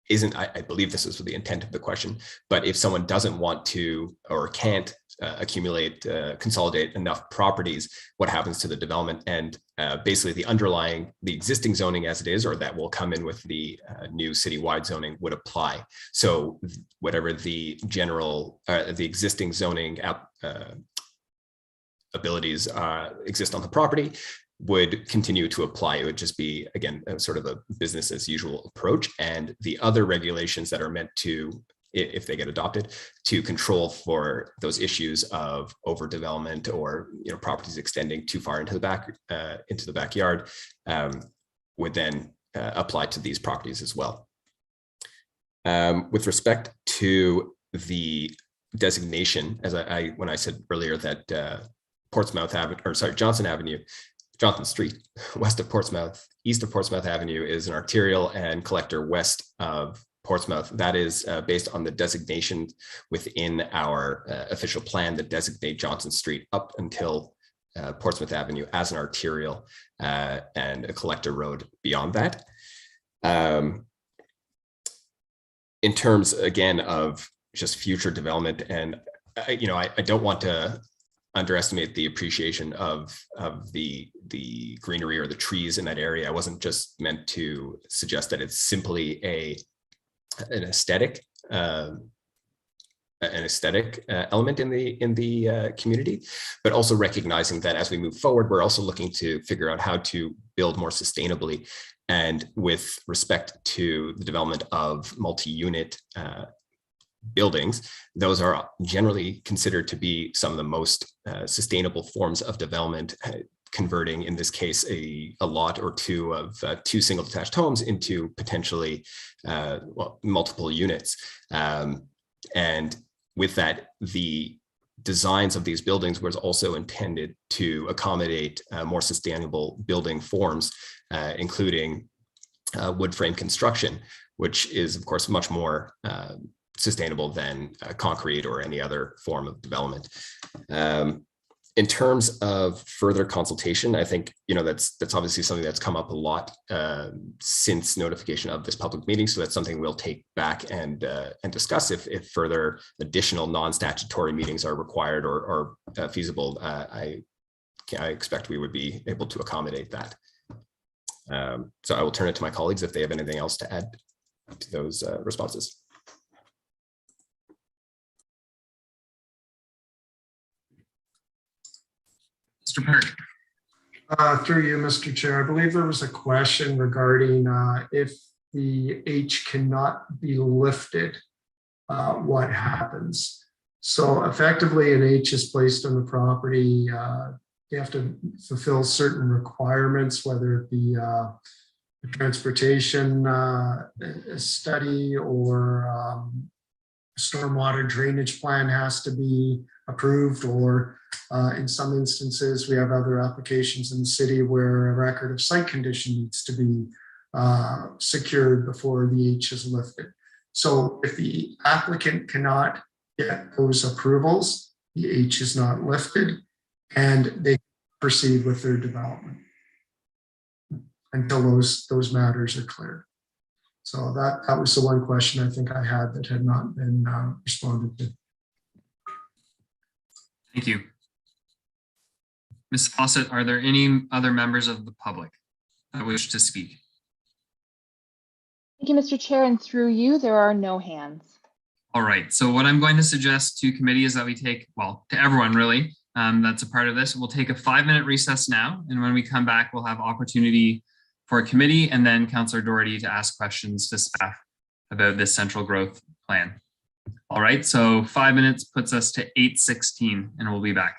isn't, I believe this is the intent of the question, but if someone doesn't want to or can't consolidate enough properties, what happens to the development? And basically the existing zoning as it is, or that will come in with the new citywide zoning, would apply. So whatever the general, the existing zoning abilities exist on the property would continue to apply. It would just be, again, sort of a business as usual approach. And the other regulations that are meant to, if they get adopted, to control for those issues of overdevelopment or properties extending too far into the backyard, would then apply to these properties as well. With respect to the designation, as when I said earlier that Portsmouth Avenue, or sorry, Johnson Street, west of Portsmouth, east of Portsmouth Avenue is an arterial and collector west of Portsmouth. That is based on the designation within our official plan that designate Johnson Street up until Portsmouth Avenue as an arterial and a collector road beyond that. In terms, again, of just future development, and I don't want to underestimate the appreciation of the greenery or the trees in that area. I wasn't just meant to suggest that it's simply an aesthetic element in the community, but also recognizing that as we move forward, we're also looking to figure out how to build more sustainably. And with respect to the development of multi-unit buildings, those are generally considered to be some of the most sustainable forms of development, converting, in this case, a lot or two of two single detached homes into potentially multiple units. And with that, the designs of these buildings was also intended to accommodate more sustainable building forms, including wood frame construction, which is, of course, much more sustainable than concrete or any other form of development. In terms of further consultation, I think that's obviously something that's come up a lot since notification of this public meeting. So that's something we'll take back and discuss if further additional non-statutory meetings are required or feasible. I expect we would be able to accommodate that. So I will turn it to my colleagues if they have anything else to add to those responses. Mr. Park. Through you, Mr. Chair, I believe there was a question regarding if the H cannot be lifted, what happens? So effectively, an H is placed on the property. You have to fulfill certain requirements, whether it be a transportation study or stormwater drainage plan has to be approved, or in some instances, we have other applications in the city where a record of site condition needs to be secured before the H is lifted. So if the applicant cannot get those approvals, the H is not lifted and they proceed with their development until those matters are cleared. So that was the one question I think I had that had not been responded to. Thank you. Ms. Fawcett, are there any other members of the public that wish to speak? Thank you, Mr. Chair, and through you, there are no hands. All right, so what I'm going to suggest to committee is that we take, well, to everyone really, that's a part of this, we'll take a 5-minute recess now. And when we come back, we'll have opportunity for a committee and then Councillor Doherty to ask questions to staff about this central growth plan. All right, so 5 minutes puts us to 8:16 and we'll be back.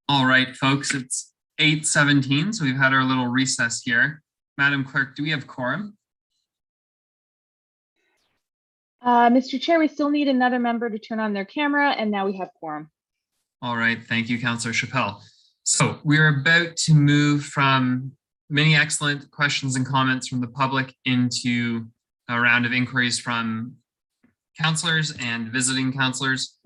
All right, folks, it's 8:17, so we've had our little recess here. Madam Clerk, do we have quorum? Mr. Chair, we still need another member to turn on their camera, and now we have quorum. All right, thank you, Councillor Chappelle. So we're about to move from many excellent questions and comments from the public into a round of inquiries from councillors and visiting councillors.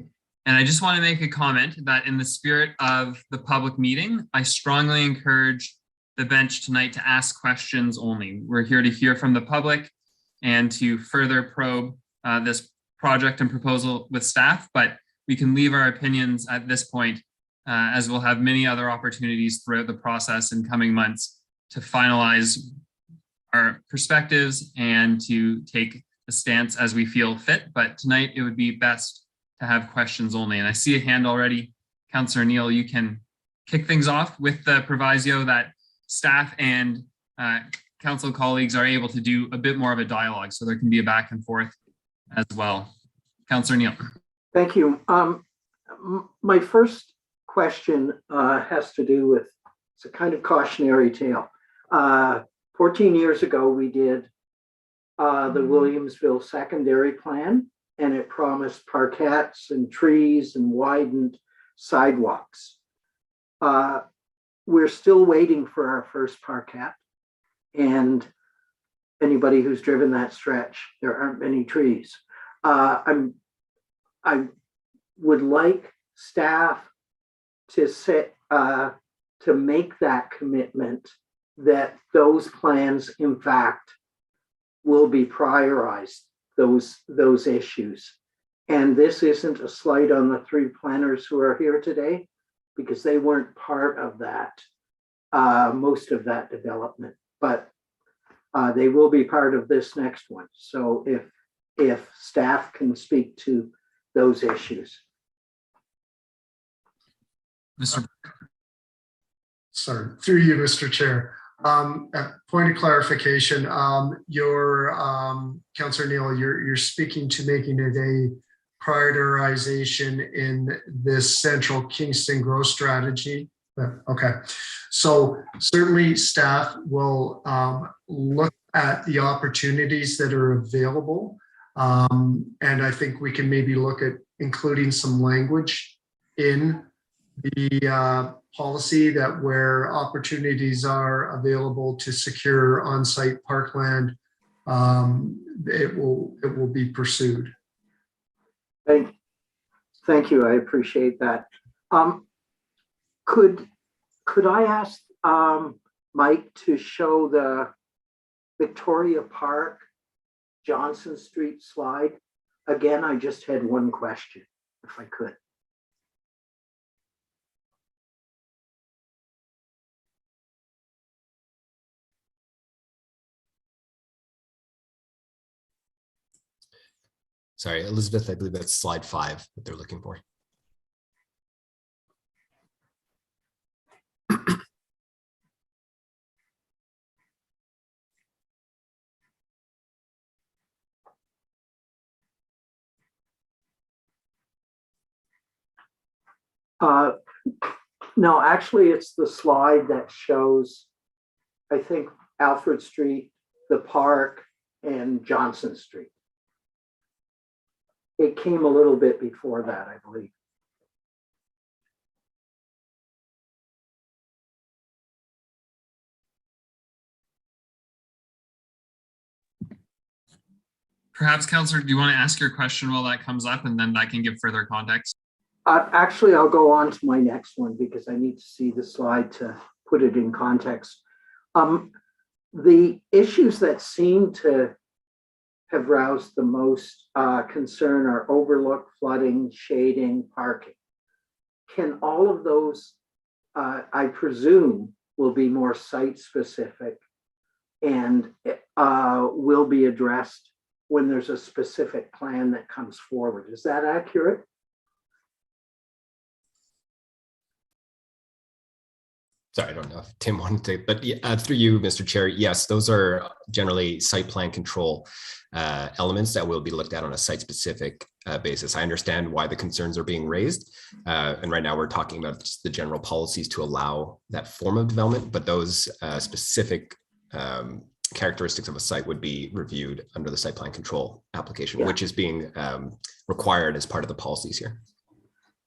And I just want to make a comment that in the spirit of the public meeting, I strongly encourage the bench tonight to ask questions only. We're here to hear from the public and to further probe this project and proposal with staff, but we can leave our opinions at this point, as we'll have many other opportunities throughout the process in coming months to finalize our perspectives and to take a stance as we feel fit. But tonight it would be best to have questions only. And I see a hand already. Councillor Neal, you can kick things off with the proviso that staff and council colleagues are able to do a bit more of a dialogue, so there can be a back and forth as well. Councillor Neal. Thank you. My first question has to do with, it's a kind of cautionary tale. 14 years ago, we did the Williamsville secondary plan, and it promised parkettes and trees and widened sidewalks. We're still waiting for our first parkette, and anybody who's driven that stretch, there aren't many trees. I would like staff to to make that commitment that those plans, in fact, will be prioritized, those issues. And this isn't a slight on the three planners who are here today, because they weren't part of that, most of that development, but they will be part of this next one. So if staff can speak to those issues. Sorry, through you, Mr. Chair. A point of clarification, Councillor Neal, you're speaking to making it a prioritization in this central Kingston growth strategy. Okay, so certainly staff will look at the opportunities that are available. And I think we can maybe look at including some language in the policy that where opportunities are available to secure on-site parkland, it will be pursued. Thank you. I appreciate that. Could I ask Mike to show the Victoria Park Johnson Street slide again? I just had one question, if I could. Sorry, Elizabeth, I believe that's slide 5 that they're looking for. No, actually, it's the slide that shows, I think, Alfred Street, the park, and Johnson Street. It came a little bit before that, I believe. Perhaps, Councillor, do you want to ask your question while that comes up, and then I can give further context? Actually, I'll go on to my next one because I need to see the slide to put it in context. The issues that seem to have roused the most concern are overlook, flooding, shading, parking. Can all of those, I presume, will be more site specific and will be addressed when there's a specific plan that comes forward? Is that accurate? Sorry, I don't know if Tim wanted to, but through you, Mr. Chair, yes, those are generally site plan control elements that will be looked at on a site-specific basis. I understand why the concerns are being raised, and right now we're talking about just the general policies to allow that form of development, but those specific characteristics of a site would be reviewed under the site plan control application, which is being required as part of the policies here.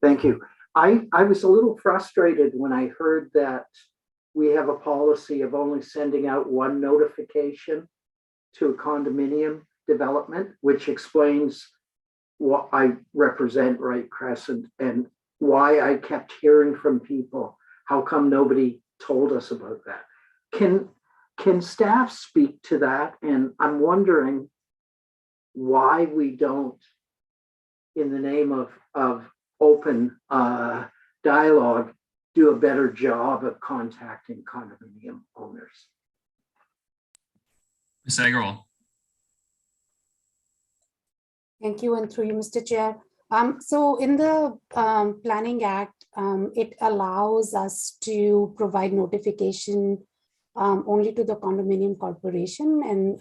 Thank you. I was a little frustrated when I heard that we have a policy of only sending out one notification to a condominium development, which explains what I represent Right Crescent and why I kept hearing from people, how come nobody told us about that? Can staff speak to that? And I'm wondering why we don't, in the name of open dialogue, do a better job of contacting condominium owners. Ms. Agarwal. Thank you, and through you, Mr. Chair. So in the Planning Act, it allows us to provide notification only to the condominium corporation and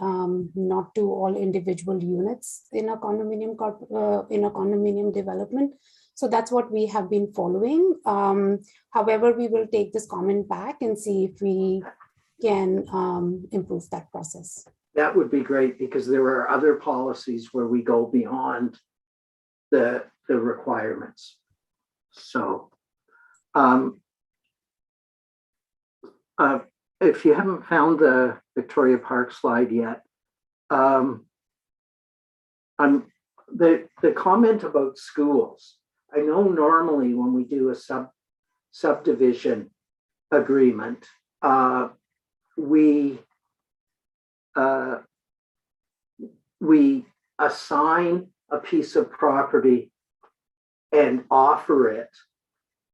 not to all individual units in a condominium development. So that's what we have been following. However, we will take this comment back and see if we can improve that process. That would be great, because there are other policies where we go beyond the requirements. So if you haven't found the Victoria Park slide yet, the comment about schools, I know normally when we do a subdivision agreement, we assign a piece of property and offer it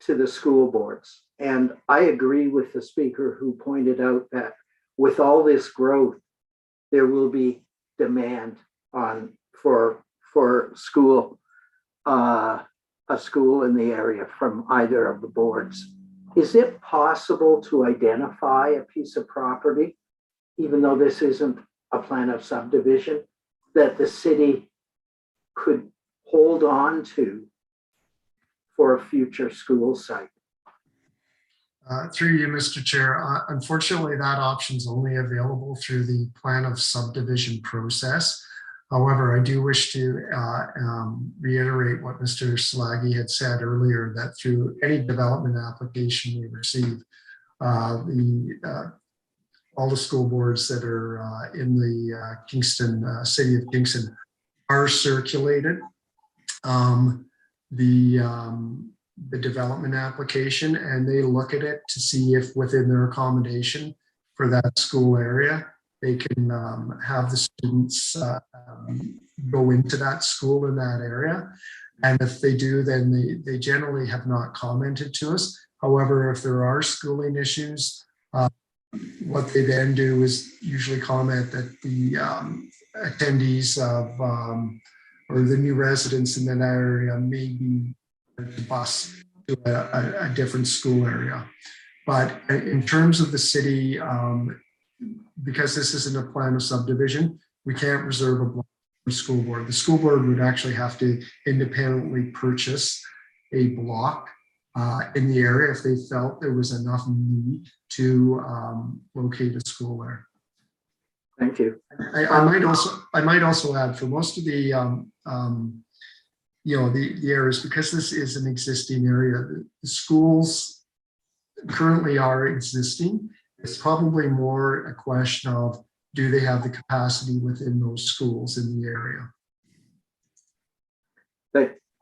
to the school boards. And I agree with the speaker who pointed out that with all this growth, there will be demand for school, a school in the area from either of the boards. Is it possible to identify a piece of property, even though this isn't a plan of subdivision, that the city could hold on to for a future school site? Through you, Mr. Chair, unfortunately, that option is only available through the plan of subdivision process. However, I do wish to reiterate what Mr. Slaggy had said earlier, that through any development application we receive, all the school boards that are in the Kingston, city of Kingston, are circulated the development application, and they look at it to see if within their accommodation for that school area, they can have the students go into that school in that area. And if they do, then they generally have not commented to us. However, if there are schooling issues, what they then do is usually comment that the attendees of or the new residents in that area may be the bus to a different school area. But in terms of the city, because this isn't a plan of subdivision, we can't reserve a block for the school board. The school board would actually have to independently purchase a block in the area if they felt there was enough need to locate a school there. Thank you. I might also add, for most of the the areas, because this is an existing area, the schools currently are existing. It's probably more a question of, do they have the capacity within those schools in the area?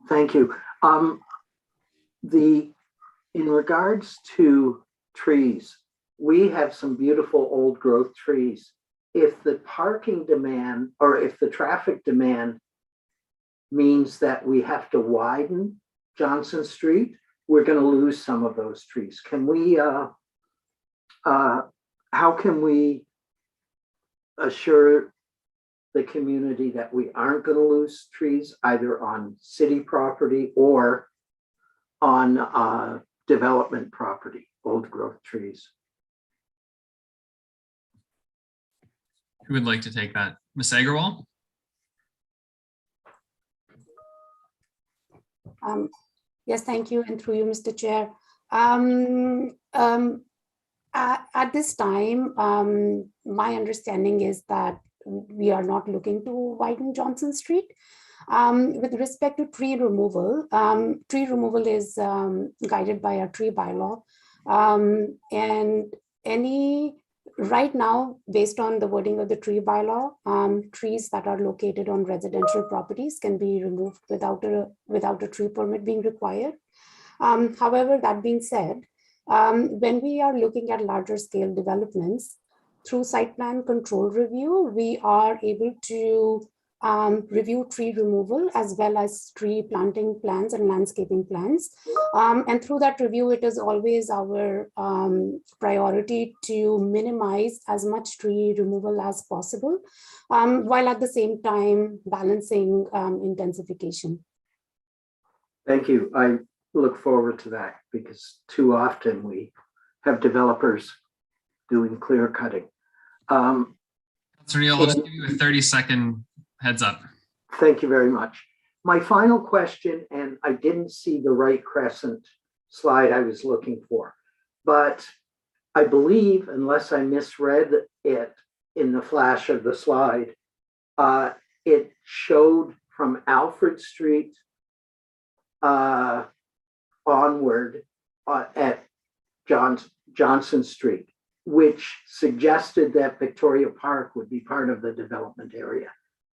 Thank you. In regards to trees, we have some beautiful old growth trees. If the parking demand, or if the traffic demand means that we have to widen Johnson Street, we're going to lose some of those trees. Can we, how can we assure the community that we aren't going to lose trees either on city property or on development property, old growth trees. Who would like to take that? Ms. Agarwal? Yes, thank you, and through you, Mr. Chair. At this time, my understanding is that we are not looking to widen Johnson Street. With respect to tree removal is guided by our tree bylaw. And right now, based on the wording of the tree bylaw, trees that are located on residential properties can be removed without a tree permit being required. However, that being said, when we are looking at larger scale developments, through site plan control review, we are able to review tree removal as well as tree planting plans and landscaping plans. And through that review, it is always our priority to minimize as much tree removal as possible, while at the same time balancing intensification. Thank you. I look forward to that because too often we have developers doing clear cutting. Councilor Neal, I'll just give you a 30-second heads up. Thank you very much. My final question, and I didn't see the Right Crescent slide I was looking for, but I believe, unless I misread it in the flash of the slide, it showed from Alfred Street onward at Johnson Street, which suggested that Victoria Park would be part of the development area.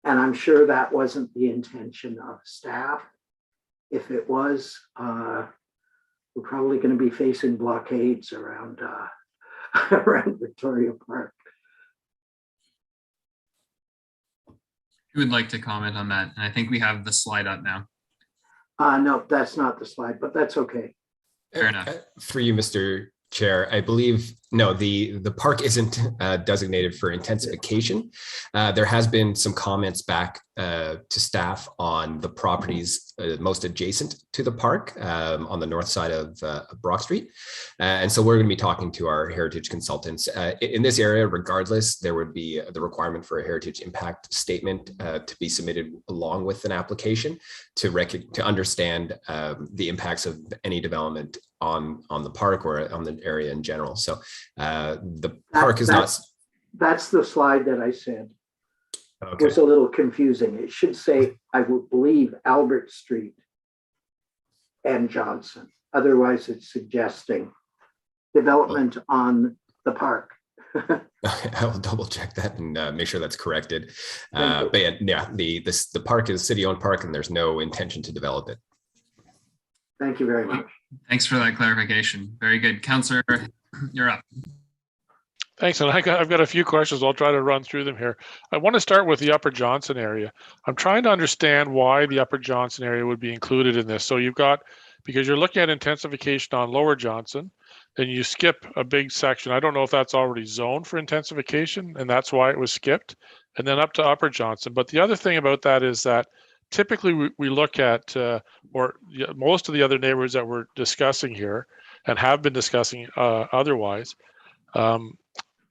And I'm sure that wasn't the intention of staff. If it was, we're probably going to be facing blockades around, around Victoria Park. Who would like to comment on that? And I think we have the slide up now. No, that's not the slide, but that's okay. Fair enough. For you, Mr. Chair, I believe, no, the park isn't designated for intensification. There has been some comments back to staff on the properties most adjacent to the park on the north side of Brock Street. And so we're going to be talking to our heritage consultants. In this area, regardless, there would be the requirement for a heritage impact statement to be submitted along with an application to understand the impacts of any development on the park or on the area in general. So the park is not. That's the slide that I said. Okay. It was a little confusing. It should say, I would believe, Albert Street and Johnson. Otherwise, it's suggesting development on the park. I'll double check that and make sure that's corrected. But yeah, the park is city-owned park, and there's no intention to develop it. Thank you very much. Thanks for that clarification. Very good. Councillor, you're up. Thanks, and I've got a few questions. I'll try to run through them here. I want to start with the Upper Johnson area. I'm trying to understand why the Upper Johnson area would be included in this. So you've got, because you're looking at intensification on Lower Johnson, then you skip a big section. I don't know if that's already zoned for intensification, and that's why it was skipped, and then up to Upper Johnson. But the other thing about that is that typically we look at, most of the other neighborhoods that we're discussing here and have been discussing otherwise,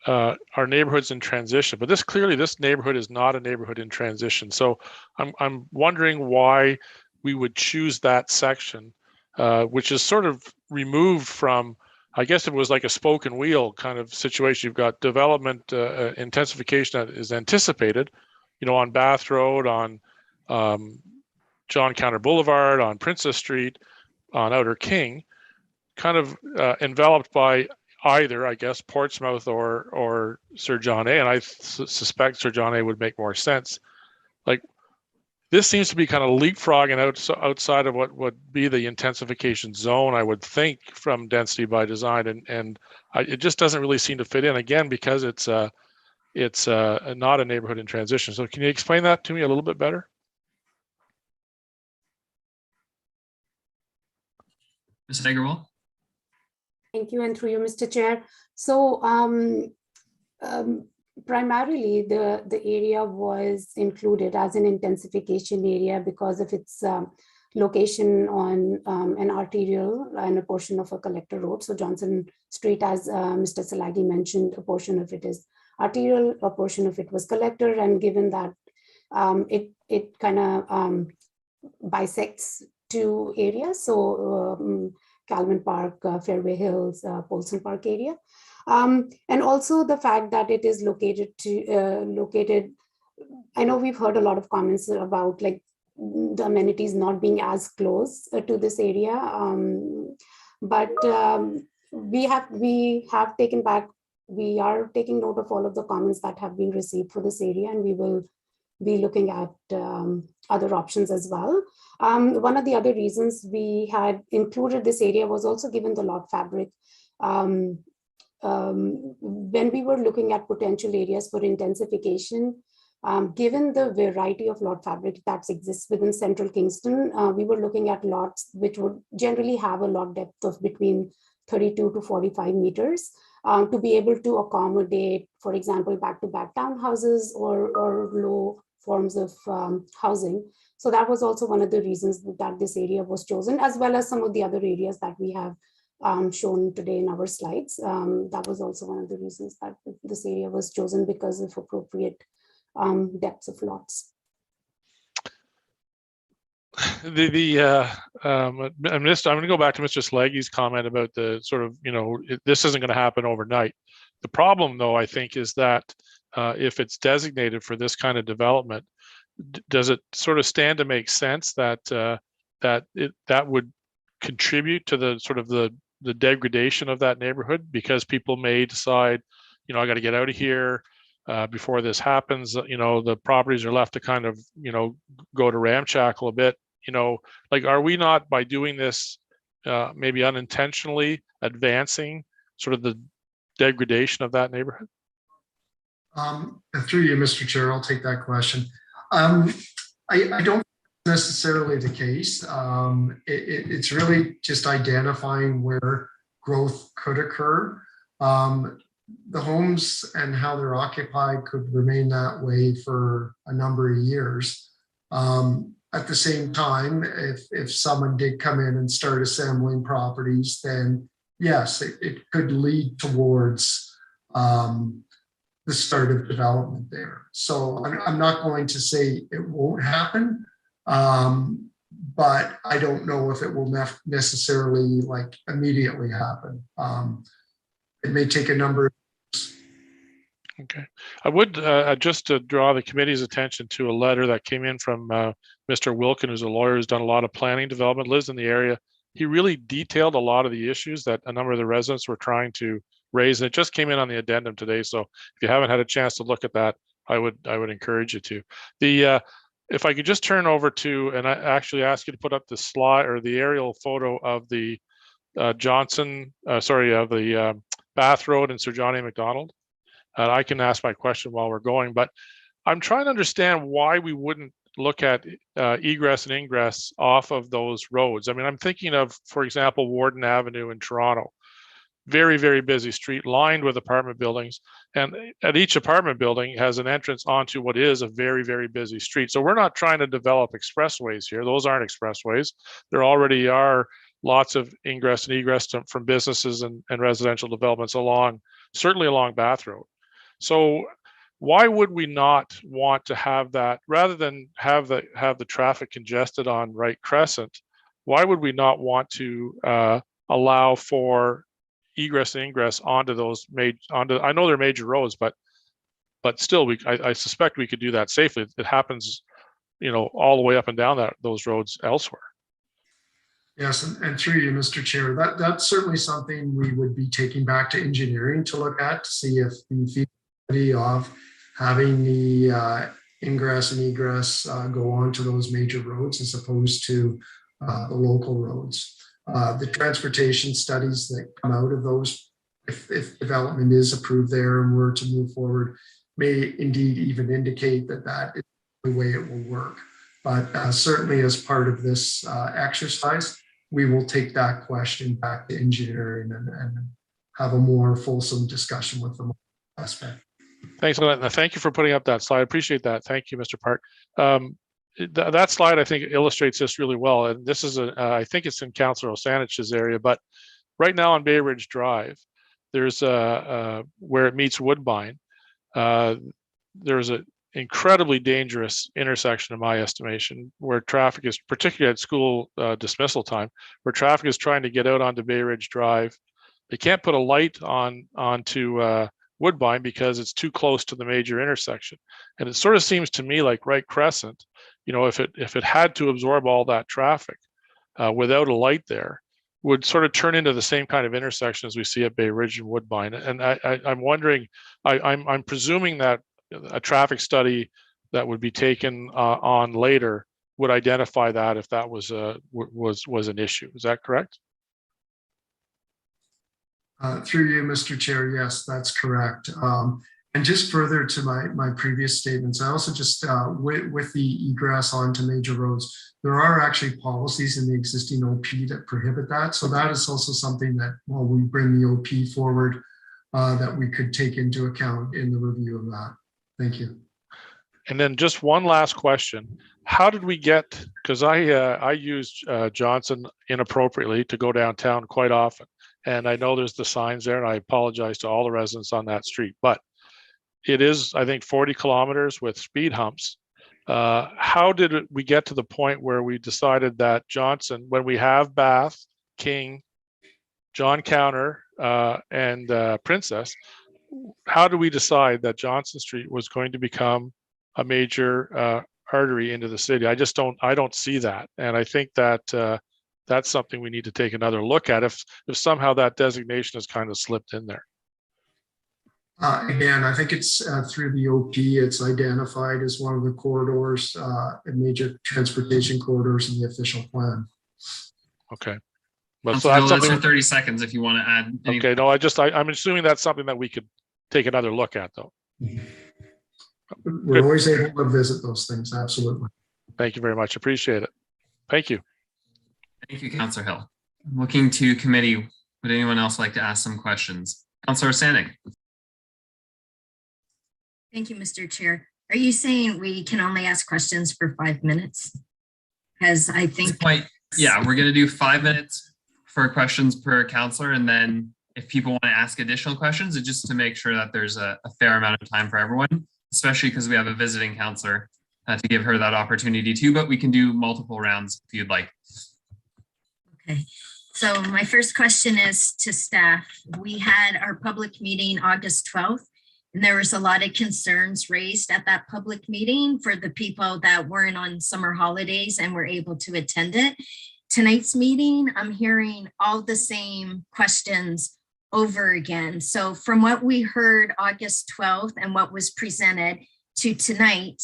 are neighborhoods in transition, but this neighborhood is not a neighborhood in transition. So I'm wondering why we would choose that section, which is sort of removed from, I guess it was like a spoken wheel kind of situation. You've got development intensification that is anticipated, on Bath Road, on John Counter Boulevard, on Princess Street, on Outer King, kind of enveloped by either, I guess, Portsmouth or Sir John A. And I suspect Sir John A would make more sense. Like, this seems to be kind of leapfrogging outside of what would be the intensification zone, I would think, from density by design. And it just doesn't really seem to fit in, again, because it's not a neighborhood in transition. So can you explain that to me a little bit better? Ms. Agarwal? Thank you, and through you, Mr. Chair. So primarily the area was included as an intensification area because of its location on an arterial and a portion of a collector road. So Johnson Street, as Mr. Salagi mentioned, a portion of it is arterial, a portion of it was collector, and given that it kind of bisects two areas, so Calvin Park, Fairway Hills, Polson Park area, and also the fact that it is located. I know we've heard a lot of comments about like the amenities not being as close to this area, but we have taken back. We are taking note of all of the comments that have been received for this area, and we will be looking at other options as well. One of the other reasons we had included this area was also given the lot fabric. When we were looking at potential areas for intensification, given the variety of lot fabric that exists within central Kingston, we were looking at lots which would generally have a lot depth of between 32 to 45 meters to be able to accommodate, for example, back-to-back townhouses or low forms of housing. So that was also one of the reasons that this area was chosen, as well as some of the other areas that we have shown today in our slides. That was also one of the reasons that this area was chosen, because of appropriate depths of lots. I'm going to go back to Mr. Slagy's comment about the sort of, this isn't going to happen overnight. The problem, though, I think, is that if it's designated for this kind of development, does it sort of stand to make sense that that would contribute to the sort of the degradation of that neighborhood, because people may decide, I got to get out of here before this happens. The properties are left to kind of, go to ramshackle a bit. Like, are we not, by doing this, maybe unintentionally advancing sort of the degradation of that neighborhood? Through you, Mr. Chair, I'll take that question. I don't necessarily the case. It's really just identifying where growth could occur. The homes and how they're occupied could remain that way for a number of years. At the same time, if someone did come in and start assembling properties, then yes, it could lead towards the start of development there. So I'm not going to say it won't happen, but I don't know if it will necessarily like immediately happen. It may take a number of years. Okay. I would just to draw the committee's attention to a letter that came in from Mr. Wilkin, who's a lawyer who's done a lot of planning development, lives in the area. He really detailed a lot of the issues that a number of the residents were trying to raise, and it just came in on the addendum today. So if you haven't had a chance to look at that, I would encourage you to. If I could just turn over to, and I actually ask you to put up the slide or the aerial photo of the of the Bath Road and Sir John A. Mcdonald. I can ask my question while we're going, but I'm trying to understand why we wouldn't look at egress and ingress off of those roads. I mean, I'm thinking of, for example, Warden Avenue in Toronto. Very, very busy street lined with apartment buildings. And at each apartment building has an entrance onto what is a very, very busy street. So we're not trying to develop expressways here. Those aren't expressways. There already are lots of ingress and egress from businesses and residential developments certainly along Bath Road. So why would we not want to have that, rather than have the traffic congested on Right Crescent? Why would we not want to allow for egress and ingress onto those I know they're major roads, but still, I suspect we could do that safely. It happens, all the way up and down those roads elsewhere. Yes, and through you, Mr. Chair, that's certainly something we would be taking back to engineering to look at, to see if the feasibility of having the ingress and egress go onto those major roads as opposed to the local roads. The transportation studies that come out of those, if development is approved there and were to move forward, may indeed even indicate that is the way it will work. But certainly as part of this exercise, we will take that question back to engineering and have a more fulsome discussion with them. Aspect. Thanks, Glenn. Thank you for putting up that slide. I appreciate that. Thank you, Mr. Park. that slide, I think, illustrates this really well. And this is I think it's in Councillor Osanich's area, but right now on Bay Ridge Drive, there's where it meets Woodbine. There's an incredibly dangerous intersection, in my estimation, where traffic is, particularly at school dismissal time, where traffic is trying to get out onto Bay Ridge Drive. They can't put a light onto Woodbine because it's too close to the major intersection. And it sort of seems to me like Right Crescent, if it had to absorb all that traffic without a light there, would sort of turn into the same kind of intersection as we see at Bay Ridge and Woodbine. And I'm wondering, I'm presuming that a traffic study that would be taken on later would identify that if that was an issue. Is that correct? Through you, Mr. Chair, yes, that's correct. And just further to my previous statements, I also just, with the egress onto major roads, there are actually policies in the existing OP that prohibit that. So that is also something that, while we bring the OP forward, that we could take into account in the review of that. Thank you. And then just one last question. How did we get, because I used Johnson inappropriately to go downtown quite often. And I know there's the signs there, and I apologize to all the residents on that street, but it is, I think, 40 kilometers with speed humps. How did we get to the point where we decided that Johnson, when we have Bath, King, John Counter, and Princess, how do we decide that Johnson Street was going to become a major artery into the city? I don't see that. And I think that that's something we need to take another look at if somehow that designation has kind of slipped in there. Again, I think it's through the OP, it's identified as one of the corridors, major transportation corridors in the official plan. Okay. Well, so that's something for 30 seconds if you want to add. Okay, no, I'm assuming that's something that we could take another look at, though. We're always able to visit those things, absolutely. Thank you very much. Appreciate it. Thank you. Thank you, Councillor Hill. Looking to committee, would anyone else like to ask some questions? Councillor Sanning. Thank you, Mr. Chair. Are you saying we can only ask questions for 5 minutes? Because I think yeah, we're going to do 5 minutes for questions per councillor, and then if people want to ask additional questions, it's just to make sure that there's a fair amount of time for everyone, especially because we have a visiting councillor to give her that opportunity too, but we can do multiple rounds if you'd like. Okay, so my first question is to staff. We had our public meeting August 12th, and there was a lot of concerns raised at that public meeting for the people that weren't on summer holidays and were able to attend it. Tonight's meeting, I'm hearing all the same questions over again. So from what we heard August 12th and what was presented to tonight,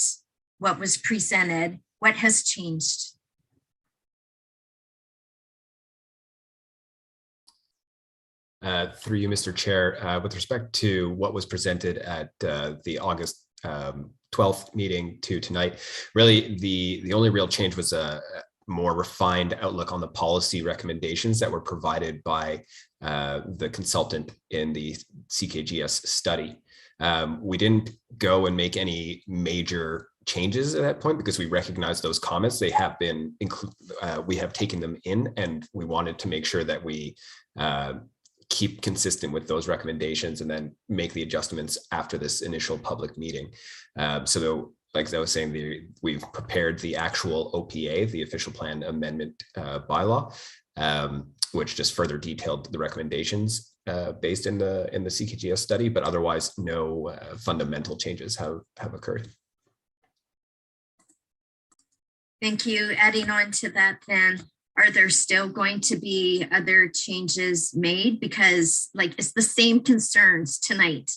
what was presented, what has changed? Through you, Mr. Chair, with respect to what was presented at the August 12th meeting to tonight, really the only real change was a more refined outlook on the policy recommendations that were provided by the consultant in the CKGS study. We didn't go and make any major changes at that point because we recognize those comments. They have been we have taken them in, and we wanted to make sure that we keep consistent with those recommendations and then make the adjustments after this initial public meeting. So like I was saying, we've prepared the actual OPA, the official plan amendment bylaw, which just further detailed the recommendations based in the CKGS study, but otherwise no fundamental changes have occurred. Thank you. Adding on to that then, are there still going to be other changes made? Because like it's the same concerns tonight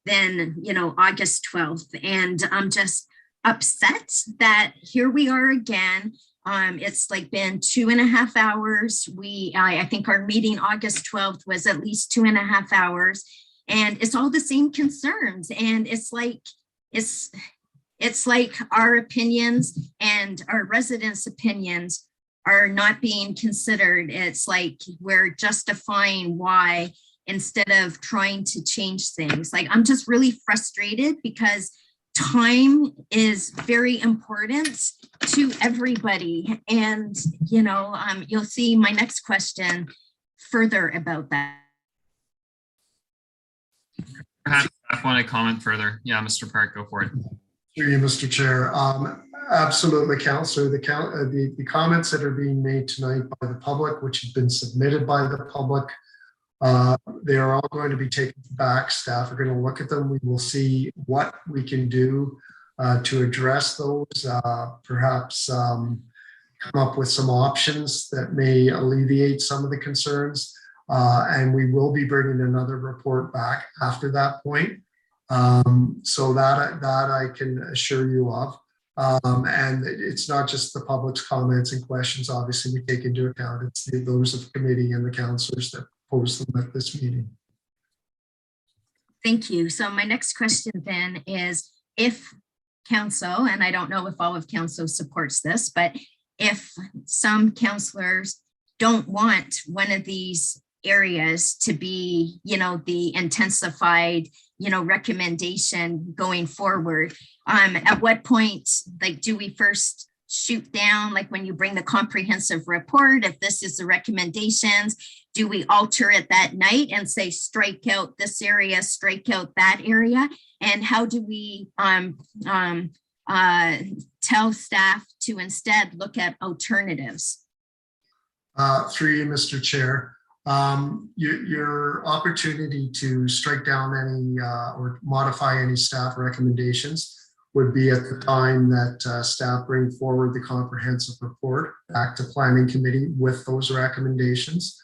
then, August 12th. And I'm just upset that here we are again. It's like been 2.5 hours. I think our meeting August 12th was at least 2.5 hours, and it's all the same concerns. And it's like our opinions and our residents' opinions are not being considered. It's like we're justifying why instead of trying to change things. Like I'm just really frustrated because time is very important to everybody. And, you'll see my next question further about that. Perhaps I want to comment further. Yeah, Mr. Park, go for it. Through you, Mr. Chair. Absolutely, Councillor. The comments that are being made tonight by the public, which have been submitted by the public, they are all going to be taken back. Staff are going to look at them. We will see what we can do to address those, perhaps come up with some options that may alleviate some of the concerns. And we will be bringing another report back after that point. So that I can assure you of. And it's not just the public's comments and questions. Obviously, we take into account it's those of the committee and the councillors that pose them at this meeting. Thank you. So my next question then is, if council, and I don't know if all of council supports this, but if some councillors don't want one of these areas to be, the intensified, recommendation going forward, at what point, do we first shoot down, when you bring the comprehensive report, if this is the recommendations, do we alter it that night and say, strike out this area, strike out that area? And how do we tell staff to instead look at alternatives? Through you, Mr. Chair. Your opportunity to strike down any or modify any staff recommendations would be at the time that staff bring forward the comprehensive report back to Planning Committee with those recommendations.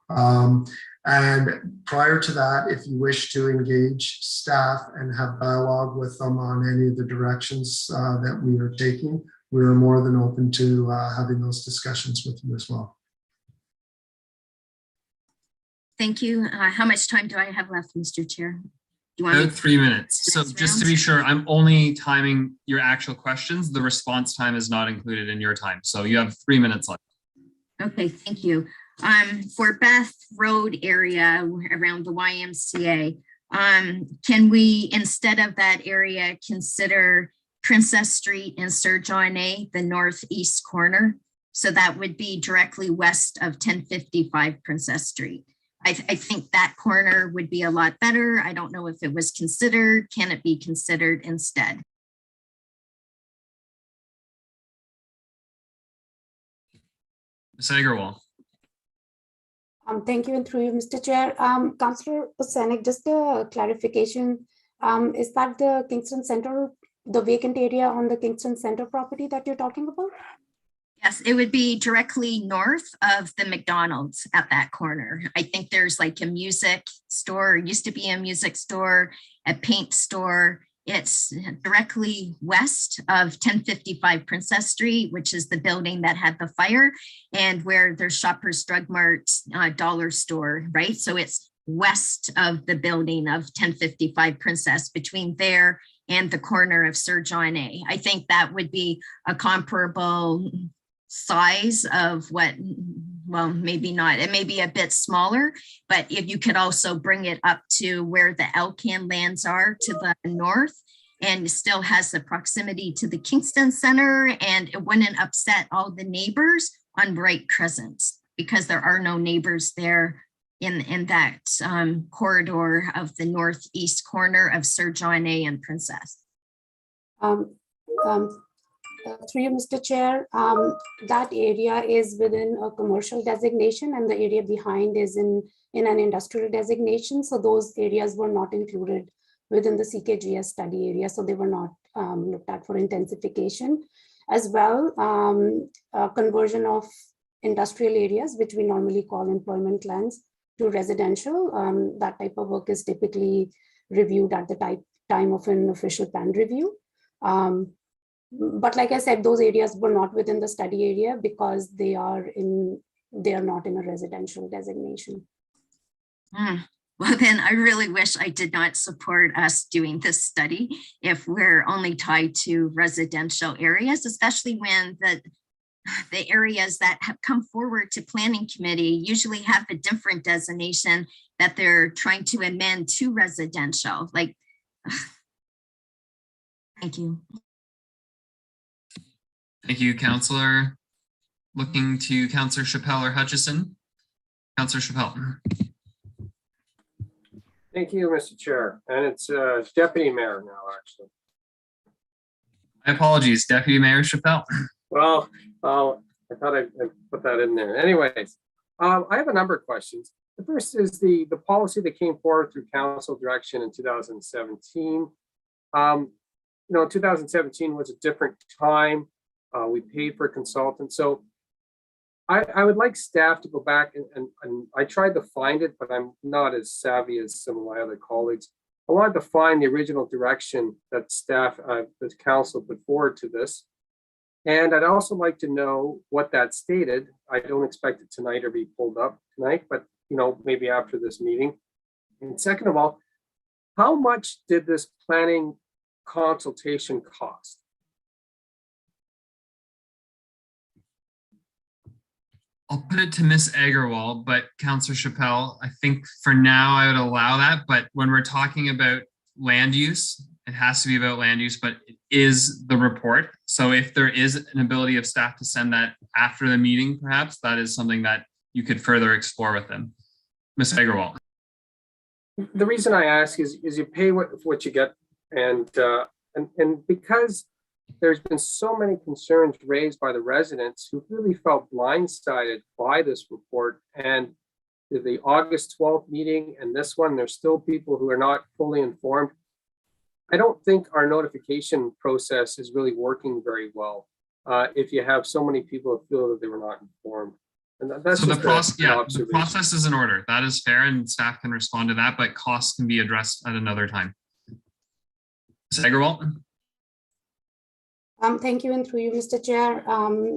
And prior to that, if you wish to engage staff and have dialogue with them on any of the directions that we are taking, we are more than open to having those discussions with you as well. Thank you. How much time do I have left, Mr. Chair? Do you want About 3 minutes. So just to be sure, I'm only timing your actual questions. The response time is not included in your time. So you have 3 minutes left. Okay, thank you. For Beth Road area around the YMCA, can we, instead of that area, consider Princess Street and Sir John A, the northeast corner? So that would be directly west of 1055 Princess Street. I think that corner would be a lot better. I don't know if it was considered. Can it be considered instead? Ms. Agarwal. Thank you, and through you, Mr. Chair. Councillor Osanik, just a clarification. Is that the Kingston Center, the vacant area on the Kingston Center property that you're talking about? Yes, it would be directly north of the Mcdonald's at that corner. I think there's a music store, used to be a music store, a paint store. It's directly west of 1055 Princess Street, which is the building that had the fire, and where there's Shoppers Drug Mart dollar store, right? So it's west of the building of 1055 Princess, between there and the corner of Sir John A. I think that would be a comparable size of what, well, maybe not, it may be a bit smaller, but if you could also bring it up to where the Elcan lands are to the north, and it still has the proximity to the Kingston Center, and it wouldn't upset all the neighbors on Right Crescent, because there are no neighbors there in that corridor of the northeast corner of Sir John A and Princess. Through you, Mr. Chair, that area is within a commercial designation, and the area behind is in an industrial designation. So those areas were not included within the CKGS study area. So they were not looked at for intensification. As well, conversion of industrial areas, which we normally call employment lands, to residential. That type of work is typically reviewed at the time of an official plan review. But like I said, those areas were not within the study area because they are not in a residential designation. Well, then I really wish I did not support us doing this study if we're only tied to residential areas, especially when the areas that have come forward to Planning Committee usually have a different designation that they're trying to amend to residential. Like, Thank you. Thank you, Councillor. Looking to Councillor Chappelle or Hutchison. Councillor Chappelle. Thank you, Mr. Chair. And it's Deputy Mayor now, actually. My apologies, Deputy Mayor Chappelle. Well, I thought I'd put that in there. Anyways, I have a number of questions. The first is the policy that came forward through council direction in 2017. 2017 was a different time. We paid for consultants. So I would like staff to go back and I tried to find it, but I'm not as savvy as some of my other colleagues. I wanted to find the original direction that staff, the council put forward to this. And I'd also like to know what that stated. I don't expect it tonight or be pulled up tonight, but maybe after this meeting. And second of all, how much did this planning consultation cost? I'll put it to Ms. Agarwal, but Councillor Chappelle, I think for now I would allow that. But when we're talking about land use, it has to be about land use, but it is the report. So if there is an ability of staff to send that after the meeting, perhaps that is something that you could further explore with them. Ms. Agarwal. The reason I ask is you pay what you get, and because there's been so many concerns raised by the residents who really felt blindsided by this report, and the August 12th meeting and this one, there's still people who are not fully informed. I don't think our notification process is really working very well if you have so many people who feel that they were not informed. And that's so just the process is in order. That is fair, and staff can respond to that, but costs can be addressed at another time. Ms. Agarwal. Thank you, and through you, Mr. Chair.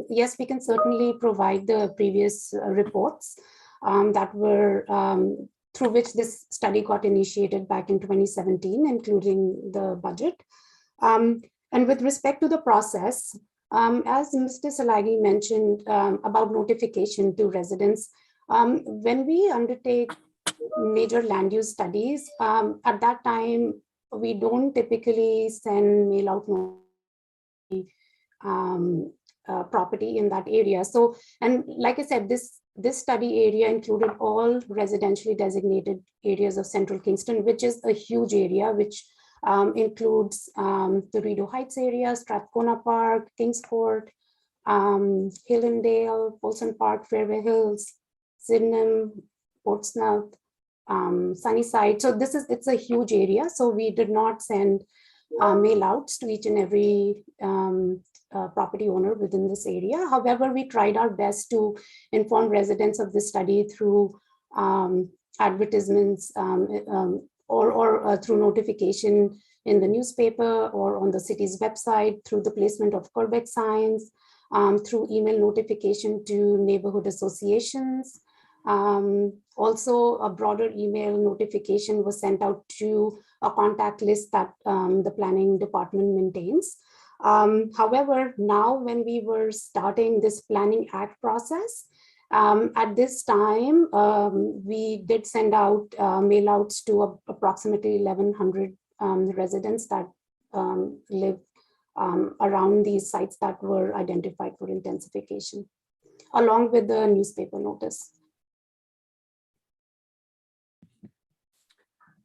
Yes, we can certainly provide the previous reports that were through which this study got initiated back in 2017, including the budget. And with respect to the process, as Mr. Salagi mentioned about notification to residents, when we undertake major land use studies, at that time, we don't typically send mail out property in that area. So, and like I said, this study area included all residentially designated areas of Central Kingston, which is a huge area, which includes the Rideau Heights area, Strathcona Park, Kingsport, Hillendale, Polson Park, Fairway Hills, Sydenham, Portsmouth, Sunnyside. So it's a huge area. So we did not send mail outs to each and every property owner within this area. However, we tried our best to inform residents of this study through advertisements or through notification in the newspaper or on the city's website, through the placement of curb signs, through email notification to neighborhood associations. Also, a broader email notification was sent out to a contact list that the planning department maintains. However, now when we were starting this planning act process, at this time, we did send out mail outs to approximately 1,100 residents that live around these sites that were identified for intensification, along with the newspaper notice.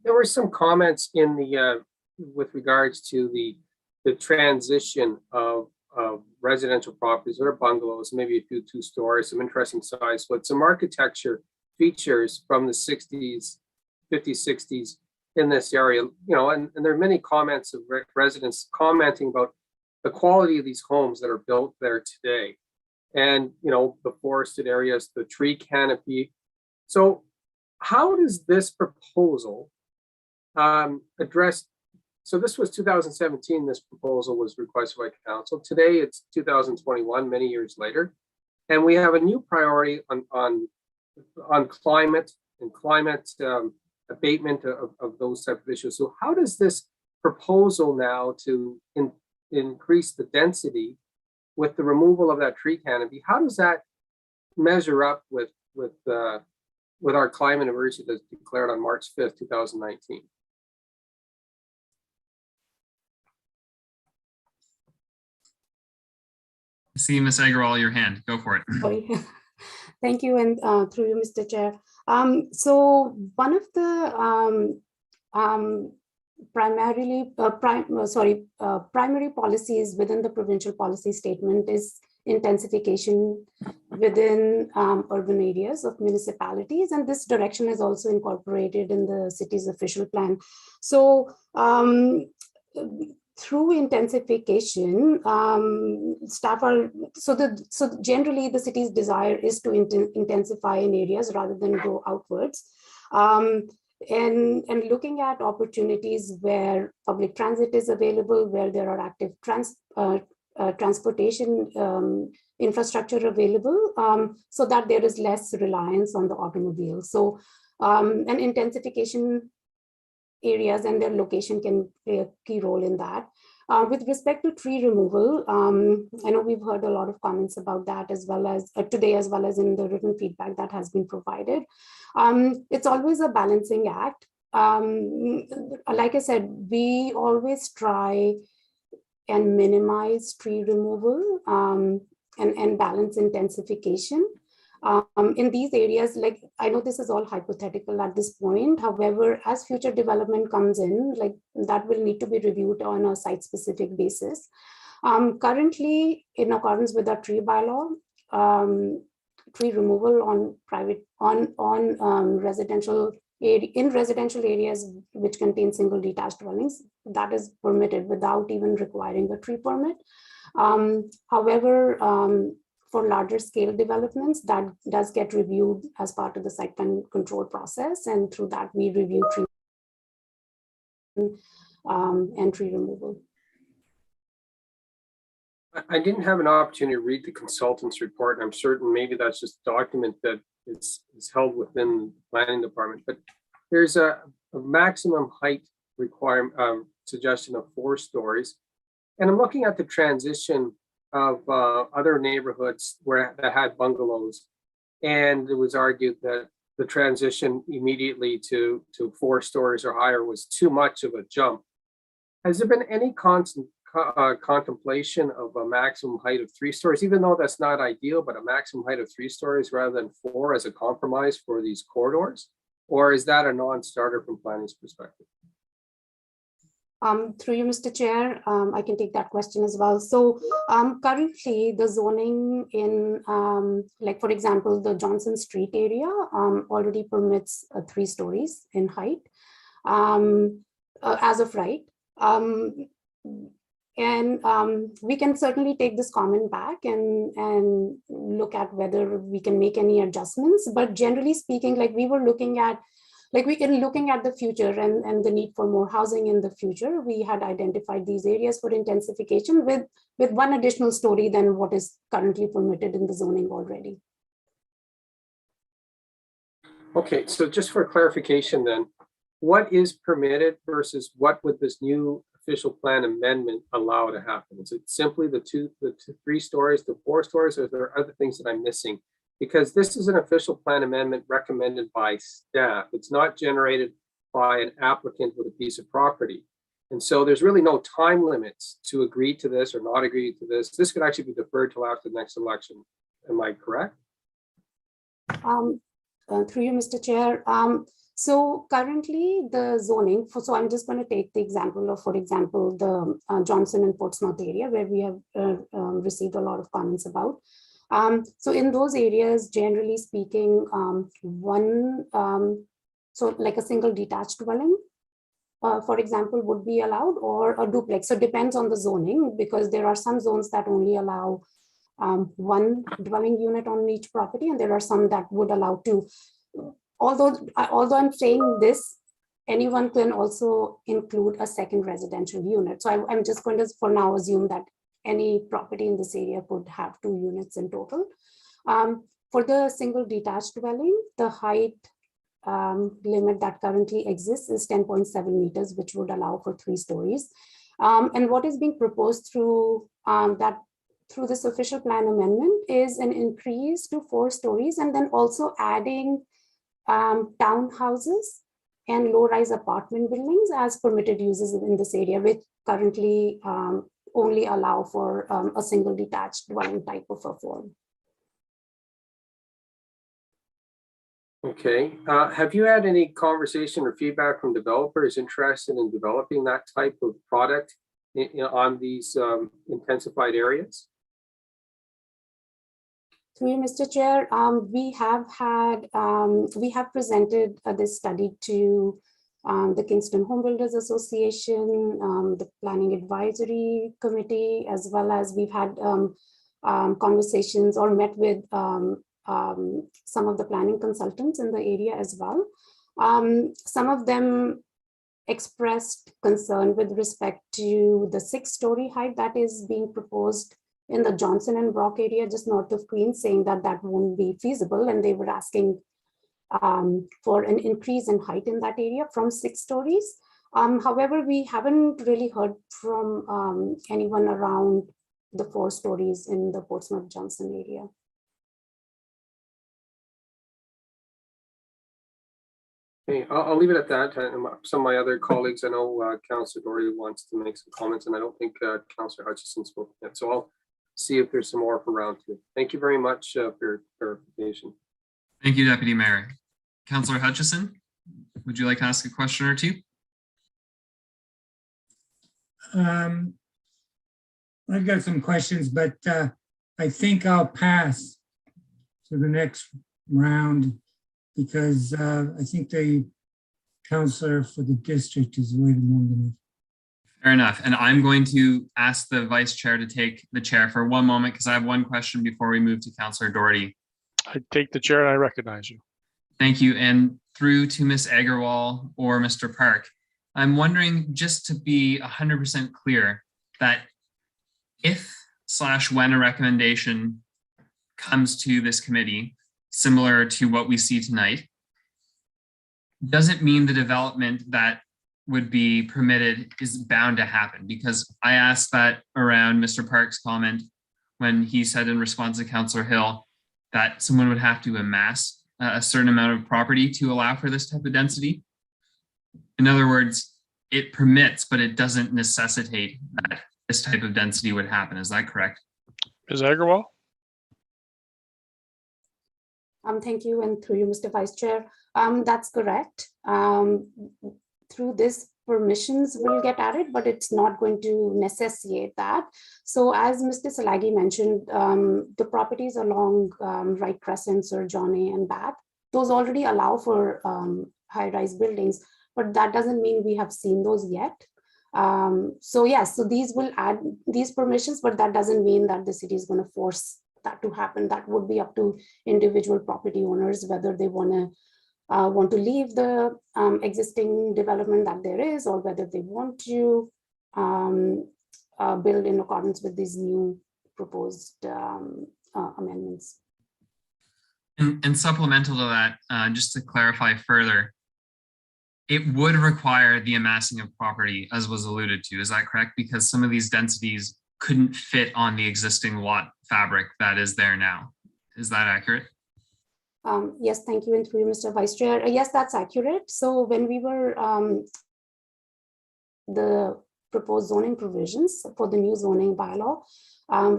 There were some comments in the with regards to the transition of residential properties or bungalows, maybe a few two-stories, some interesting size, but some architecture features from the 60s, 50s, 60s in this area, and there are many comments of residents commenting about the quality of these homes that are built there today. And, the forested areas, the tree canopy. So how does this proposal address? So this was 2017, this proposal was requested by council. Today it's 2021, many years later. And we have a new priority on climate and climate abatement of those type of issues. So how does this proposal now to increase the density with the removal of that tree canopy, how does that measure up with our climate emergency that's declared on March 5th, 2019? see Ms. Agarwal, your hand. Go for it. Sorry. Thank you, and through you, Mr. Chair. So one of the primary policies within the provincial policy statement is intensification within urban areas of municipalities, and this direction is also incorporated in the city's official plan. So through intensification, staff are, so generally the city's desire is to intensify in areas rather than go outwards. And looking at opportunities where public transit is available, where there are active transportation infrastructure available, so that there is less reliance on the automobile. So an intensification areas and their location can play a key role in that. With respect to tree removal, I know we've heard a lot of comments about that as well as today, as well as in the written feedback that has been provided. It's always a balancing act. Like I said, we always try and minimize tree removal and balance intensification. In these areas, like I know this is all hypothetical at this point. However, as future development comes in, like that will need to be reviewed on a site-specific basis. Currently, in accordance with our tree bylaw, tree removal on residential areas which contain single detached dwellings, that is permitted without even requiring a tree permit. However, for larger scale developments, that does get reviewed as part of the site plan control process, and through that we review tree and tree removal. I didn't have an opportunity to read the consultant's report, and I'm certain maybe that's just a document that is held within the planning department, but there's a maximum height requirement suggestion of 4 stories. And I'm looking at the transition of other neighborhoods that had bungalows, and it was argued that the transition immediately to 4 stories or higher was too much of a jump. Has there been any contemplation of a maximum height of 3 stories, even though that's not ideal, but a maximum height of 3 stories rather than 4 as a compromise for these corridors? Or is that a non-starter from planning's perspective? Through you, Mr. Chair, I can take that question as well. So currently the zoning in, like for example, the Johnson Street area already permits 3 stories in height as of right. We can certainly take this comment back and look at whether we can make any adjustments. But generally speaking, like we were looking at, looking at the future and the need for more housing in the future, we had identified these areas for intensification with 1 additional story than what is currently permitted in the zoning already. Okay, so just for clarification then, what is permitted versus what would this new official plan amendment allow to happen? Is it simply the 3 stories, the 4 stories, or are there other things that I'm missing? Because this is an official plan amendment recommended by staff. It's not generated by an applicant with a piece of property. And so there's really no time limits to agree to this or not agree to this. This could actually be deferred till after the next election. Am I correct? Through you, Mr. Chair. So currently the zoning, so I'm just going to take the example of, for example, the Johnson and Portsmouth area where we have received a lot of comments about. So in those areas, generally speaking, so like a single detached dwelling, for example, would be allowed, or a duplex. So it depends on the zoning, because there are some zones that only allow 1 dwelling unit on each property, and there are some that would allow 2. Although I'm saying this, anyone can also include a second residential unit. So I'm just going to, for now, assume that any property in this area could have 2 units in total. For the single detached dwelling, the height limit that currently exists is 10.7 meters, which would allow for 3 stories. And what is being proposed through this official plan amendment is an increase to 4 stories, and then also adding townhouses and low-rise apartment buildings as permitted uses in this area, which currently only allow for a single detached dwelling type of a form. Okay, have you had any conversation or feedback from developers interested in developing that type of product on these intensified areas? Through you, Mr. Chair, we have presented this study to the Kingston Home Builders Association, the Planning Advisory Committee, as well as we've had conversations or met with some of the planning consultants in the area as well. Some of them expressed concern with respect to the 6-story height that is being proposed in the Johnson and Brock area, just north of Queens, saying that that won't be feasible. And they were asking for an increase in height in that area from 6 stories. However, we haven't really heard from anyone around the 4 stories in the Portsmouth Johnson area. Okay, I'll leave it at that. Some of my other colleagues, I know Councillor Doherty wants to make some comments, and I don't think Councillor Hutchison spoke yet. So I'll see if there's some more for round 2. Thank you very much for your clarification. Thank you, Deputy Mayor. Councillor Hutchison, would you like to ask a question or two? I've got some questions, but I think I'll pass to the next round because I think the councillor for the district is waiting long enough. Fair enough. And I'm going to ask the vice chair to take the chair for one moment because I have one question before we move to Councillor Doherty. I take the chair and I recognize you. Thank you. And through to Ms. Agarwal or Mr. Park, I'm wondering, just to be 100% clear, that if/when a recommendation comes to this committee, similar to what we see tonight, doesn't mean the development that would be permitted is bound to happen, because I asked that around Mr. Park's comment when he said in response to Councillor Hill that someone would have to amass a certain amount of property to allow for this type of density. In other words, it permits, but it doesn't necessitate that this type of density would happen. Is that correct? Ms. Agarwal? Thank you, and through you, Mr. Vice Chair. That's correct. Through this, permissions will get added, but it's not going to necessitate that. So as Mr. Salagi mentioned, the properties along Right Crescent, Sir John A. and Bath, those already allow for high-rise buildings, but that doesn't mean we have seen those yet. So yes, so these will add these permissions, but that doesn't mean that the city is going to force that to happen. That would be up to individual property owners, whether they want to leave the existing development that there is, or whether they want to build in accordance with these new proposed amendments. And supplemental to that, just to clarify further, it would require the amassing of property, as was alluded to. Is that correct? Because some of these densities couldn't fit on the existing lot fabric that is there now. Is that accurate? Yes, thank you, and through you, Mr. Vice Chair. Yes, that's accurate. So when we were the proposed zoning provisions for the new zoning bylaw,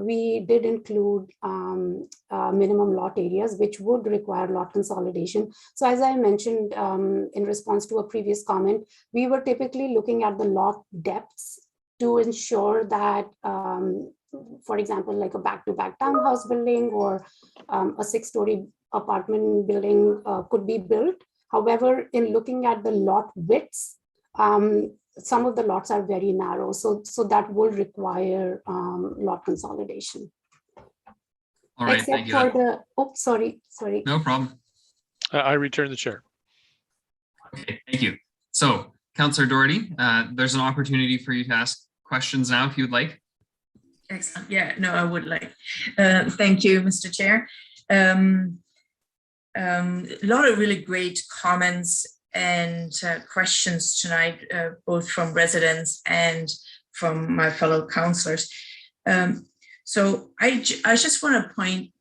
we did include minimum lot areas, which would require lot consolidation. So as I mentioned in response to a previous comment, we were typically looking at the lot depths to ensure that, for example, like a back-to-back townhouse building or a 6-story apartment building could be built. However, in looking at the lot widths, some of the lots are very narrow, so that will require lot consolidation. All right, except thank you. for the, oh, sorry. No problem. I return the chair. Okay, thank you. So, Councillor Doherty, there's an opportunity for you to ask questions now if you'd like. Excellent. Yeah, no, I would like. Thank you, Mr. Chair. A lot of really great comments and questions tonight, both from residents and from my fellow councillors. So I just want to point,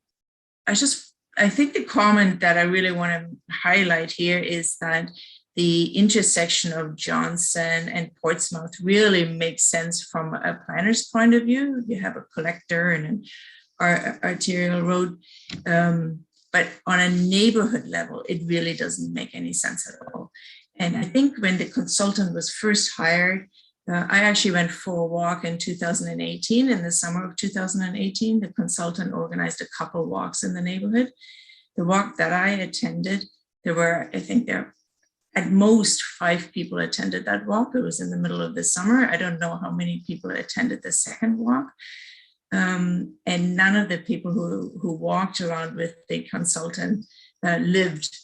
I think the comment that I really want to highlight here is that the intersection of Johnson and Portsmouth really makes sense from a planner's point of view. You have a collector and an arterial road. But on a neighborhood level, it really doesn't make any sense at all. And I think when the consultant was first hired, I actually went for a walk in 2018. In the summer of 2018, the consultant organized a couple walks in the neighborhood. The walk that I attended, there were, I think there at most 5 people attended that walk. It was in the middle of the summer. I don't know how many people attended the second walk. And none of the people who walked around with the consultant lived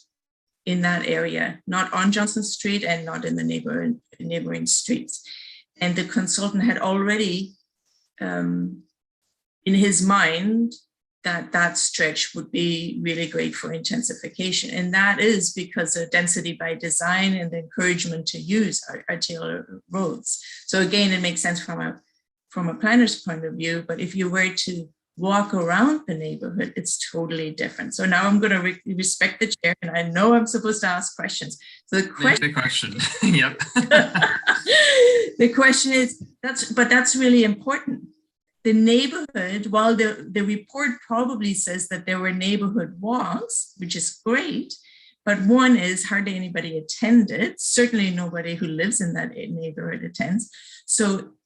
in that area, not on Johnson Street and not in the neighboring streets. And the consultant had already in his mind that stretch would be really great for intensification. And that is because of density by design and the encouragement to use arterial roads. So again, it makes sense from a planner's point of view, but if you were to walk around the neighborhood, it's totally different. So now I'm going to respect the chair, and I know I'm supposed to ask questions. So the question, Yep. The question is, that's really important. The neighborhood, while the report probably says that there were neighborhood walks, which is great, but one is hardly anybody attended. Certainly nobody who lives in that neighborhood attends. So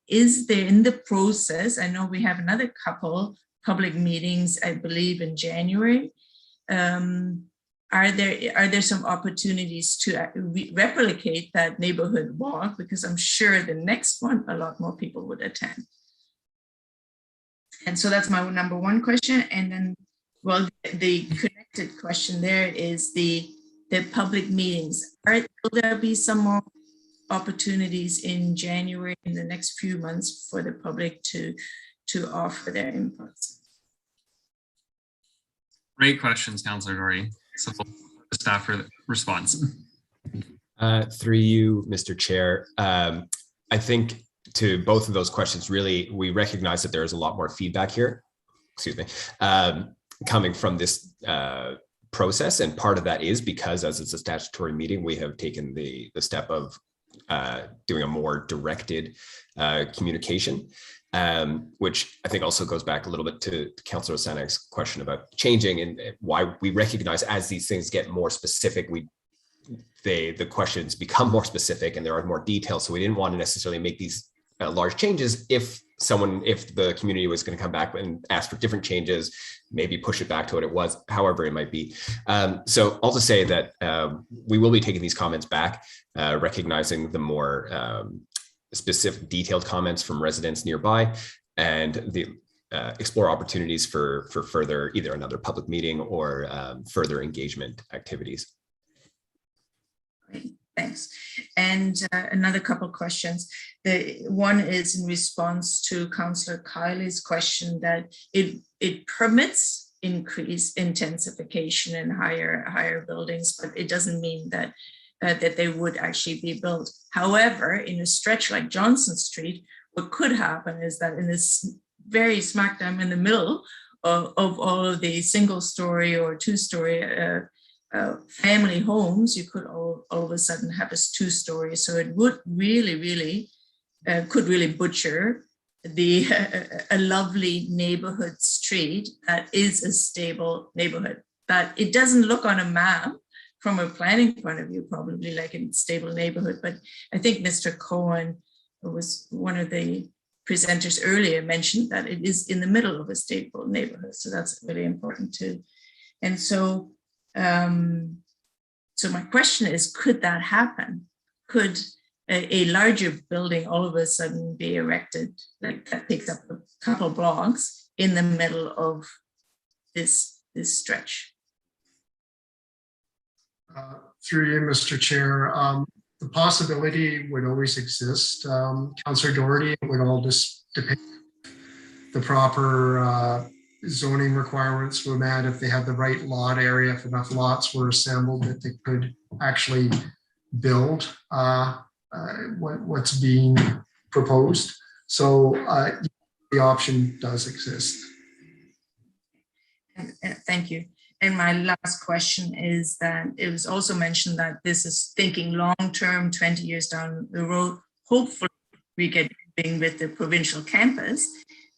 is there in the process, I know we have another couple public meetings, I believe in January. Are there some opportunities to replicate that neighborhood walk? Because I'm sure the next one, a lot more people would attend. And so that's my number one question. And then, well, the connected question there is the public meetings. Will there be some more opportunities in January in the next few months for the public to offer their inputs? Great questions, Councillor Doherty. So staff for the response. Through you, Mr. Chair. I think to both of those questions, really, we recognize that there is a lot more feedback here, coming from this process. And part of that is because as it's a statutory meeting, we have taken the step of doing a more directed communication, which I think also goes back a little bit to Councillor Sanak's question about changing and why we recognize as these things get more specific, the questions become more specific and there are more details. So we didn't want to necessarily make these large changes if the community was going to come back and ask for different changes, maybe push it back to what it was, however it might be. So I'll just say that we will be taking these comments back, recognizing the more specific detailed comments from residents nearby and the explore opportunities for further either another public meeting or further engagement activities. Great, thanks. And another couple of questions. The one is in response to Councillor Kiley's question that it permits increased intensification in higher buildings, but it doesn't mean that that they would actually be built. However, in a stretch like Johnson Street, what could happen is that in this very smack dab in the middle of all of the single-story or two-story family homes, you could all of a sudden have a two-story. So it would really could really butcher a lovely neighborhood street that is a stable neighborhood. But it doesn't look on a map from a planning point of view, probably like a stable neighborhood. But I think Mr. Cohen, who was one of the presenters earlier, mentioned that it is in the middle of a stable neighborhood. So that's really important too. And so, so my question is, could that happen? Could a larger building all of a sudden be erected that takes up a couple blocks in the middle of this stretch? Through you, Mr. Chair, the possibility would always exist. Councillor Doherty, it would all just depend the proper zoning requirements were met, if they had the right lot area, if enough lots were assembled that they could actually build what's being proposed. So the option does exist. Thank you. And my last question is that it was also mentioned that this is thinking long-term, 20 years down the road. Hopefully we get moving with the provincial campus.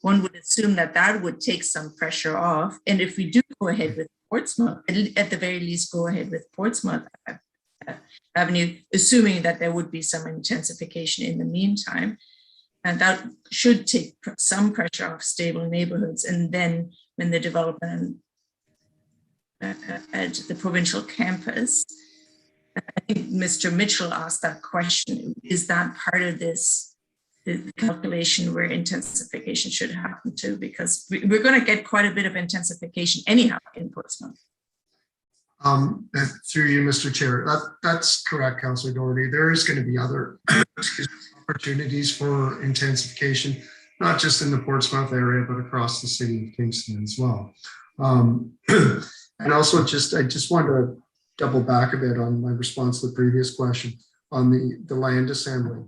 One would assume that that would take some pressure off. And if we do go ahead with Portsmouth, at the very least, go ahead with Portsmouth Avenue, assuming that there would be some intensification in the meantime. And that should take some pressure off stable neighborhoods. And then when the development at the provincial campus, I think Mr. Mitchell asked that question, is that part of this the calculation where intensification should happen too? Because we're going to get quite a bit of intensification anyhow in Portsmouth. Through you, Mr. Chair, that's correct, Councillor Doherty. There is going to be other opportunities for intensification, not just in the Portsmouth area, but across the city of Kingston as well. And also I just wanted to double back a bit on my response to the previous question on the land assembly.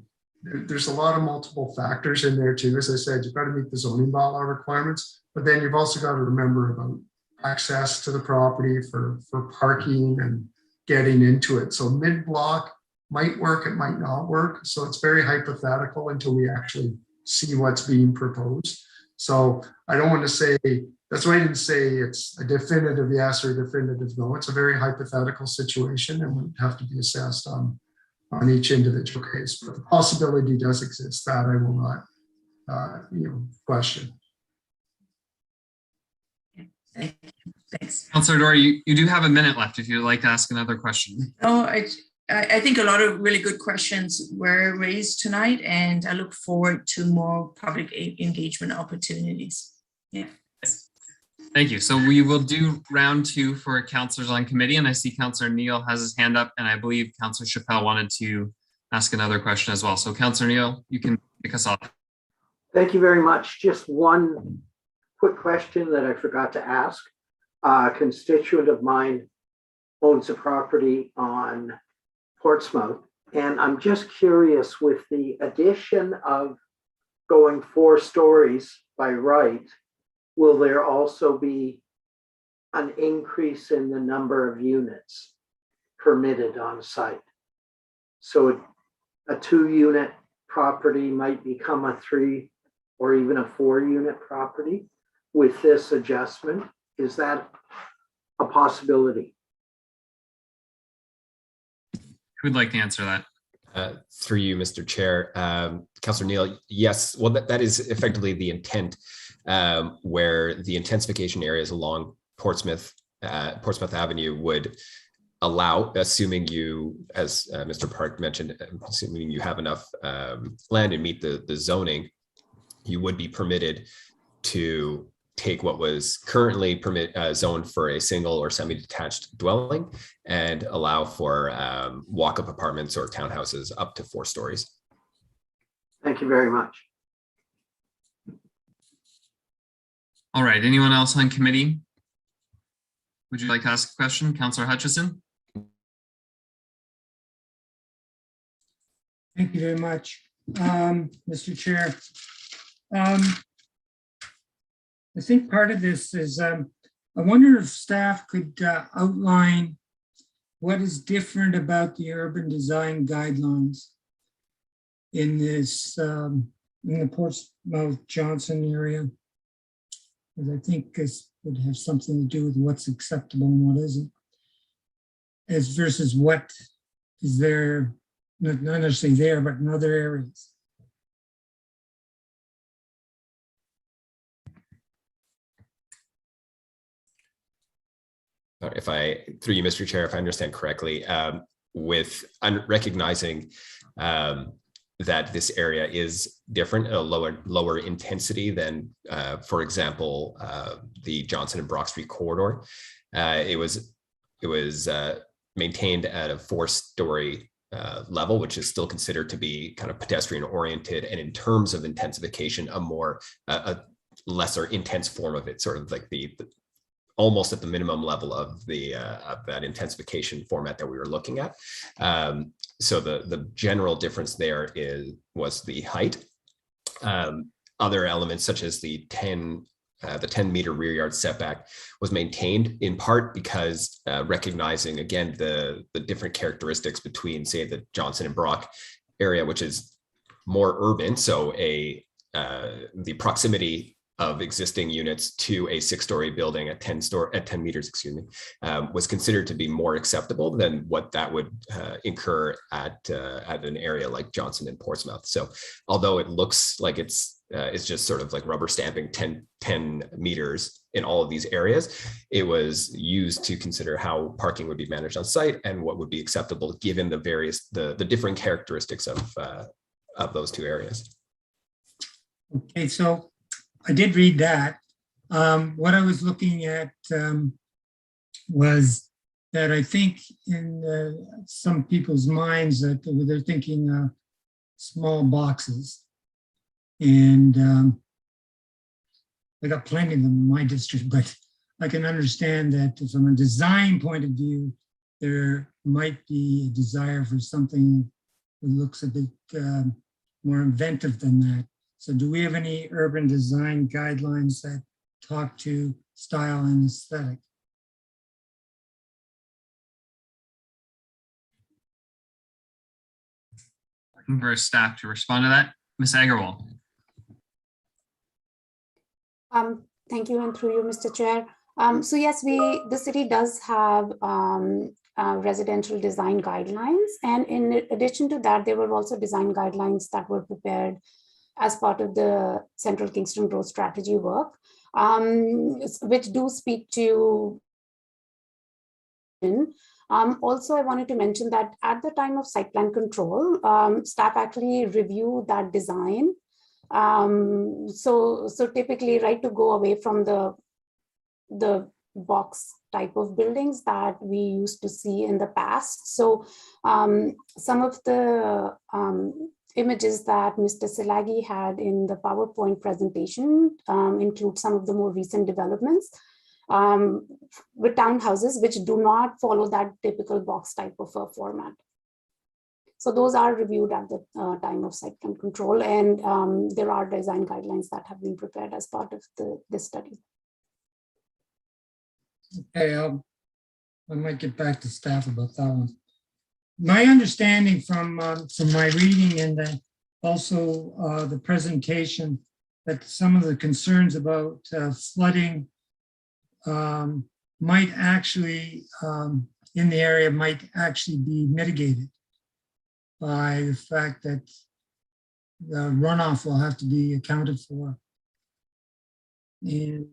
There's a lot of multiple factors in there too. As I said, you've got to meet the zoning bylaw requirements, but then you've also got to remember about access to the property for parking and getting into it. So mid-block might work, it might not work. So it's very hypothetical until we actually see what's being proposed. So I don't want to say, that's why I didn't say it's a definitive yes or a definitive no. It's a very hypothetical situation and would have to be assessed on each individual case. But the possibility does exist, that I will not question. Thank you. Thanks. Councillor Doherty, you do have a minute left if you'd like to ask another question. Oh, I think a lot of really good questions were raised tonight, and I look forward to more public engagement opportunities. Yeah. Thank you. So we will do round two for councillors on committee, and I see Councillor Neal has his hand up, and I believe Councillor Chappelle wanted to ask another question as well. So Councillor Neal, you can kick us off. Thank you very much. Just one quick question that I forgot to ask. A constituent of mine owns a property on Portsmouth, and I'm just curious, with the addition of going 4 stories by right, will there also be an increase in the number of units permitted on site? So a 2-unit property might become a 3 or even a 4-unit property with this adjustment. Is that a possibility? Who'd like to answer that? Through you, Mr. Chair. Councillor Neal, yes, well, that is effectively the intent, where the intensification areas along Portsmouth Avenue would allow, assuming you, as Mr. Park mentioned, assuming you have enough land and meet the zoning, you would be permitted to take what was currently zoned for a single or semi-detached dwelling and allow for walk-up apartments or townhouses up to 4 stories. Thank you very much. All right, anyone else on committee? Would you like to ask a question? Councillor Hutchison? Thank you very much, Mr. Chair. I think part of this is, I wonder if staff could outline what is different about the urban design guidelines in this, in the Portsmouth Johnson area. Because I think this would have something to do with what's acceptable and what isn't, as versus what is there, not necessarily there, but in other areas. If I, through you, Mr. Chair, if I understand correctly, with recognizing that this area is different, a lower intensity than, for example, the Johnson and Brock Street corridor, it was maintained at a 4-story level, which is still considered to be kind of pedestrian oriented, and in terms of intensification, a lesser intense form of it, sort of like the almost at the minimum level of that intensification format that we were looking at. So the general difference there was the height. Other elements such as the 10 the 10-meter rear yard setback was maintained, in part because recognizing, again, the different characteristics between, say, the Johnson and Brock area, which is more urban. So the proximity of existing units to a 6-story building at 10 meters, was considered to be more acceptable than what that would incur at an area like Johnson and Portsmouth. So although it looks like it's just sort of like rubber stamping 10 meters in all of these areas, it was used to consider how parking would be managed on site and what would be acceptable given the differing characteristics of those two areas. Okay, so I did read that. What I was looking at was that I think in some people's minds that they're thinking small boxes. And I got plenty of them in my district, but I can understand that from a design point of view, there might be a desire for something that looks a bit more inventive than that. So do we have any urban design guidelines that talk to style and aesthetic? Looking for staff to respond to that. Ms. Agarwal. Thank you, and through you, Mr. Chair. So yes, the city does have residential design guidelines, and in addition to that, there were also design guidelines that were prepared as part of the Central Kingston Growth Strategy work, which do speak to. Also, I wanted to mention that at the time of site plan control, staff actually reviewed that design. So typically, right, to go away from the box type of buildings that we used to see in the past. So some of the images that Mr. Silagi had in the PowerPoint presentation include some of the more recent developments with townhouses, which do not follow that typical box type of a format. So those are reviewed at the time of site plan control, and there are design guidelines that have been prepared as part of this study. Okay, I might get back to staff about that one. My understanding from my reading and also the presentation, that some of the concerns about flooding might actually, in the area, might actually be mitigated by the fact that the runoff will have to be accounted for and even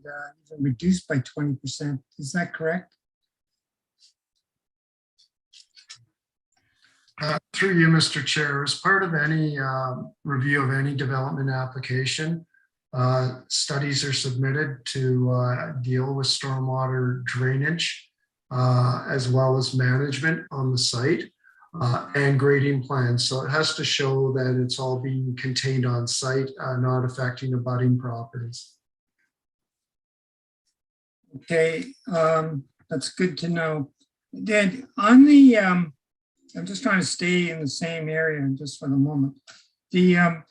reduced by 20%. Is that correct? Through you, Mr. Chair, as part of any review of any development application, studies are submitted to deal with stormwater drainage, as well as management on the site and grading plans. So it has to show that it's all being contained on site, not affecting abutting properties. Okay, that's good to know. Then on the, I'm just trying to stay in the same area just for the moment. The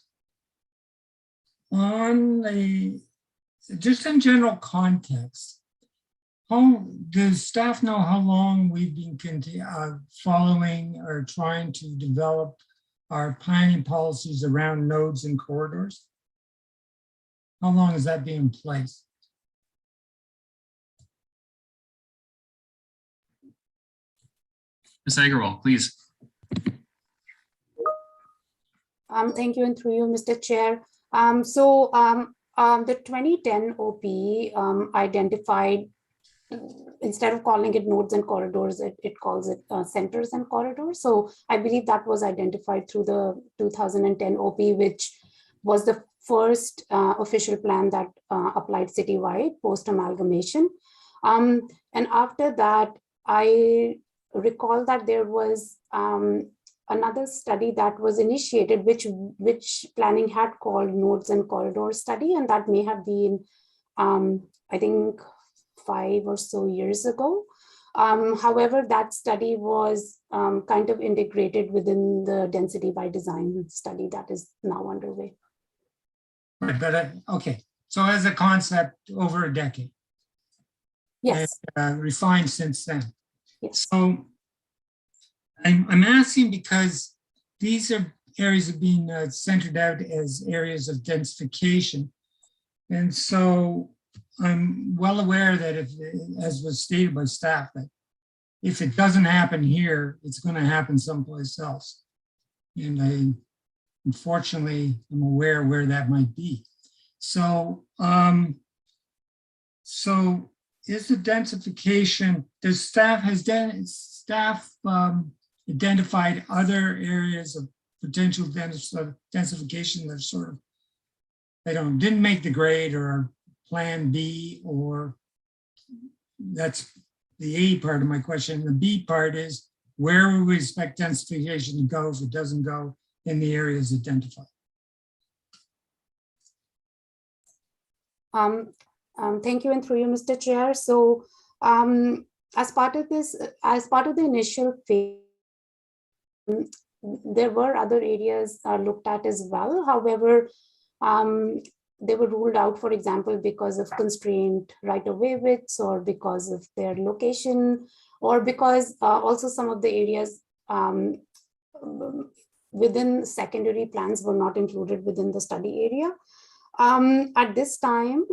on the, just in general context, how does staff know how long we've been following or trying to develop our planning policies around nodes and corridors? How long has that been in place? Ms. Agarwal, please. Thank you, and through you, Mr. Chair. The 2010 OP identified, instead of calling it nodes and corridors, it calls it centers and corridors. So I believe that was identified through the 2010 OP, which was the first official plan that applied citywide post-amalgamation. And after that, I recall that there was another study that was initiated, which planning had called nodes and corridors study, and that may have been, I think, 5 or so years ago. However, that study was kind of integrated within the density by design study that is now underway. Right, but okay, So as a concept, over a decade. Yes. And, refined since then. Yes. So I'm asking because these are areas of being centered out as areas of densification. And so I'm well aware that if, as was stated by staff, that if it doesn't happen here, it's going to happen someplace else. And I, unfortunately, am aware where that might be. So, so is the densification, does staff, identified other areas of potential densification that sort of, they didn't make the grade or plan B, or that's the A part of my question. The B part is, where would we expect densification to go if it doesn't go in the areas identified? Thank you, and through you, Mr. Chair. So as part of the initial phase, there were other areas looked at as well. However, they were ruled out, for example, because of constrained right-of-way widths, or because of their location, or because also some of the areas within secondary plans were not included within the study area. At this time,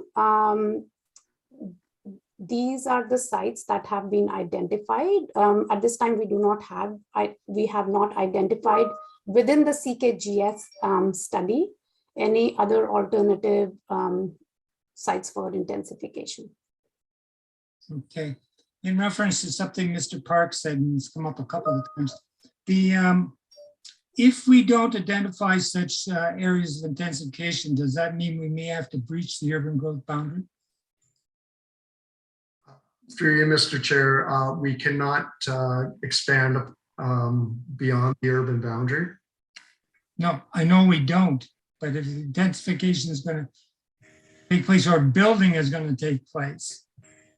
these are the sites that have been identified. At this time, we have not identified within the CKGS study any other alternative sites for intensification. Okay. In reference to something Mr. Park said, and it's come up a couple of times, if we don't identify such areas of intensification, does that mean we may have to breach the urban growth boundary? Through you, Mr. Chair, we cannot expand beyond the urban boundary. No, I know we don't, but if intensification is going to take place, or building is going to take place,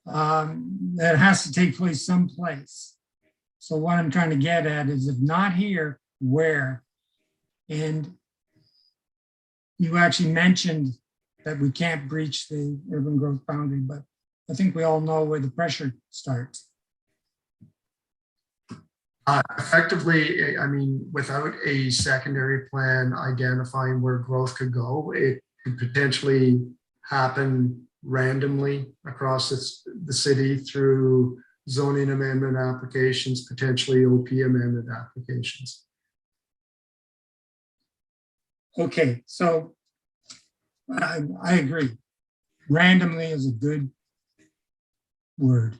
that has to take place someplace. So what I'm trying to get at is, if not here, where? And you actually mentioned that we can't breach the urban growth boundary, but I think we all know where the pressure starts. Effectively, I mean, without a secondary plan identifying where growth could go, it could potentially happen randomly across the city through zoning amendment applications, potentially OP amendment applications. Okay, so I agree. Randomly is a good word.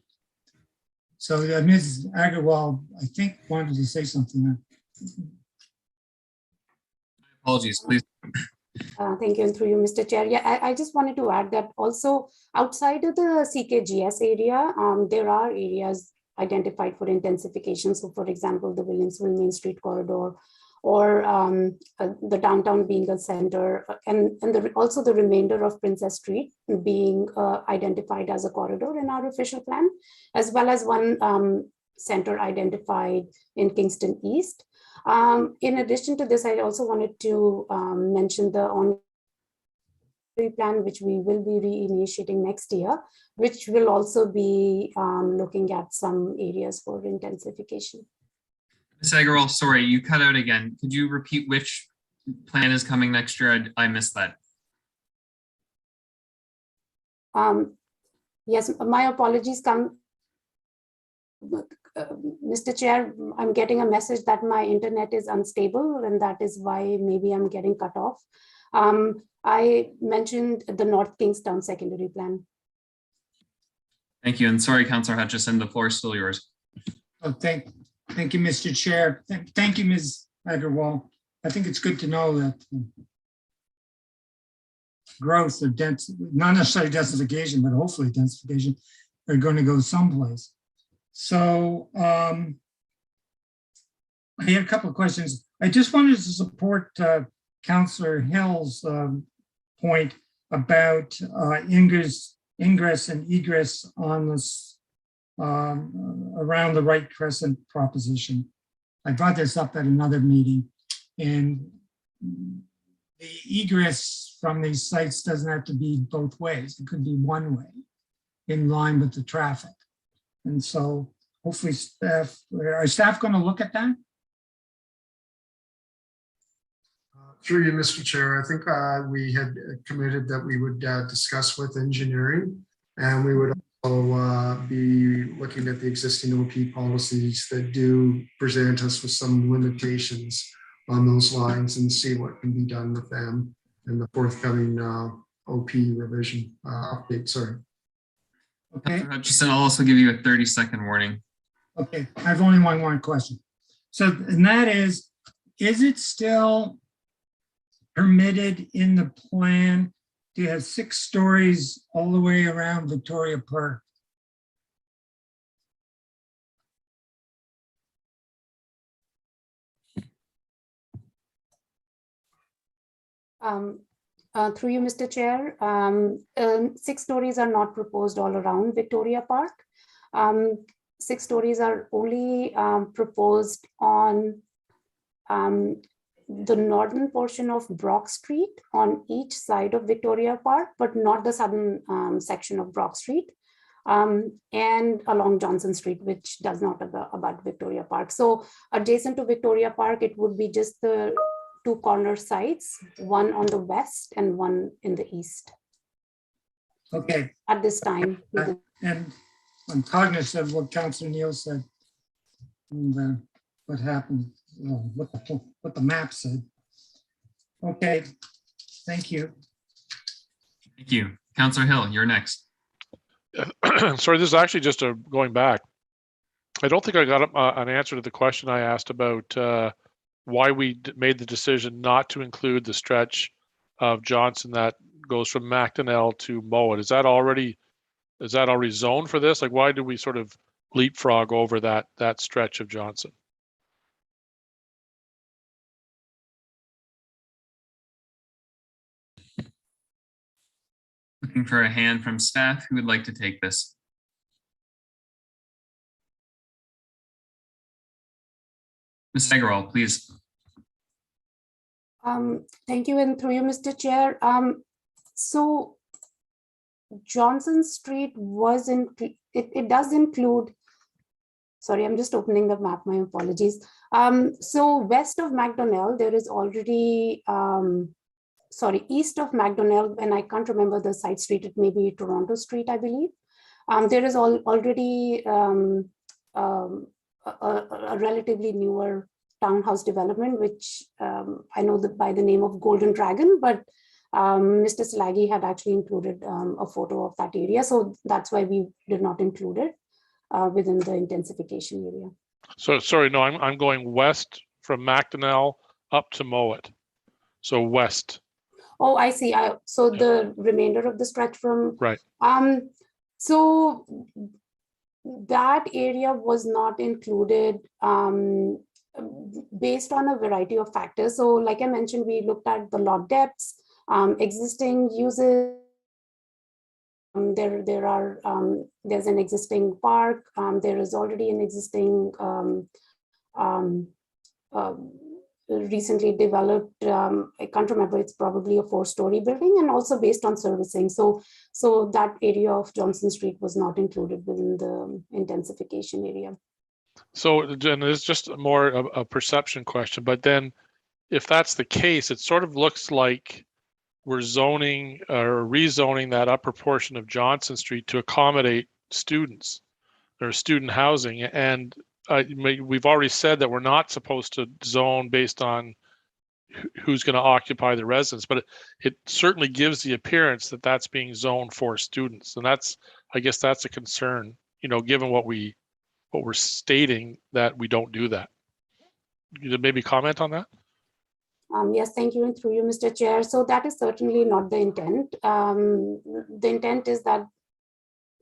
So Ms. Agarwal, I think, wanted to say something. Apologies, please. Thank you, and through you, Mr. Chair. Yeah, I just wanted to add that also outside of the CKGS area, there are areas identified for intensification. So, for example, the Williamsville Main Street corridor, or the downtown being a center, and also the remainder of Princess Street being identified as a corridor in our official plan, as well as one center identified in Kingston East. In addition to this, I also wanted to mention the on plan, which we will be reinitiating next year, which will also be looking at some areas for intensification. Ms. Agarwal, sorry, you cut out again. Could you repeat which plan is coming next year? I missed that. Yes, my apologies. Mr. Chair, I'm getting a message that my internet is unstable, and that is why maybe I'm getting cut off. I mentioned the North Kingston secondary plan. Thank you. And sorry, Councillor Hutchison, the floor is still yours. Oh, thank you, Mr. Chair. Thank you, Ms. Agarwal. I think it's good to know that growth or density, not necessarily densification, but hopefully densification, are going to go someplace. So I had a couple of questions. I just wanted to support Councillor Hill's point about ingress and egress on this around the Right Crescent proposition. I brought this up at another meeting, and the egress from these sites doesn't have to be both ways. It could be one way in line with the traffic. And so hopefully are staff going to look at that? Through you, Mr. Chair, I think we had committed that we would discuss with engineering, and we would also be looking at the existing OP policies that do present us with some limitations on those lines and see what can be done with them in the forthcoming OP revision update. Sorry. Okay. Dr. Hutchison, I'll also give you a 30-second warning. Okay, I've only one more question. So, and that is it still permitted in the plan to have 6 stories all the way around Victoria Park? Through you, Mr. Chair, 6 stories are not proposed all around Victoria Park. 6 stories are only proposed on the northern portion of Brock Street on each side of Victoria Park, but not the southern section of Brock Street, and along Johnson Street, which does not abut Victoria Park. So adjacent to Victoria Park, it would be just the 2 corner sites, one on the west and one in the east. Okay. At this time. And I'm cognizant of what Councillor Neal said and what happened, what the map said. Okay, thank you. Thank you. Councillor Hill, you're next. Sorry, this is actually just going back. I don't think I got an answer to the question I asked about why we made the decision not to include the stretch of Johnson that goes from Mcdonald to Mowat. Is that already zoned for this? Like, why do we sort of leapfrog over that stretch of Johnson? Looking for a hand from staff who would like to take this. Ms. Agarwal, please. Thank you, and through you, Mr. Chair. So Johnson Street was it does include, sorry, I'm just opening the map, my apologies. So west of Mcdonald, there is already, east of Mcdonald, and I can't remember the side street, it may be Toronto Street, I believe. There is already a relatively newer townhouse development, which I know that by the name of Golden Dragon, but Mr. Slaggy had actually included a photo of that area. So that's why we did not include it within the intensification area. So sorry, no, I'm going west from Mcdonald up to Mowat. So west. Oh, I see. So the remainder of the stretch from, right. So that area was not included based on a variety of factors. So like I mentioned, we looked at the lot depths, existing uses. There's an existing park. There is already an existing recently developed, I can't remember, it's probably a 4-story building, and also based on servicing. So that area of Johnson Street was not included within the intensification area. So Jen, it's just more of a perception question, but then if that's the case, it sort of looks like we're zoning or rezoning that upper portion of Johnson Street to accommodate students or student housing. And we've already said that we're not supposed to zone based on who's going to occupy the residence, but it certainly gives the appearance that that's being zoned for students. And I guess that's a concern, given what we're stating, that we don't do that. You maybe comment on that? Yes, thank you, and through you, Mr. Chair. So that is certainly not the intent. The intent is that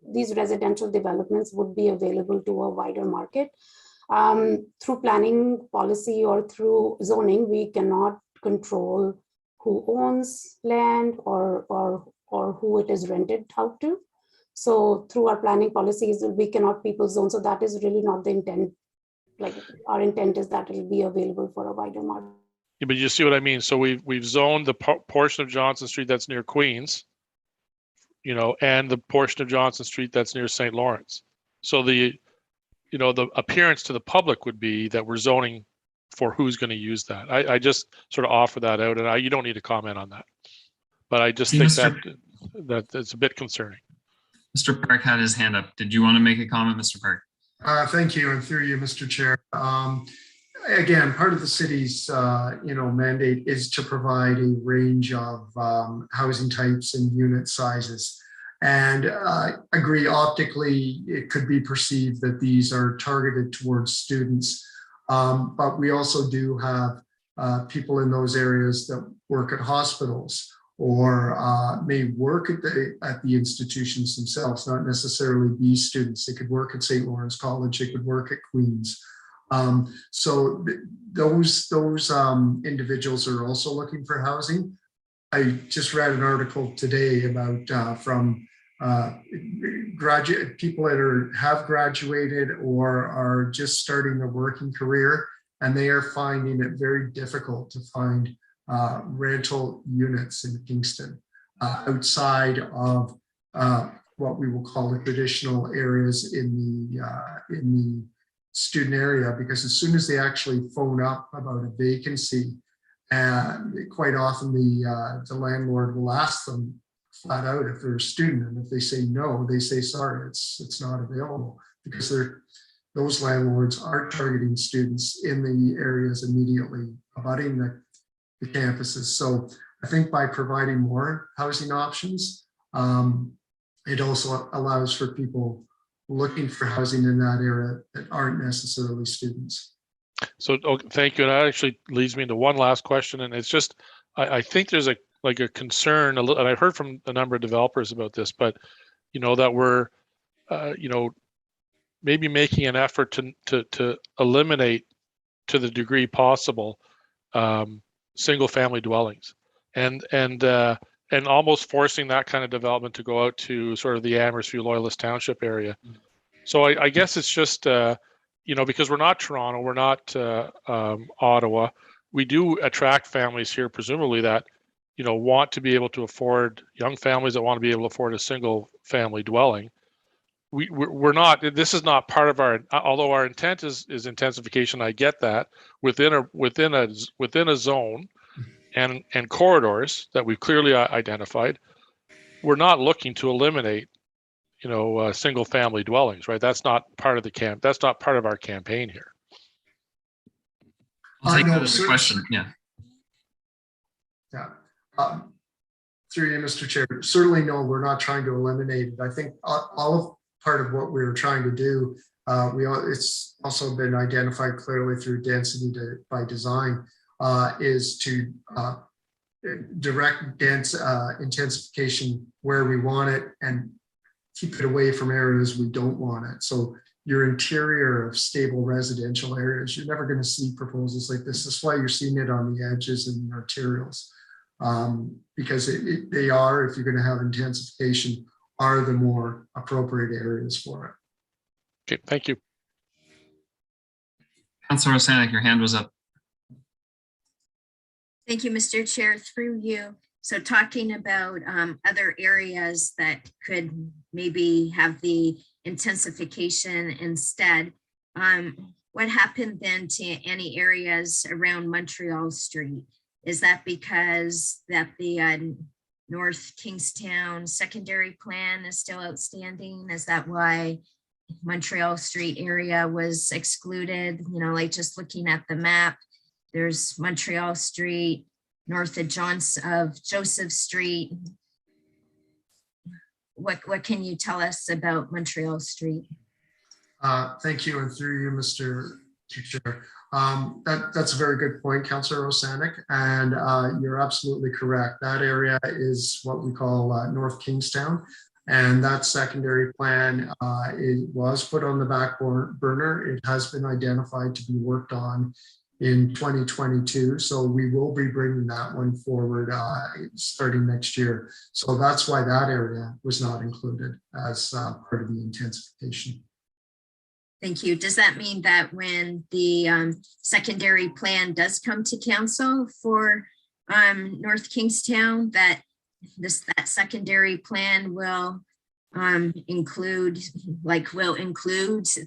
these residential developments would be available to a wider market. Through planning policy or through zoning, we cannot control who owns land or who it is rented out to. So through our planning policies, we cannot people zone. So that is really not the intent. Like, our intent is that it will be available for a wider market. Yeah, but you see what I mean? So we've zoned the portion of Johnson Street that's near Queens, you know, and the portion of Johnson Street that's near St. Lawrence. So the appearance to the public would be that we're zoning for who's going to use that. I just sort of offer that out, and you don't need to comment on that. But I just think that it's a bit concerning. Mr. Park had his hand up. Did you want to make a comment, Mr. Park? Thank you, and through you, Mr. Chair. Again, part of the city's mandate is to provide a range of housing types and unit sizes. And I agree, optically, it could be perceived that these are targeted towards students. But we also do have people in those areas that work at hospitals or may work at the institutions themselves, not necessarily be students. They could work at St. Lawrence College, they could work at Queen's. So those individuals are also looking for housing. I just read an article today about from people that have graduated or are just starting their working career, and they are finding it very difficult to find rental units in Kingston outside of what we will call the traditional areas in the student area, because as soon as they actually phone up about a vacancy, and quite often the landlord will ask them flat out if they're a student, and if they say no, they say sorry, it's not available, because those landlords are targeting students in the areas immediately abutting the campuses. So I think by providing more housing options, it also allows for people looking for housing in that area that aren't necessarily students. So thank you. And that actually leads me into one last question. And it's just, I think there's a concern, and I've heard from a number of developers about this, but that we're, maybe making an effort to eliminate, to the degree possible, single family dwellings, and almost forcing that kind of development to go out to sort of the Amherst-View Loyalist Township area. So I guess it's just, because we're not Toronto, we're not Ottawa, we do attract families here, presumably that, want to be able to afford, young families that want to be able to afford a single family dwelling. We're not, this is not part of our, although our intent is intensification, I get that, within a zone and corridors that we've clearly identified. We're not looking to eliminate, single family dwellings, right? That's not part of that's not part of our campaign here. I'll take that as a question. Yeah. Yeah. Through you, Mr. Chair. Certainly, no, we're not trying to eliminate it. I think part of what we were trying to do, it's also been identified clearly through density by design, is to direct intensification where we want it and keep it away from areas we don't want it. So your interior of stable residential areas, you're never going to see proposals like this. That's why you're seeing it on the edges and the arterials, because they are, if you're going to have intensification, are the more appropriate areas for it. Okay, thank you. Councilor Rosanek, your hand was up. Thank you, Mr. Chair, through you. So talking about other areas that could maybe have the intensification instead, what happened then to any areas around Montreal Street? Is that because that the North Kingstown secondary plan is still outstanding? Is that why Montreal Street area was excluded? Like just looking at the map, there's Montreal Street, north of Joseph Street. What can you tell us about Montreal Street? Thank you, and through you, Mr. Chair. That's a very good point, Councillor Rosanek, and you're absolutely correct. That area is what we call North Kingstown, and that secondary plan it was put on the back burner. It has been identified to be worked on in 2022, so we will be bringing that one forward starting next year. So that's why that area was not included as part of the intensification. Thank you. Does that mean that when the secondary plan does come to council for North Kingstown, that that secondary plan will include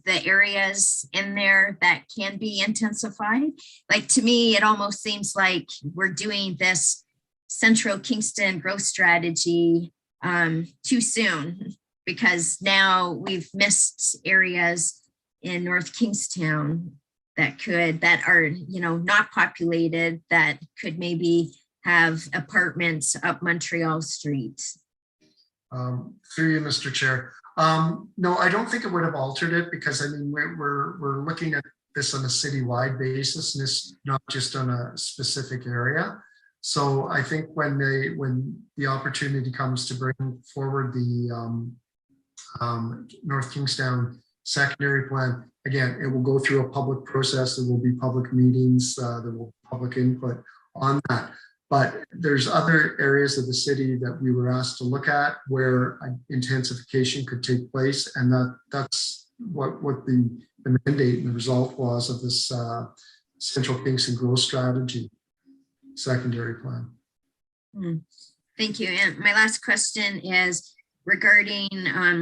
the areas in there that can be intensified? Like, to me, it almost seems like we're doing this Central Kingston growth strategy too soon, because now we've missed areas in North Kingstown that are, you know, not populated, that could maybe have apartments up Montreal Street. Through you, Mr. Chair. No, I don't think it would have altered it, because I mean, we're looking at this on a citywide basis, and it's not just on a specific area. So I think when the opportunity comes to bring forward the North Kingstown secondary plan, again, it will go through a public process. There will be public meetings. There will be public input on that. But there's other areas of the city that we were asked to look at where intensification could take place, and that's what the mandate and the result was of this Central Kingston growth strategy secondary plan. Thank you. And my last question is regarding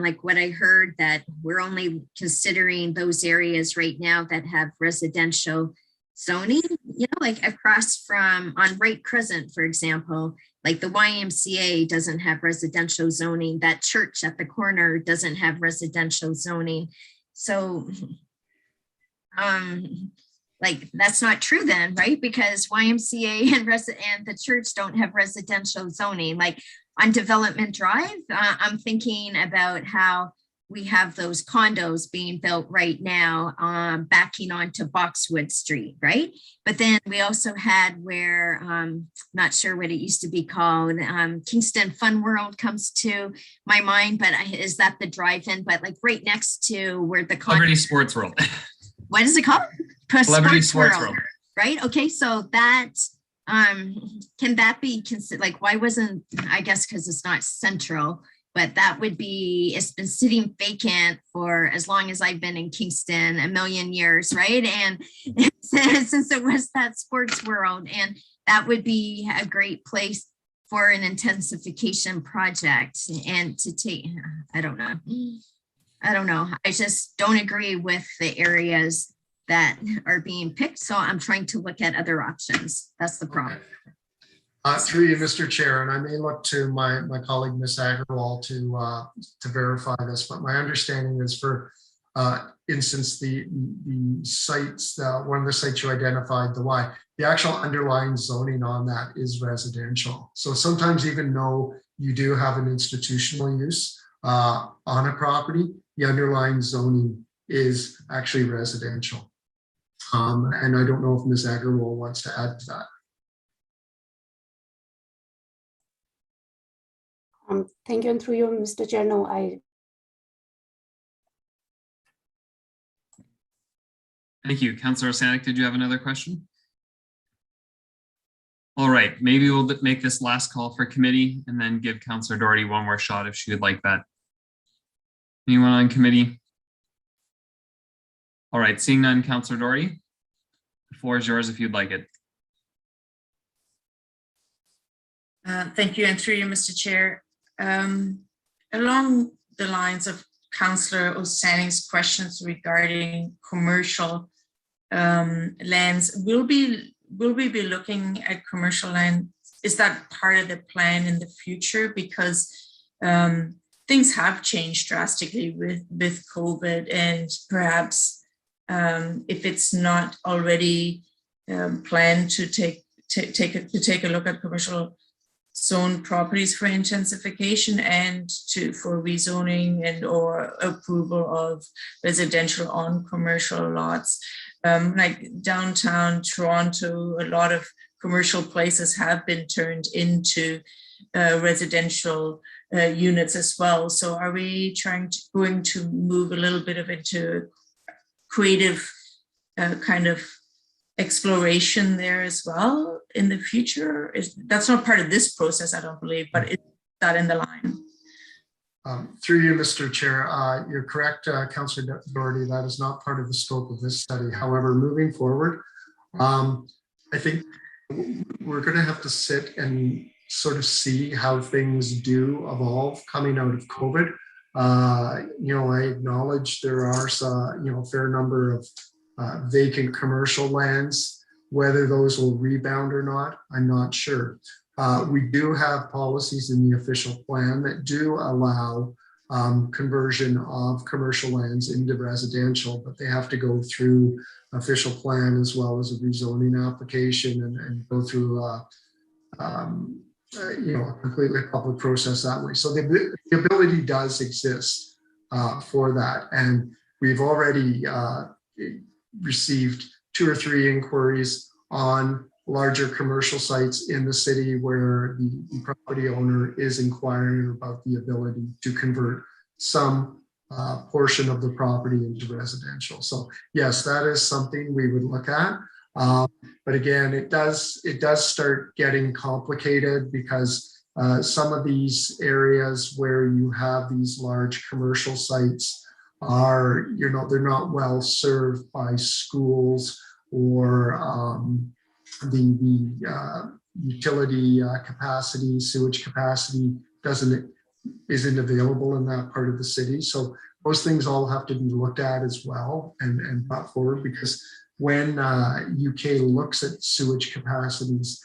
like what I heard, that we're only considering those areas right now that have residential zoning, you know, like across from on Right Crescent, for example, like the YMCA doesn't have residential zoning. That church at the corner doesn't have residential zoning. So like, that's not true then, right? Because YMCA and the church don't have residential zoning. Like on Development Drive, I'm thinking about how we have those condos being built right now, backing onto Boxwood Street, right? But then we also had where, not sure what it used to be called, Kingston Fun World comes to my mind, but is that the drive-in? But like right next to where the Celebrity Sports World. What is it called? Celebrity Sports World. Right? Okay, so that, can that be considered, like, why wasn't, I guess because it's not central, but that would be, it's been sitting vacant for as long as I've been in Kingston, a million years, right? And since it was that sports world, and that would be a great place for an intensification project and to take, I don't know. I just don't agree with the areas that are being picked. So I'm trying to look at other options. That's the problem. Through you, Mr. Chair, and I may look to my colleague, Ms. Agarwal, to verify this, but my understanding is, for instance, the sites, one of the sites you identified, the actual underlying zoning on that is residential. So sometimes, even though you do have an institutional use on a property, the underlying zoning is actually residential. And I don't know if Ms. Agarwal wants to add to that. Thank you, and through you, Mr. Chair. No, Thank you. Councillor Sanik, did you have another question? All right, maybe we'll make this last call for committee and then give Councillor Doherty one more shot if she would like that. Anyone on committee? All right, seeing none, Councillor Doherty, the floor is yours if you'd like it. Thank you, and through you, Mr. Chair. Along the lines of Councillor Osani's questions regarding commercial lands, will we be looking at commercial land? Is that part of the plan in the future? Because things have changed drastically with COVID, and perhaps if it's not already planned to take a look at commercial zone properties for intensification and for rezoning and or approval of residential on commercial lots. Like downtown Toronto, a lot of commercial places have been turned into residential units as well. So are we going to move a little bit into creative kind of exploration there as well in the future? That's not part of this process, I don't believe, but is that in the line? Through you, Mr. Chair, you're correct, Councillor Doherty, that is not part of the scope of this study. However, moving forward, I think we're going to have to sit and sort of see how things do evolve coming out of COVID. I acknowledge there are a fair number of vacant commercial lands. Whether those will rebound or not, I'm not sure. We do have policies in the official plan that do allow conversion of commercial lands into residential, but they have to go through official plan as well as a rezoning application and go through a completely public process that way. So the ability does exist for that. And we've already received 2 or 3 inquiries on larger commercial sites in the city where the property owner is inquiring about the ability to convert some portion of the property into residential. So yes, that is something we would look at. But again, it does start getting complicated because some of these areas where you have these large commercial sites are, they're not well served by schools or the utility capacity, sewage capacity isn't available in that part of the city. So those things all have to be looked at as well and brought forward, because when UK looks at sewage capacities,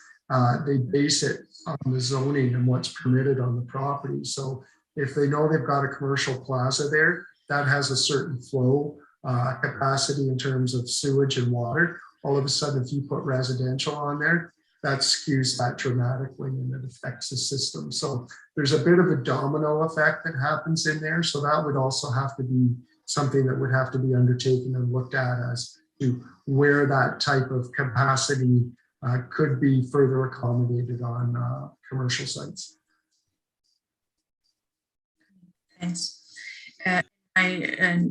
they base it on the zoning and what's permitted on the property. So if they know they've got a commercial plaza there, that has a certain flow capacity in terms of sewage and water. All of a sudden, if you put residential on there, that skews that dramatically and it affects the system. So there's a bit of a domino effect that happens in there. So that would also have to be something that would have to be undertaken and looked at as to where that type of capacity could be further accommodated on commercial sites. Thanks. My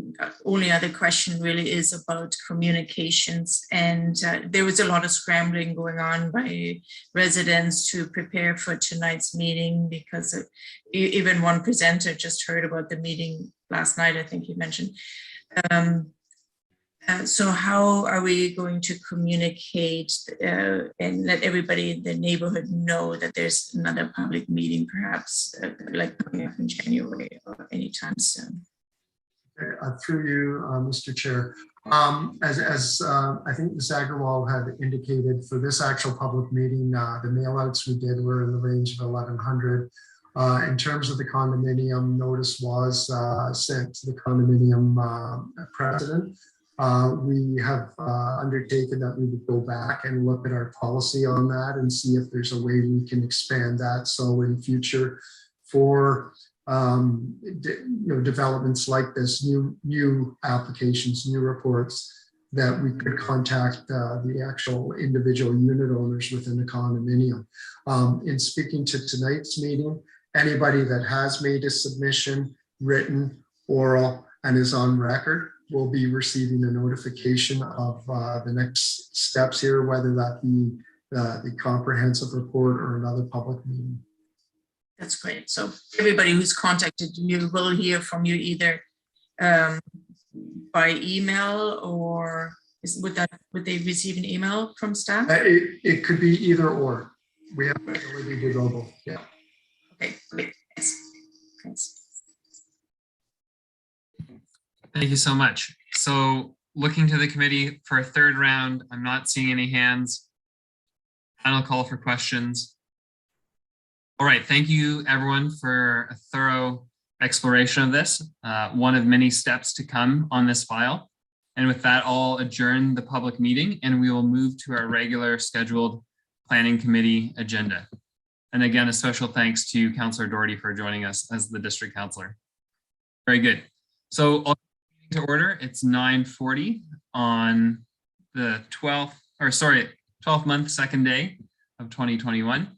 only other question really is about communications, and there was a lot of scrambling going on by residents to prepare for tonight's meeting, because even one presenter just heard about the meeting last night, I think you mentioned. So how are we going to communicate and let everybody in the neighborhood know that there's another public meeting, perhaps like coming up in January or anytime soon? Through you, Mr. Chair. As I think Ms. Agarwal had indicated, for this actual public meeting, the mailouts we did were in the range of 1,100. In terms of the condominium, notice was sent to the condominium president. We have undertaken that we would go back and look at our policy on that and see if there's a way we can expand that. So in future, for developments like this, new applications, new reports, that we could contact the actual individual unit owners within the condominium. In speaking to tonight's meeting, anybody that has made a submission, written, oral, and is on record will be receiving a notification of the next steps here, whether that be the comprehensive report or another public meeting. That's great. So everybody who's contacted you will hear from you either by email, or would they receive an email from staff? It could be either or. We have the ability to go both. Yeah. Okay, great. Thanks. Thank you so much. So looking to the committee for a third round, I'm not seeing any hands. Final call for questions. All right, thank you everyone for a thorough exploration of this, one of many steps to come on this file. And with that, I'll adjourn the public meeting and we will move to our regular scheduled planning committee agenda. And again, a special thanks to Councillor Doherty for joining us as the district councillor. Very good. So I'll to order. It's 9:40 on the 12th month, second day of 2021.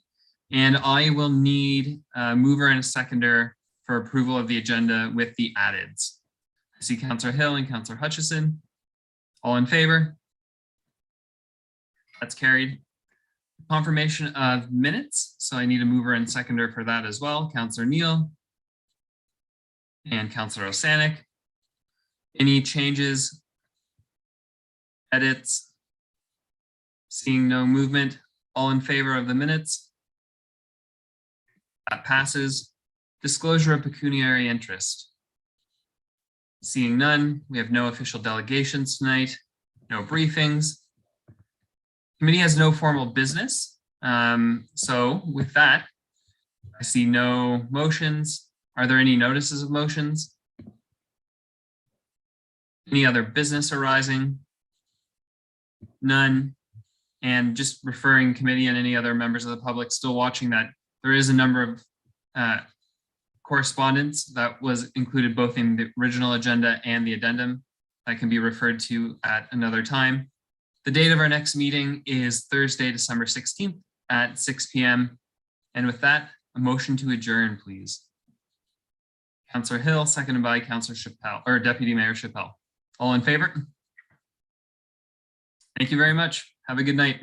And I will need a mover and a seconder for approval of the agenda with the addeds. I see Councillor Hill and Councillor Hutchison. All in favor? That's carried. Confirmation of minutes. So I need a mover and seconder for that as well. Councillor Neal. and Councillor Osanek. Any changes, edits? Seeing no movement, all in favor of the minutes? That passes. Disclosure of pecuniary interest. Seeing none, we have no official delegations tonight, no briefings. Committee has no formal business. So with that, I see no motions. Are there any notices of motions? Any other business arising? None. And just referring committee and any other members of the public still watching that there is a number of correspondence that was included both in the original agenda and the addendum that can be referred to at another time. The date of our next meeting is Thursday, December 16th at 6 p.m. And with that, a motion to adjourn, please. Councillor Hill, seconded by Councillor Chappelle, or Deputy Mayor Chappelle. All in favor? Thank you very much. Have a good night.